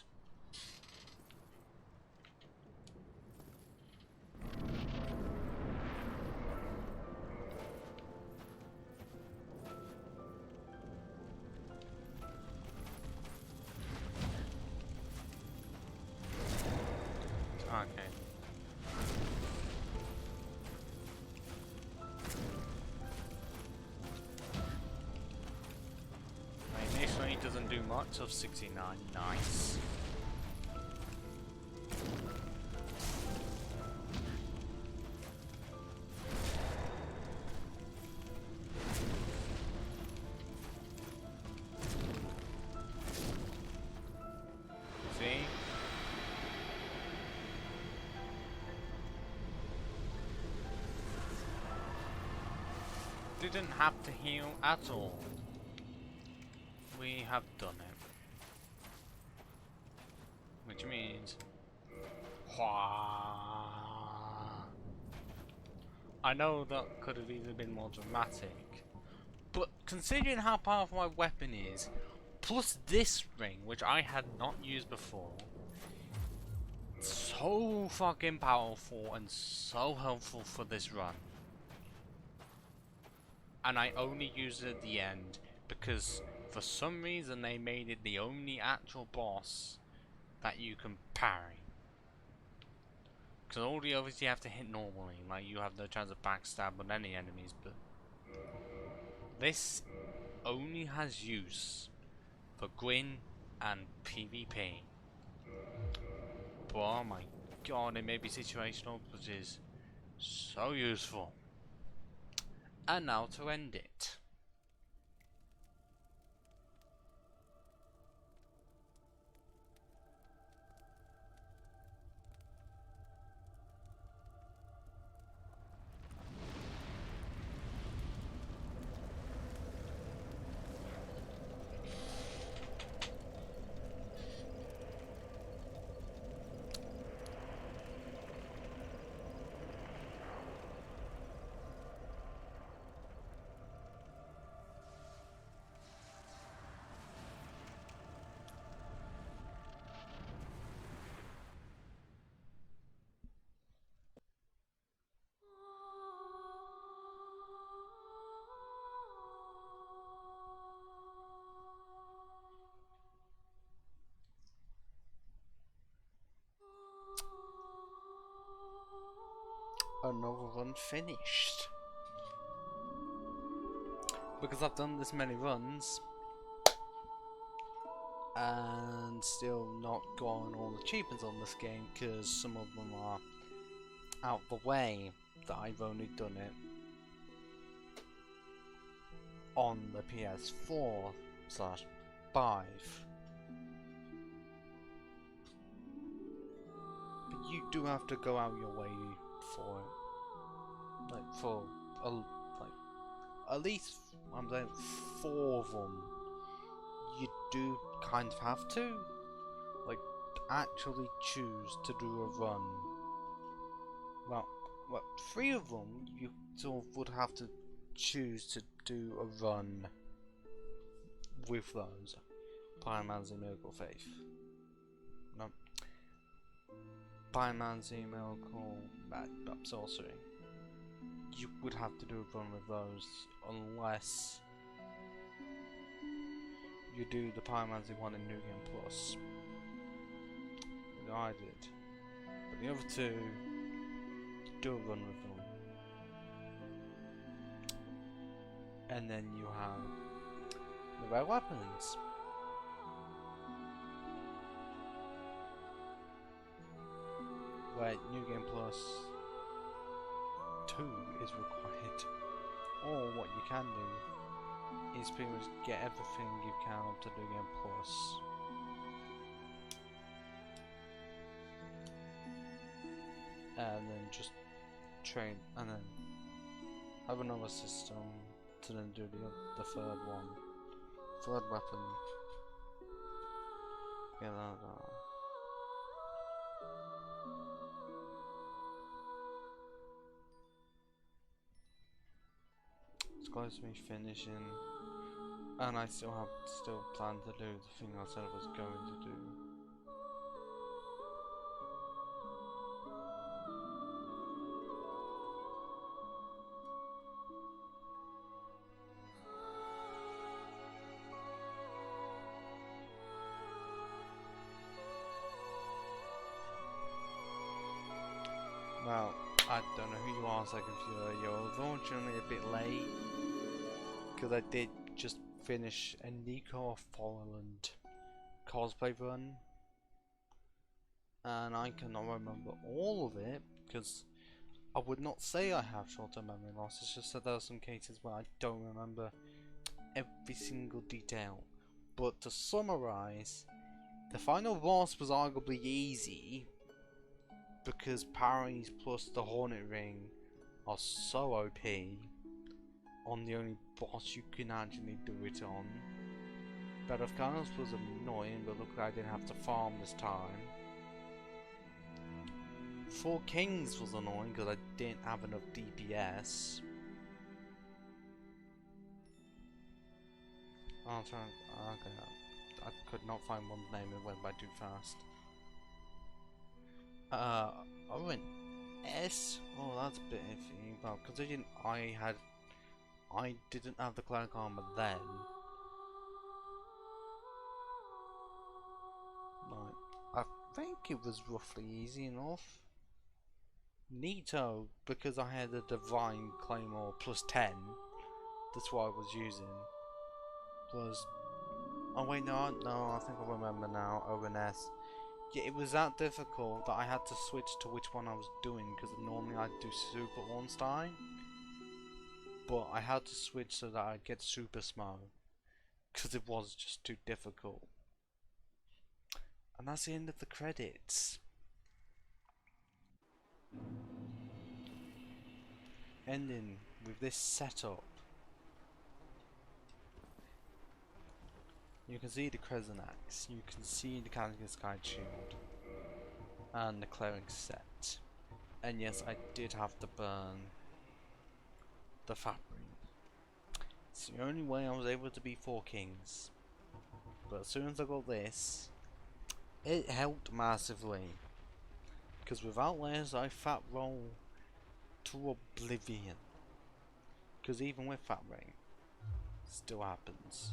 Okay. Initially doesn't do much of 69, nice. See? Didn't have to heal at all. We have done it. Which means... I know that could have either been more dramatic, but considering how powerful my weapon is, plus this ring, which I had not used before, so fucking powerful and so helpful for this run. And I only used it at the end because for some reason they made it the only actual boss that you can parry. Because all the others you have to hit normally, like you have no chance of backstab on any enemies, but this only has use for Gwyn and PvP. But oh my god, it may be situational, which is so useful. And now to end it. another run finished. Because I've done this many runs and still not gotten all the achievements on this game because some of them are out the way that I've only done it on the PS4/5. But you do have to go out your way for it. Like for at least I'm saying 4 of them. You do kind of have to, like, actually choose to do a run. Well, 3 of them you sort of would have to choose to do a run with those. Pyromancy, Miracle, Faith. No. Pyromancy, Miracle, Sorcery. You would have to do a run with those unless you do the Pyromancy one in New Game Plus. Which I did. But the other 2, do a run with them. And then you have the rare weapons. Where New Game Plus 2 is required. Or what you can do is pretty much get everything you can up to New Game Plus. And then just train, and then have another system to then do the 3rd one. 3rd weapon. Get that out. It's close to me finishing, and I still plan to do the thing I said I was going to do. Well, I don't know who you are, Second Fury. You're unfortunately a bit late, because I did just finish a Nico Thorolund cosplay run, and I cannot remember all of it, because I would not say I have short-term memory loss. It's just that there are some cases where I don't remember every single detail. But to summarize, the final boss was arguably easy, because parries plus the Hornet Ring are so OP on the only boss you can actually do it on. Bed of Chaos was annoying, but look, I didn't have to farm this time. 4 Kings was annoying because I didn't have enough DPS. I'll try. Okay, I could not find one's name, it went by too fast. Owen S. Oh, that's a bit iffy. Well, considering I didn't have the cleric armor then. Like, I think it was roughly easy enough. Nico, because I had a Divine Claymore plus 10. That's what I was using. Was oh wait, no, I think I remember now. ONS. Yeah, it was that difficult that I had to switch to which one I was doing, because normally I'd do Super Ornstein, but I had to switch so that I'd get Super Smo, because it was just too difficult. And that's the end of the credits. Ending with this setup. You can see the Crescent Axe, you can see the Caligula's Guide Shield, and the Cleric set. And yes, I did have to burn the fabric. It's the only way I was able to be 4 Kings. But as soon as I got this, it helped massively. Because without this, I fat roll to oblivion. Because even with fat ring, it still happens.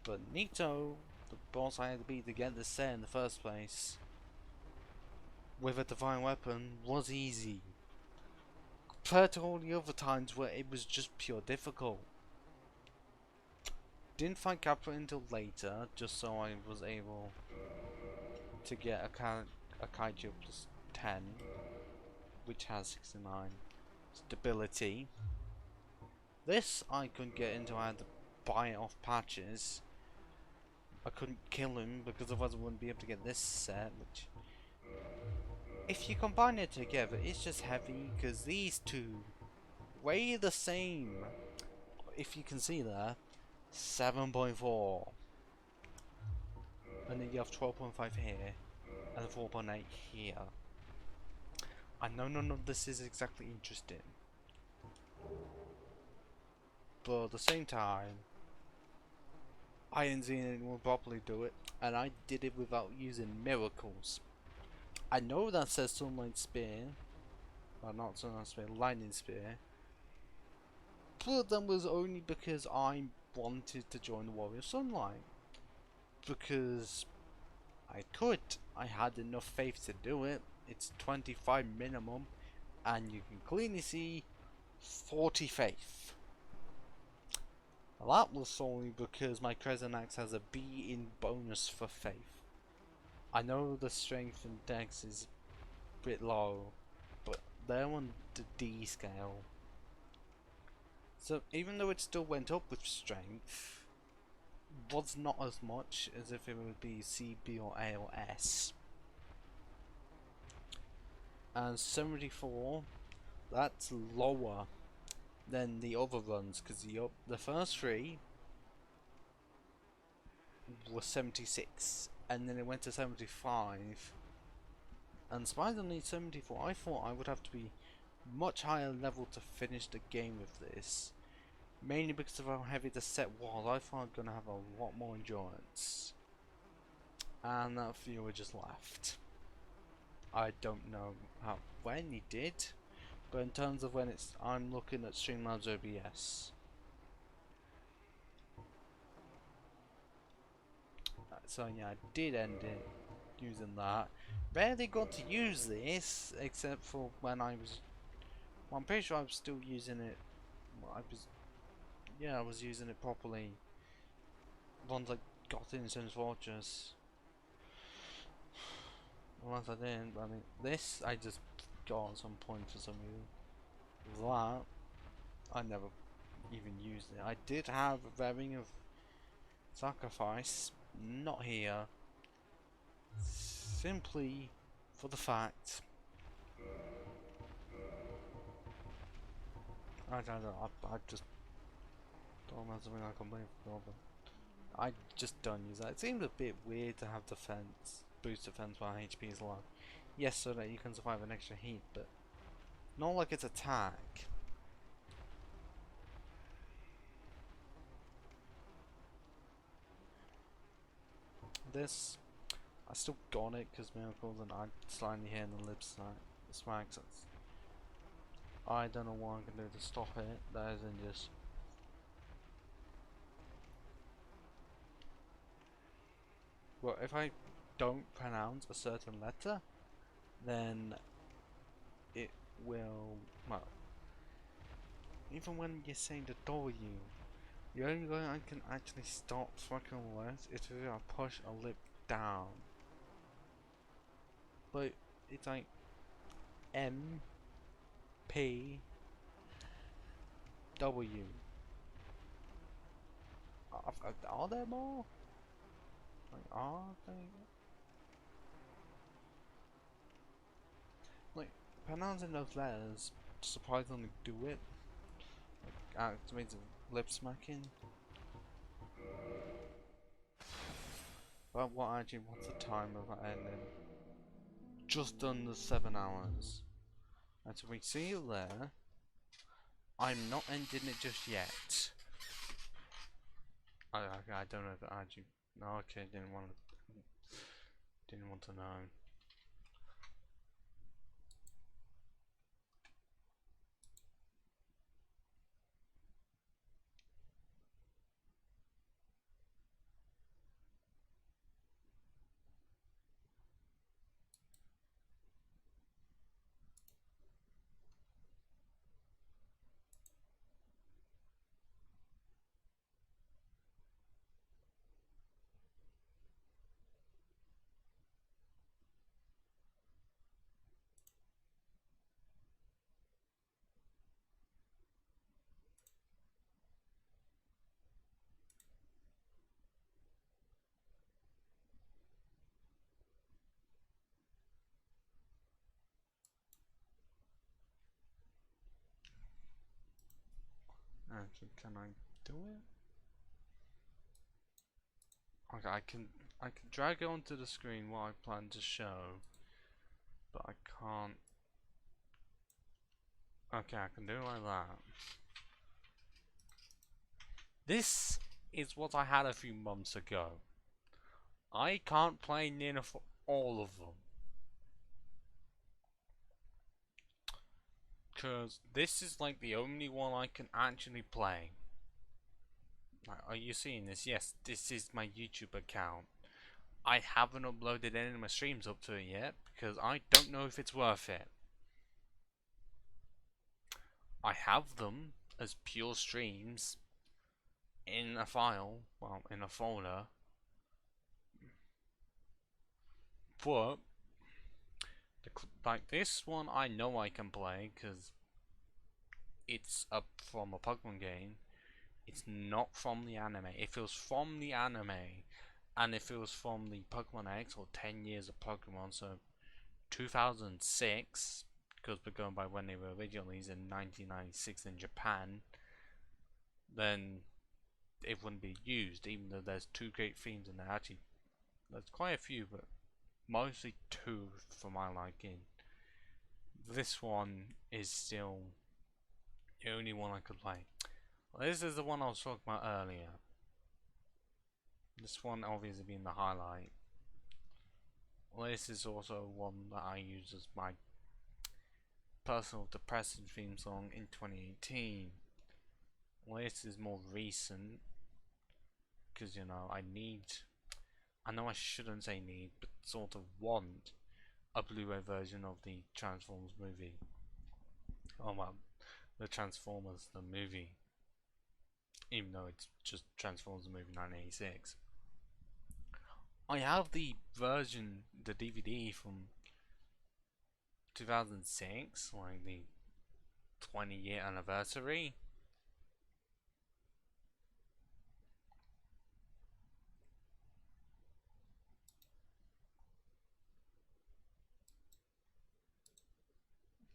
But Nico, the boss I had to beat to get this set in the first place, with a divine weapon was easy. Compared to all the other times where it was just pure difficult. Didn't find Kappa until later, just so I was able to get a Kaiju plus 10, which has 69 stability. This I couldn't get into, I had to buy it off patches. I couldn't kill him because otherwise I wouldn't be able to get this set, which, if you combine it together, it's just heavy because these two weigh the same. If you can see there, 7.4, and then you have 12.5 here and 4.8 here. I know none of this is exactly interesting, but at the same time, I ain't seen anyone properly do it, and I did it without using miracles. I know that says Sunlight Spear, well, not Sunlight Spear, Lightning Spear, but that was only because I wanted to join the Warrior Sunlight. Because I could. I had enough faith to do it. It's 25 minimum, and you can clearly see 40 faith. That was solely because my Crescent Axe has a B in bonus for faith. I know the strength and dex is a bit low, but they're on the D scale. So even though it still went up with strength, was not as much as if it would be C, B or A or S. And 74, that's lower than the other runs, because the first three was 76, and then it went to 75, and surprisingly 74. I thought I would have to be much higher level to finish the game with this, mainly because of how heavy the set was. I thought I was going to have a lot more endurance, and that viewer just left. I don't know when he did, but in terms of when I'm looking at Streamlabs OBS. So yeah, I did end it using that. Rarely got to use this, except for when I was, well, I'm pretty sure I was still using it. I was using it properly once I got in Sims Fortress. Once I didn't, I mean, this I just got at some point for some reason. That, I never even used it. I did have a Ring of Sacrifice, not here, simply for the fact I don't know, I just don't know something I can blame for, but I just don't use that. It seems a bit weird to have defense, boost defense while HP is low. Yes, so that you can survive an extra heat, but not like it's attack. This, I still got it because miracles, and I slightly here in the lip smacks. I don't know what I can do to stop it. That isn't just. Well, if I don't pronounce a certain letter, then it will. Well, even when you're saying the W, the only way I can actually stop smacking words is if I push a lip down. But it's like M P W. Are there more? Like, are they? Like, pronouncing those letters surprisingly do it. Like, activates lip smacking. But what's the time of that ending? Just under 7 hours. And so we see it there. I'm not ending it just yet. I don't know if it actually. No, okay, didn't want to know. Actually, can I do it? Okay, I can drag it onto the screen what I plan to show, but I can't. Okay, I can do it like that. This is what I had a few months ago. I can't play Nina for all of them. Because this is like the only one I can actually play. Are you seeing this? Yes, this is my YouTube account. I haven't uploaded any of my streams up to it yet because I don't know if it's worth it. I have them as pure streams in a file, well, in a folder. But like this one, I know I can play because it's up from a Pokemon game. It's not from the anime. If it was from the anime, and if it was from the Pokemon X or 10 years of Pokemon, so 2006, because we're going by when they were originally in 1996 in Japan, then it wouldn't be used, even though there's two great themes in there. Actually, there's quite a few, but mostly two for my liking. This one is still the only one I could play. This is the one I was talking about earlier. This one obviously being the highlight. This is also one that I use as my personal depressing theme song in 2018. This is more recent because, you know, I know I shouldn't say need, but sort of want a Blu-ray version of the Transformers movie. Oh well, the Transformers the movie, even though it's just Transformers the movie 1986. I have the version, the DVD from 2006, like the 20-year anniversary.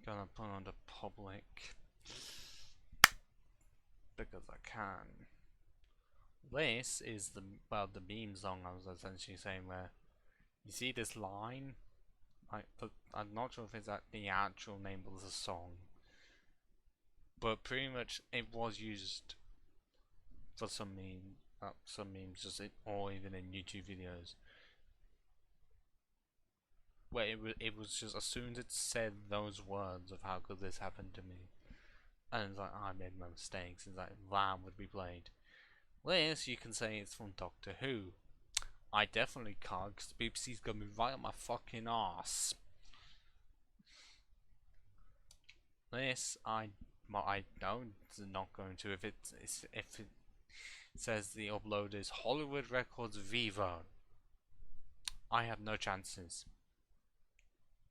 Gonna put on the public because I can. This is the meme song I was essentially saying, where you see this line. I'm not sure if it's the actual name of the song, but pretty much it was used for some memes, just or even in YouTube videos, where it was just as soon as it said those words of how could this happen to me, and it's like, oh, I made my mistakes. It's like that would be played. This you can say it's from Doctor Who. I definitely can't, because the BBC's gonna be right on my fucking ass. This I know it's not going to. If it says the upload is Hollywood Records Vivo, I have no chances.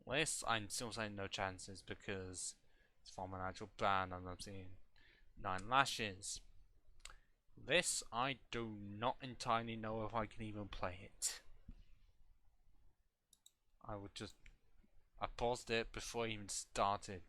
This I'm still saying no chances because it's from an actual brand and I'm seeing 9 Lashes. This I do not entirely know if I can even play it. I paused it before I even started.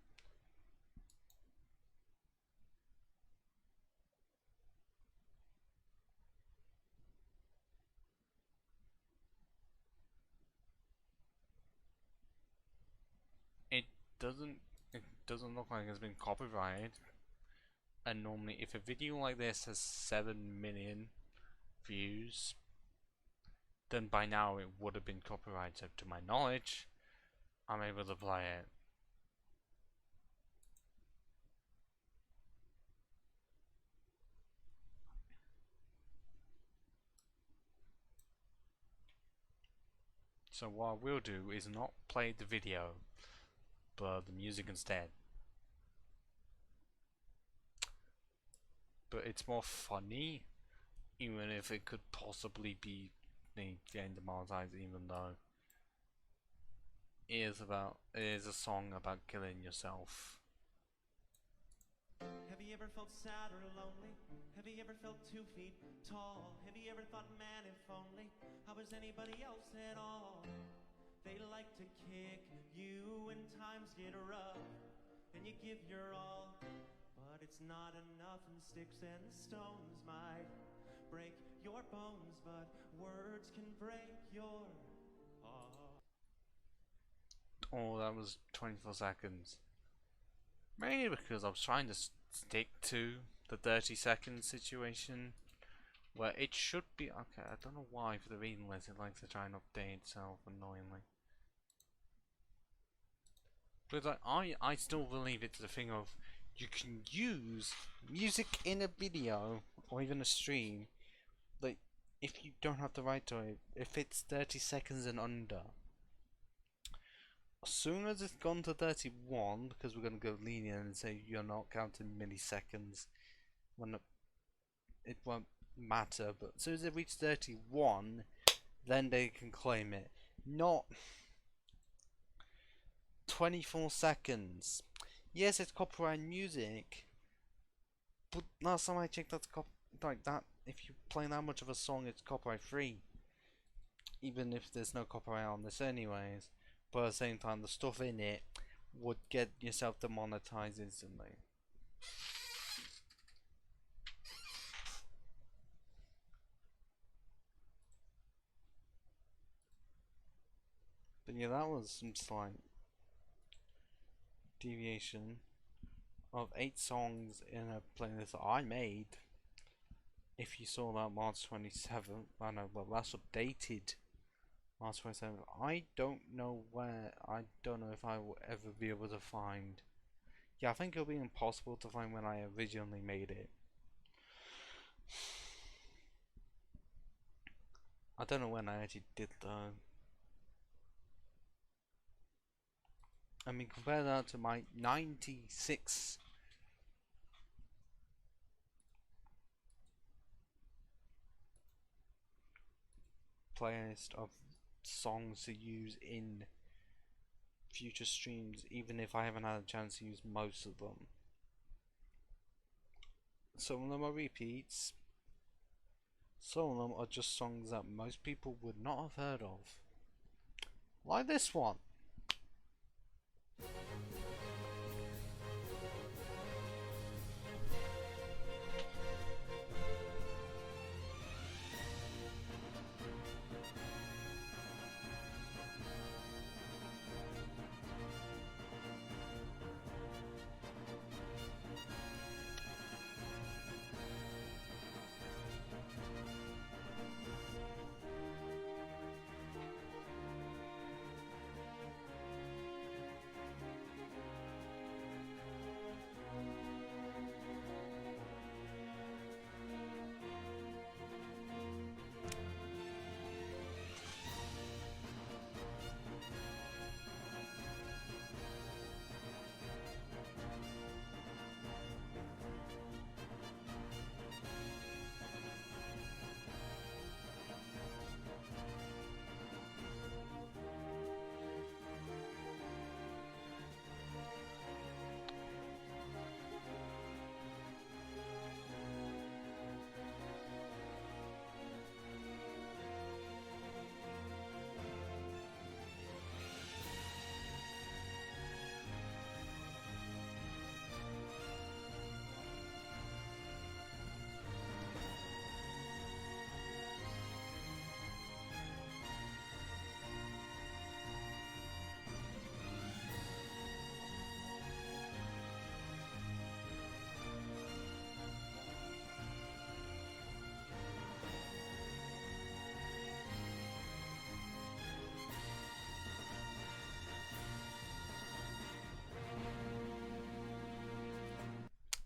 Doesn't it doesn't look like it's been copyrighted, and normally if a video like this has 7 million views, then by now it would have been copyrighted. To my knowledge, I'm able to play it. So what I will do is not play the video, but the music instead. But it's more funny, even if it could possibly be getting demonetized, even though it is a song about killing yourself. Have you ever felt sad or lonely? Have you ever felt 2 feet tall? Have you ever thought, man, if only I was anybody else at all? They like to kick you when times get rough, and you give your all. But it's not enough, and sticks and stones might break your bones, but words can break your heart. Oh, that was 24 seconds. Mainly because I was trying to stick to the 30-second situation, where it should be. Okay, I don't know why for the reading list it likes to try and update itself annoyingly. But like, I still believe it's the thing of you can use music in a video or even a stream, like if you don't have the right to it, if it's 30 seconds and under. As soon as it's gone to 31, because we're going to go lenient and say you're not counting milliseconds, when it won't matter, but as soon as it reaches 31, then they can claim it. Not 24 seconds. Yes, it's copyright music, but last time I checked, that's like that. If you play that much of a song, it's copyright free. Even if there's no copyright on this, anyways. But at the same time, the stuff in it would get yourself demonetized instantly. But yeah, that was some slight deviation of 8 songs in a playlist that I made. If you saw that March 27th, I know, well, that's updated March 27th. I don't know where, I don't know if I will ever be able to find. Yeah, I think it'll be impossible to find when I originally made it. I don't know when I actually did though. I mean, compare that to my 96 playlist of songs to use in future streams, even if I haven't had a chance to use most of them. Some of them are repeats, some of them are just songs that most people would not have heard of. Like this one.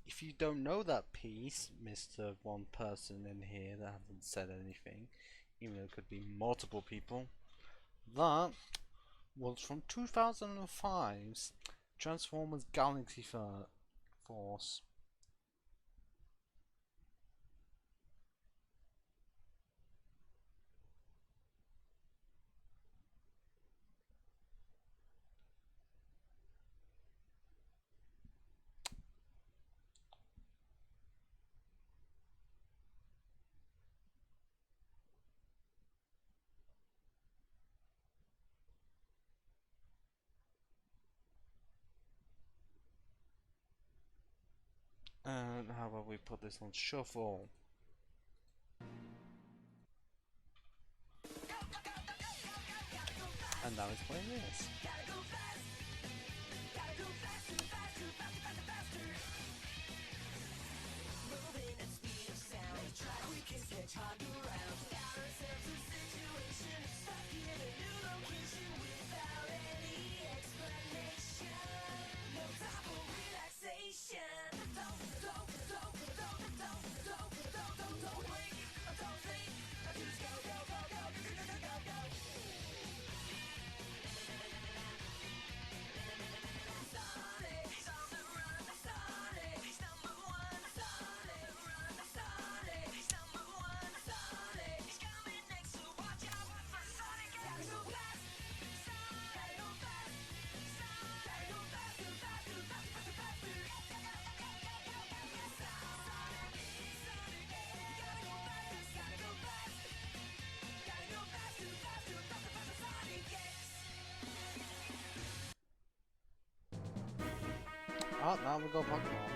If you don't know that piece, Mr. One Person in here that hasn't said anything, even though it could be multiple people, that was from 2005's Transformers Galaxy Force. how about we put this on shuffle? And now it's playing this. Oh, now we go Pokemon.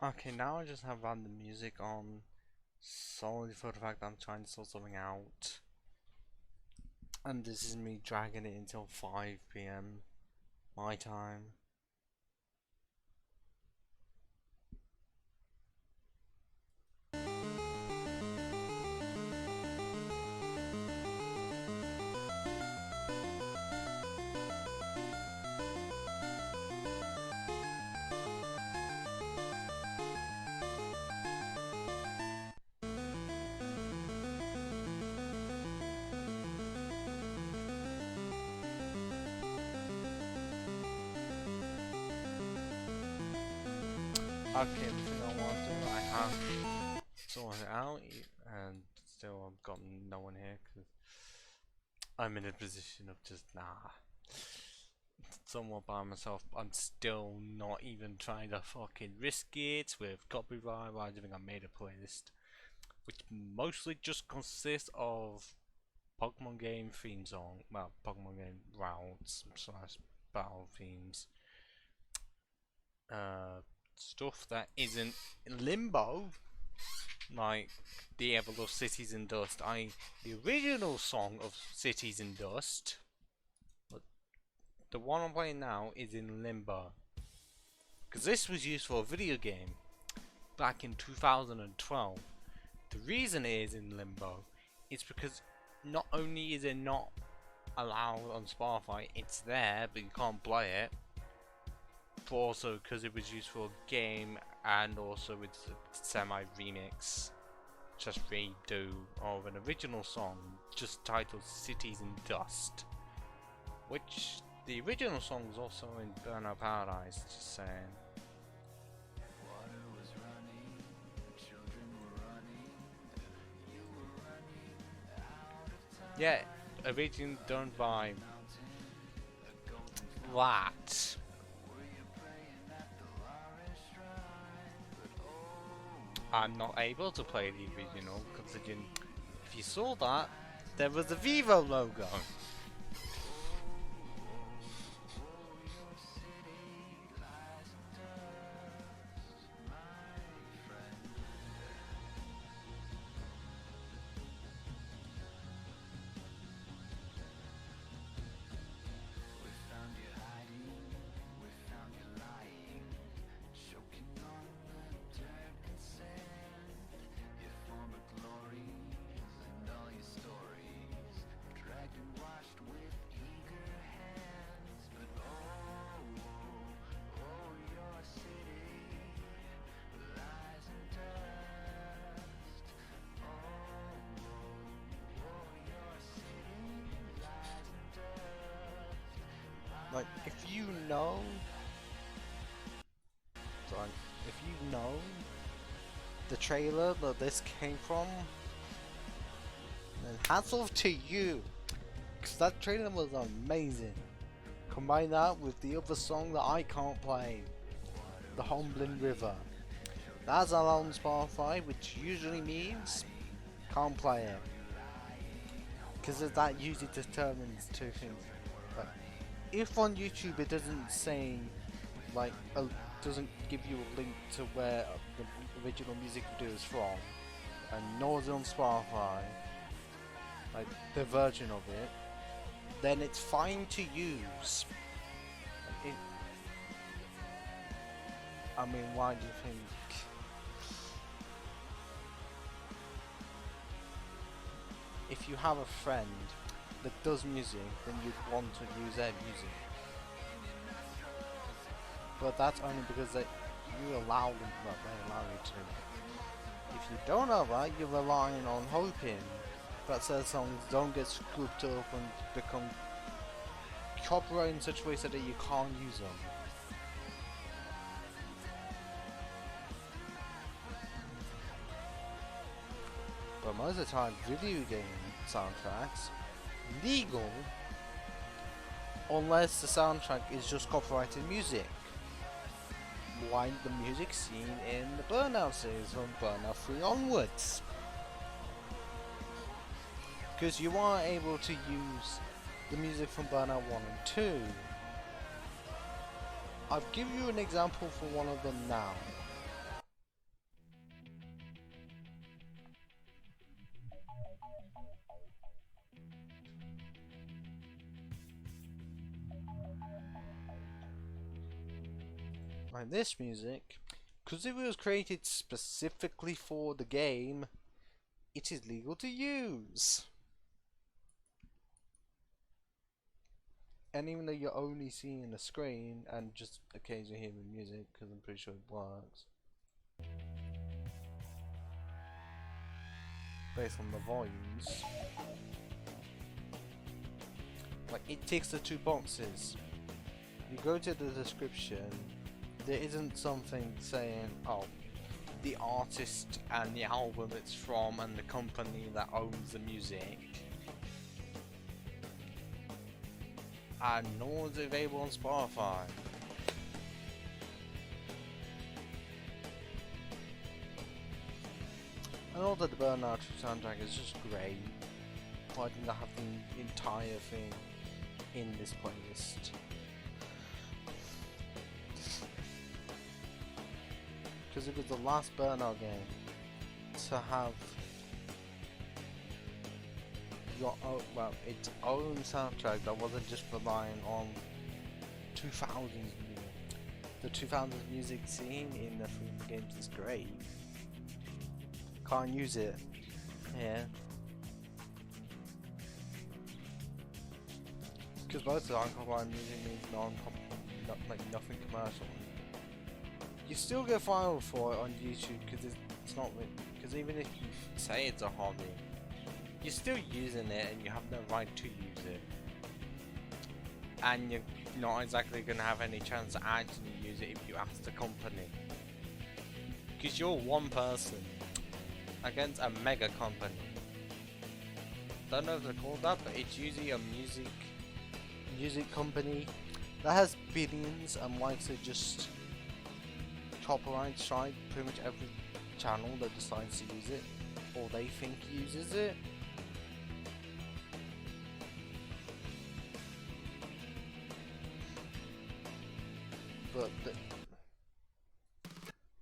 Okay, now I just have random music on solely for the fact that I'm trying to sort something out. And this is me dragging it until 5 PM my time. Okay, the thing I want to do, I have sorted it out, and still I've got no one here because I'm in a position of just nah. somewhat by myself. I'm still not even trying to fucking risk it with copyright. I think I made a playlist which mostly just consists of Pokemon game theme song, well, Pokemon game routes slash battle themes, stuff that isn't limbo, like the ever loved Cities in Dust. The original song of Cities in Dust, but the one I'm playing now is in limbo, because this was used for a video game back in 2012. The reason it is in limbo is because not only is it not allowed on Spotify, it's there but you can't play it, but also because it was used for a game, and also it's a semi-remix, just redo of an original song just titled Cities in Dust, which the original song was also in Burnout Paradise, just saying. Yeah, originally done by that. I'm not able to play the original, considering if you saw that, there was a Vivo logo. Like, if you know the trailer that this came from, then hats off to you, because that trailer was amazing. Combine that with the other song that I can't play, the Humbling River. That's allowed on Spotify, which usually means can't play it, because that usually determines two things. Like, if on YouTube it doesn't say, like, doesn't give you a link to where the original music video is from, and nor is it on Spotify, like the version of it, then it's fine to use. I mean, why do you think? If you have a friend that does music, then you'd want to use their music. But that's only because you allow them, well, they allow you to. If you don't know that, you're relying on hoping that certain songs don't get scooped up and become copyrighted in such a way so that you can't use them. But most of the time, video game soundtracks legal unless the soundtrack is just copyrighted music, like the music seen in the Burnout series from Burnout 3 onwards, because you are able to use the music from Burnout 1 and 2. I'll give you an example for one of them now. Like this music, because it was created specifically for the game, it is legal to use. And even though you're only seeing the screen and just occasionally hearing music, because I'm pretty sure it works based on the volumes, like it ticks the two boxes. You go to the description, there isn't something saying, oh, the artist and the album it's from and the company that owns the music. and no one's available on Spotify. I know that the Burnout soundtrack is just great. Why didn't I have the entire thing in this playlist? Because it was the last Burnout game to have your own, well, its own soundtrack that wasn't just relying on 2000s music. The 2000s music scene in the film games is great. Can't use it here because most of the uncopyrighted music means nothing commercial. You still get fined for it on YouTube because it's not, because even if you say it's a hobby, you're still using it and you have no right to use it, and you're not exactly going to have any chance to actually use it if you ask the company, because you're one person against a mega company. Don't know if they're called that, but it's usually a music company that has billions and likes to just copyright strike pretty much every channel that decides to use it or they think uses it. But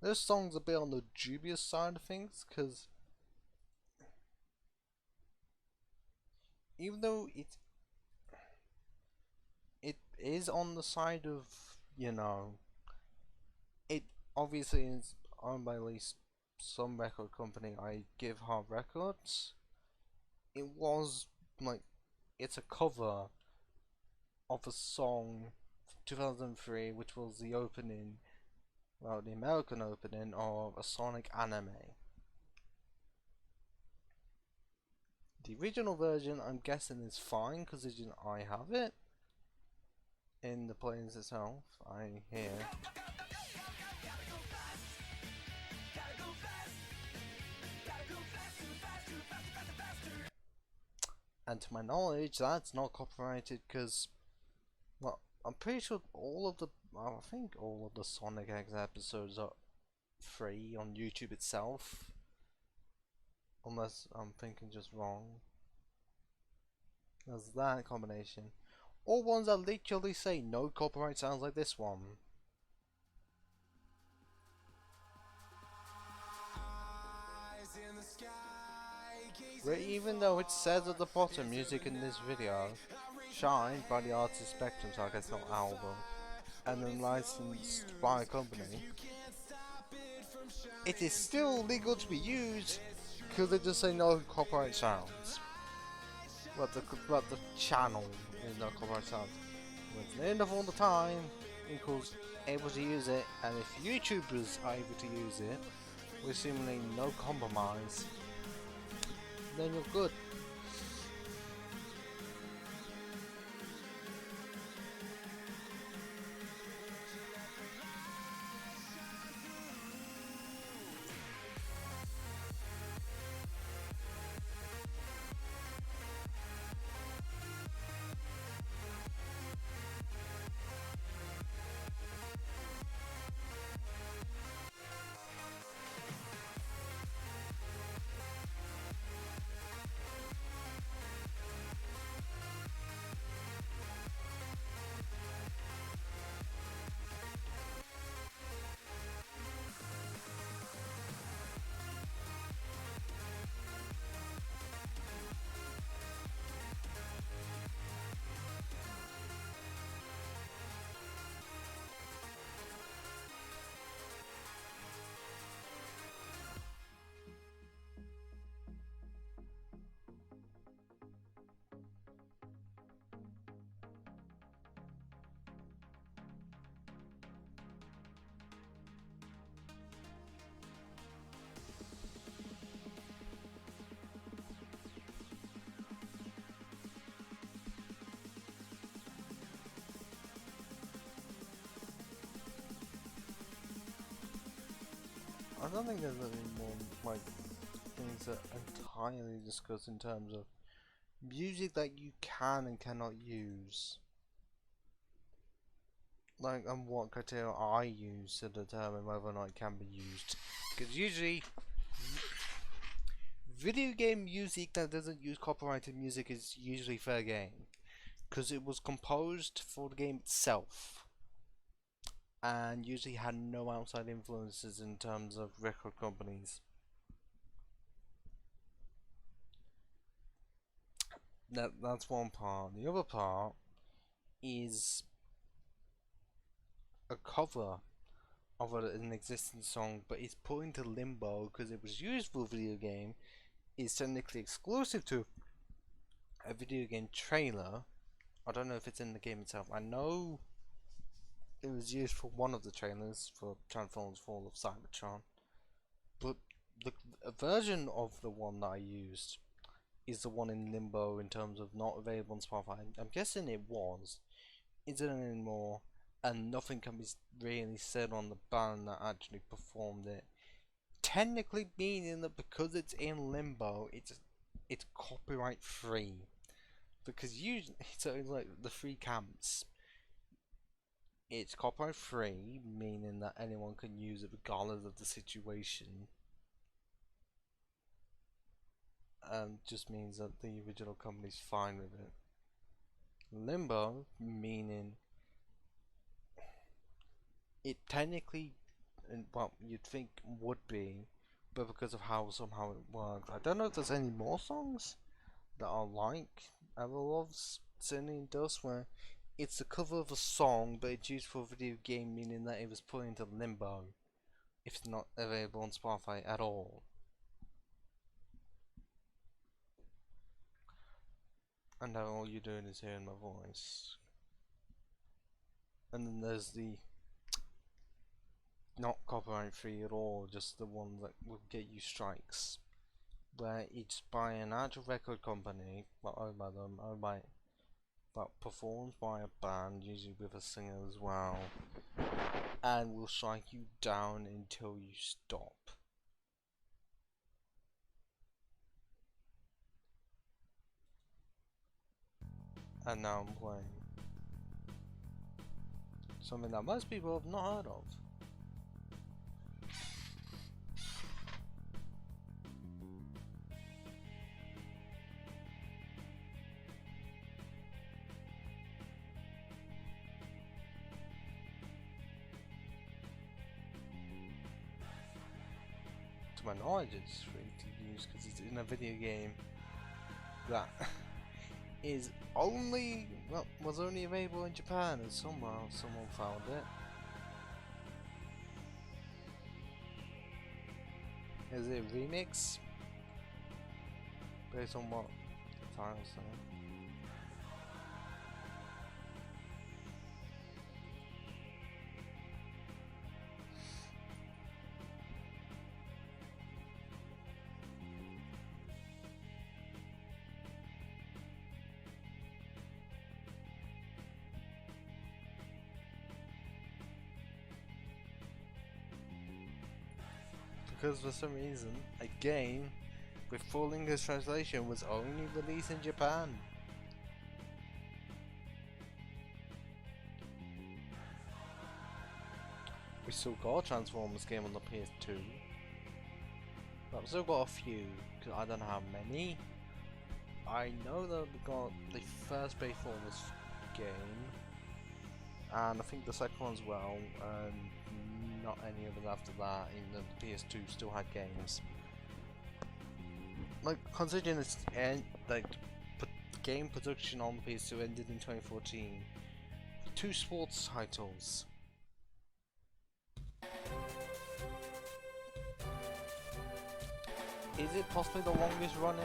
those songs are a bit on the dubious side of things, because even though it is on the side of, you know, it obviously is owned by at least some record company, I give Hard Records. It was like, it's a cover of a song from 2003, which was the opening, well, the American opening of a Sonic anime. The original version, I'm guessing, is fine because I have it in the planes itself. I hear. And to my knowledge, that's not copyrighted because, well, I'm pretty sure I think all of the Sonic X episodes are free on YouTube itself. Unless I'm thinking just wrong. There's that combination. Or ones that literally say no copyright sounds like this one. Where even though it says at the bottom, music in this video, shined by the artist Spectrum, so I guess not album, and then licensed by a company, it is still legal to be used because they just say no copyright sounds. But the channel is no copyright sounds. When the end of all the time equals able to use it, and if YouTubers are able to use it with seemingly no compromise, then you're good. I don't think there's any more like things that entirely discuss in terms of music that you can and cannot use. like, and what criteria I use to determine whether or not it can be used. Because usually, video game music that doesn't use copyrighted music is usually fair game. Because it was composed for the game itself. And usually had no outside influences in terms of record companies. That's one part. The other part is a cover of an existing song, but it's put into limbo because it was used for a video game. Is technically exclusive to a video game trailer. I don't know if it's in the game itself. I know it was used for one of the trailers for Transformers Fall of Cybertron, but the a version of the one that I used is the one in limbo in terms of not available on Spotify. I'm guessing it was. Isn't anymore, and nothing can be really said on the band that actually performed it. Technically, meaning that because it's in limbo, it's copyright free. Because usually, so it's like the free camps. It's copyright free, meaning that anyone can use it regardless of the situation. And just means that the original company's fine with it. Limbo, meaning it technically, well, you'd think would be, but because of how somehow it works. I don't know if there's any more songs that are like Everlove's Certainly in Dust, where it's the cover of a song, but it's used for a video game, meaning that it was put into limbo if it's not available on Spotify at all. And now all you're doing is hearing my voice. And then there's the not copyright free at all, just the one that will get you strikes, where it's by an actual record company, but owned by them, but performed by a band, usually with a singer as well, and will strike you down until you stop. And now I'm playing something that most people have not heard of. To my knowledge, it's free to use because it's in a video game that is only, well, was only available in Japan, and somehow someone found it. Is it a remix? Based on what the title said? Because for some reason, a game with full English translation was only released in Japan. We still got a Transformers game on the PS2. But I've still got a few, because I don't know how many. I know that we got the first Transformers game, and I think the second one as well, and not any of them after that. In the PS2 still had games. Like, considering its end, like game production on the PS2 ended in 2014. 2 sports titles. Is it possibly the longest running?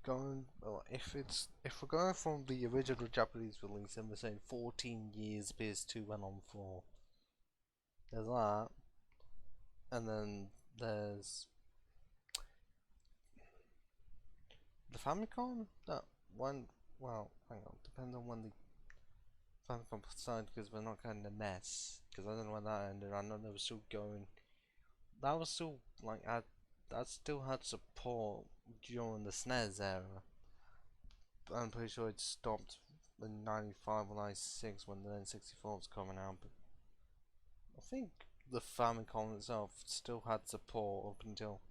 Going, well, if we're going from the original Japanese release, and we're saying 14 years PS2 went on for. There's that, and then there's the Famicom. That one. Well, hang on. Depends on when the Famicom started, because we're not counting the NES. Because I don't know when that ended. I know they were still going. That was still like that still had support during the SNES era. But I'm pretty sure it stopped in 95 or 96 when the N64 was coming out, but I think the Famicom itself still had support up until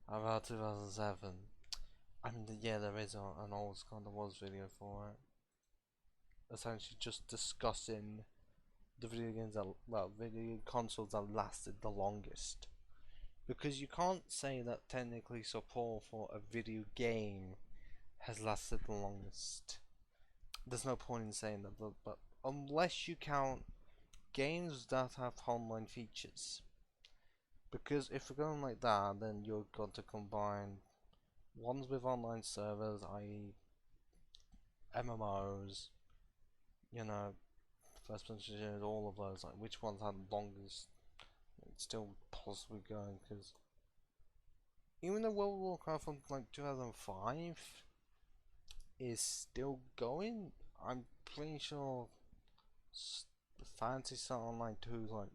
about 2007. I mean, yeah, there is an old kind of was video for it. Essentially just discussing the video games that, well, video consoles that lasted the longest. Because you can't say that technically support for a video game has lasted the longest. There's no point in saying that, but unless you count games that have online features. Because if we're going like that, then you're going to combine ones with online servers, i.e. MMOs, you know, first person shooters, all of those, like which ones had the longest. It's still possibly going, because even though World of Warcraft from like 2005 is still going, I'm pretty sure Fantasy Star Online 2 is like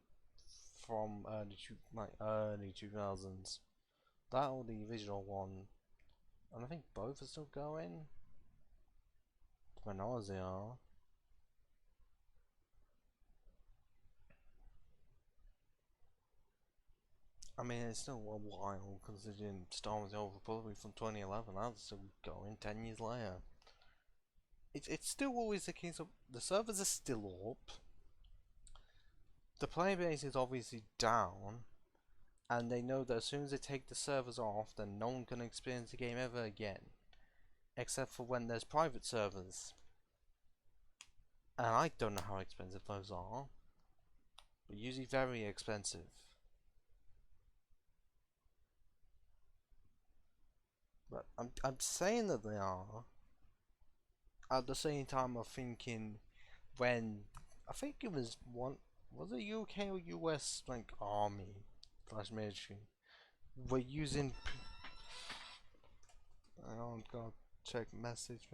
from early 2000s. That or the original one, and I think both are still going. When I was there. I mean, it's still a while considering Star Wars: The Old Republic from 2011. That's still going 10 years later. It's still always the case of the servers are still up. The player base is obviously down, and they know that as soon as they take the servers off, then no one can experience the game ever again, except for when there's private servers. And I don't know how expensive those are, but usually very expensive. But I'm saying that they are. At the same time, I'm thinking when I think it was it UK or US like army / military were using. I don't go check message.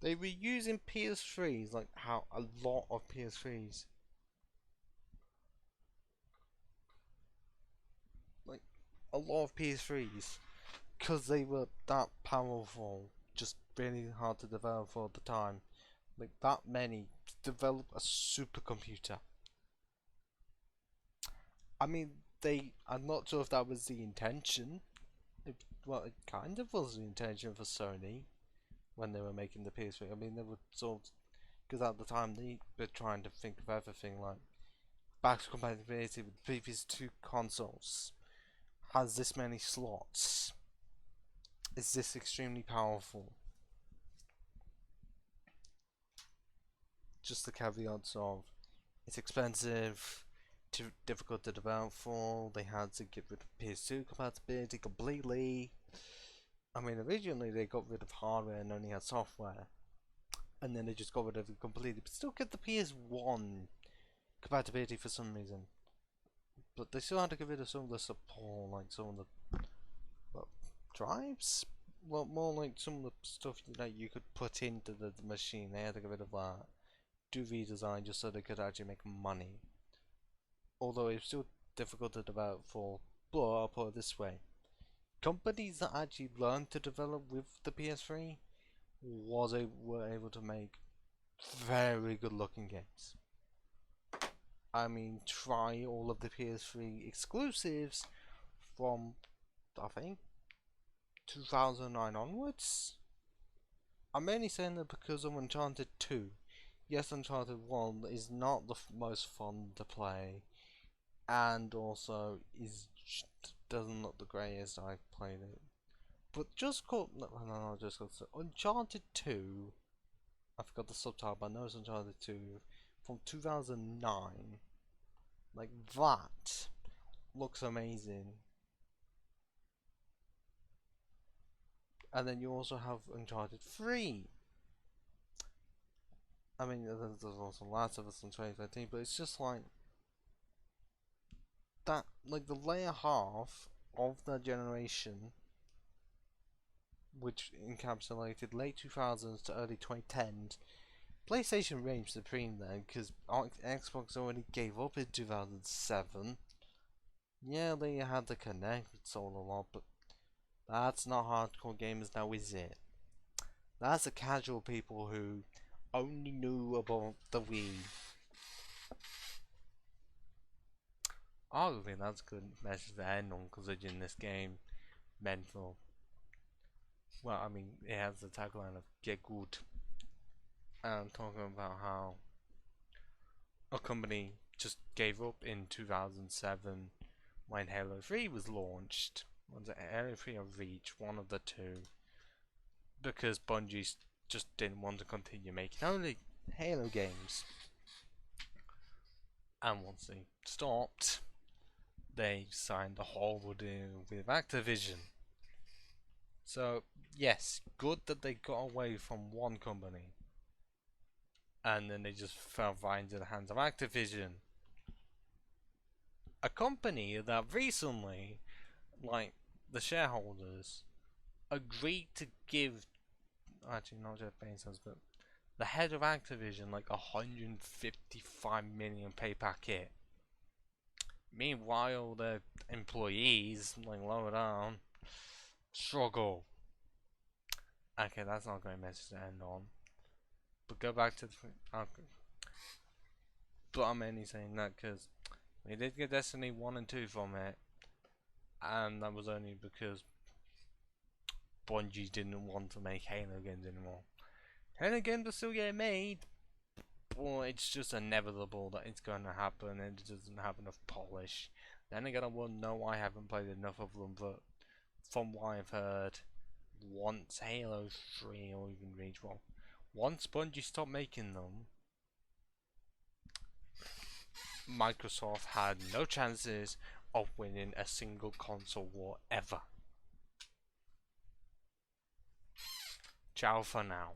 They were using PS3s, like how a lot of PS3s, like a lot of PS3s, because they were that powerful, just really hard to develop for the time. Like that many to develop a supercomputer. I mean, I'm not sure if that was the intention. Well, it kind of was the intention for Sony when they were making the PS3. I mean, they were sort of, because at the time they were trying to think of everything like backwards compatibility with the previous two consoles. Has this many slots? Is this extremely powerful? Just the caveats of it's expensive, too difficult to develop for. They had to get rid of PS2 compatibility completely. I mean, originally they got rid of hardware and only had software, and then they just got rid of it completely, but still get the PS1 compatibility for some reason. But they still had to get rid of some of the support, like some of the drives. Well, more like some of the stuff that you could put into the machine. They had to get rid of that. Do redesign just so they could actually make money. Although it's still difficult to develop for. But I'll put it this way: companies that actually learned to develop with the PS3 were able to make very good looking games. I mean, try all of the PS3 exclusives from, I think, 2009 onwards. I'm mainly saying that because of Uncharted 2. Yes, Uncharted 1 is not the most fun to play, and also doesn't look the greatest. I've played it, but just called just called Uncharted 2. I forgot the subtitle, but I know it's Uncharted 2 from 2009. Like that looks amazing. And then you also have Uncharted 3. I mean, there's also Last of Us in 2013, but it's just like that, like the later half of the generation, which encapsulated late 2000s to early 2010s. PlayStation reigned supreme then, because Xbox already gave up in 2007. Yeah, they had the Kinect sold a lot, but that's not hardcore gamers now, is it? That's the casual people who only knew about the Wii. Arguably, that's a good message to end on, considering this game meant for. Well, I mean, it has the tagline of "Get Good," and talking about how a company just gave up in 2007 when Halo 3 was launched. Was it Halo 3 or Reach? One of the two. Because Bungie just didn't want to continue making only Halo games. And once they stopped, they signed a horrible deal with Activision. So, yes, good that they got away from one company. And then they just fell right into the hands of Activision. A company that recently, like the shareholders, agreed to give, actually not Jeff Bezos, but the head of Activision like 155 million pay packet. Meanwhile, the employees, like lower down, struggle. Okay, that's not a great message to end on. But go back to the. Okay. But I'm only saying that because we did get Destiny 1 and 2 from it, and that was only because Bungie didn't want to make Halo games anymore. Halo games are still getting made, but it's just inevitable that it's going to happen, and it doesn't have enough polish. Then again, I won't know, I haven't played enough of them, but from what I've heard, once Halo 3 or even Reach, well, once Bungie stopped making them, Microsoft had no chances of winning a single console war ever. Ciao for now.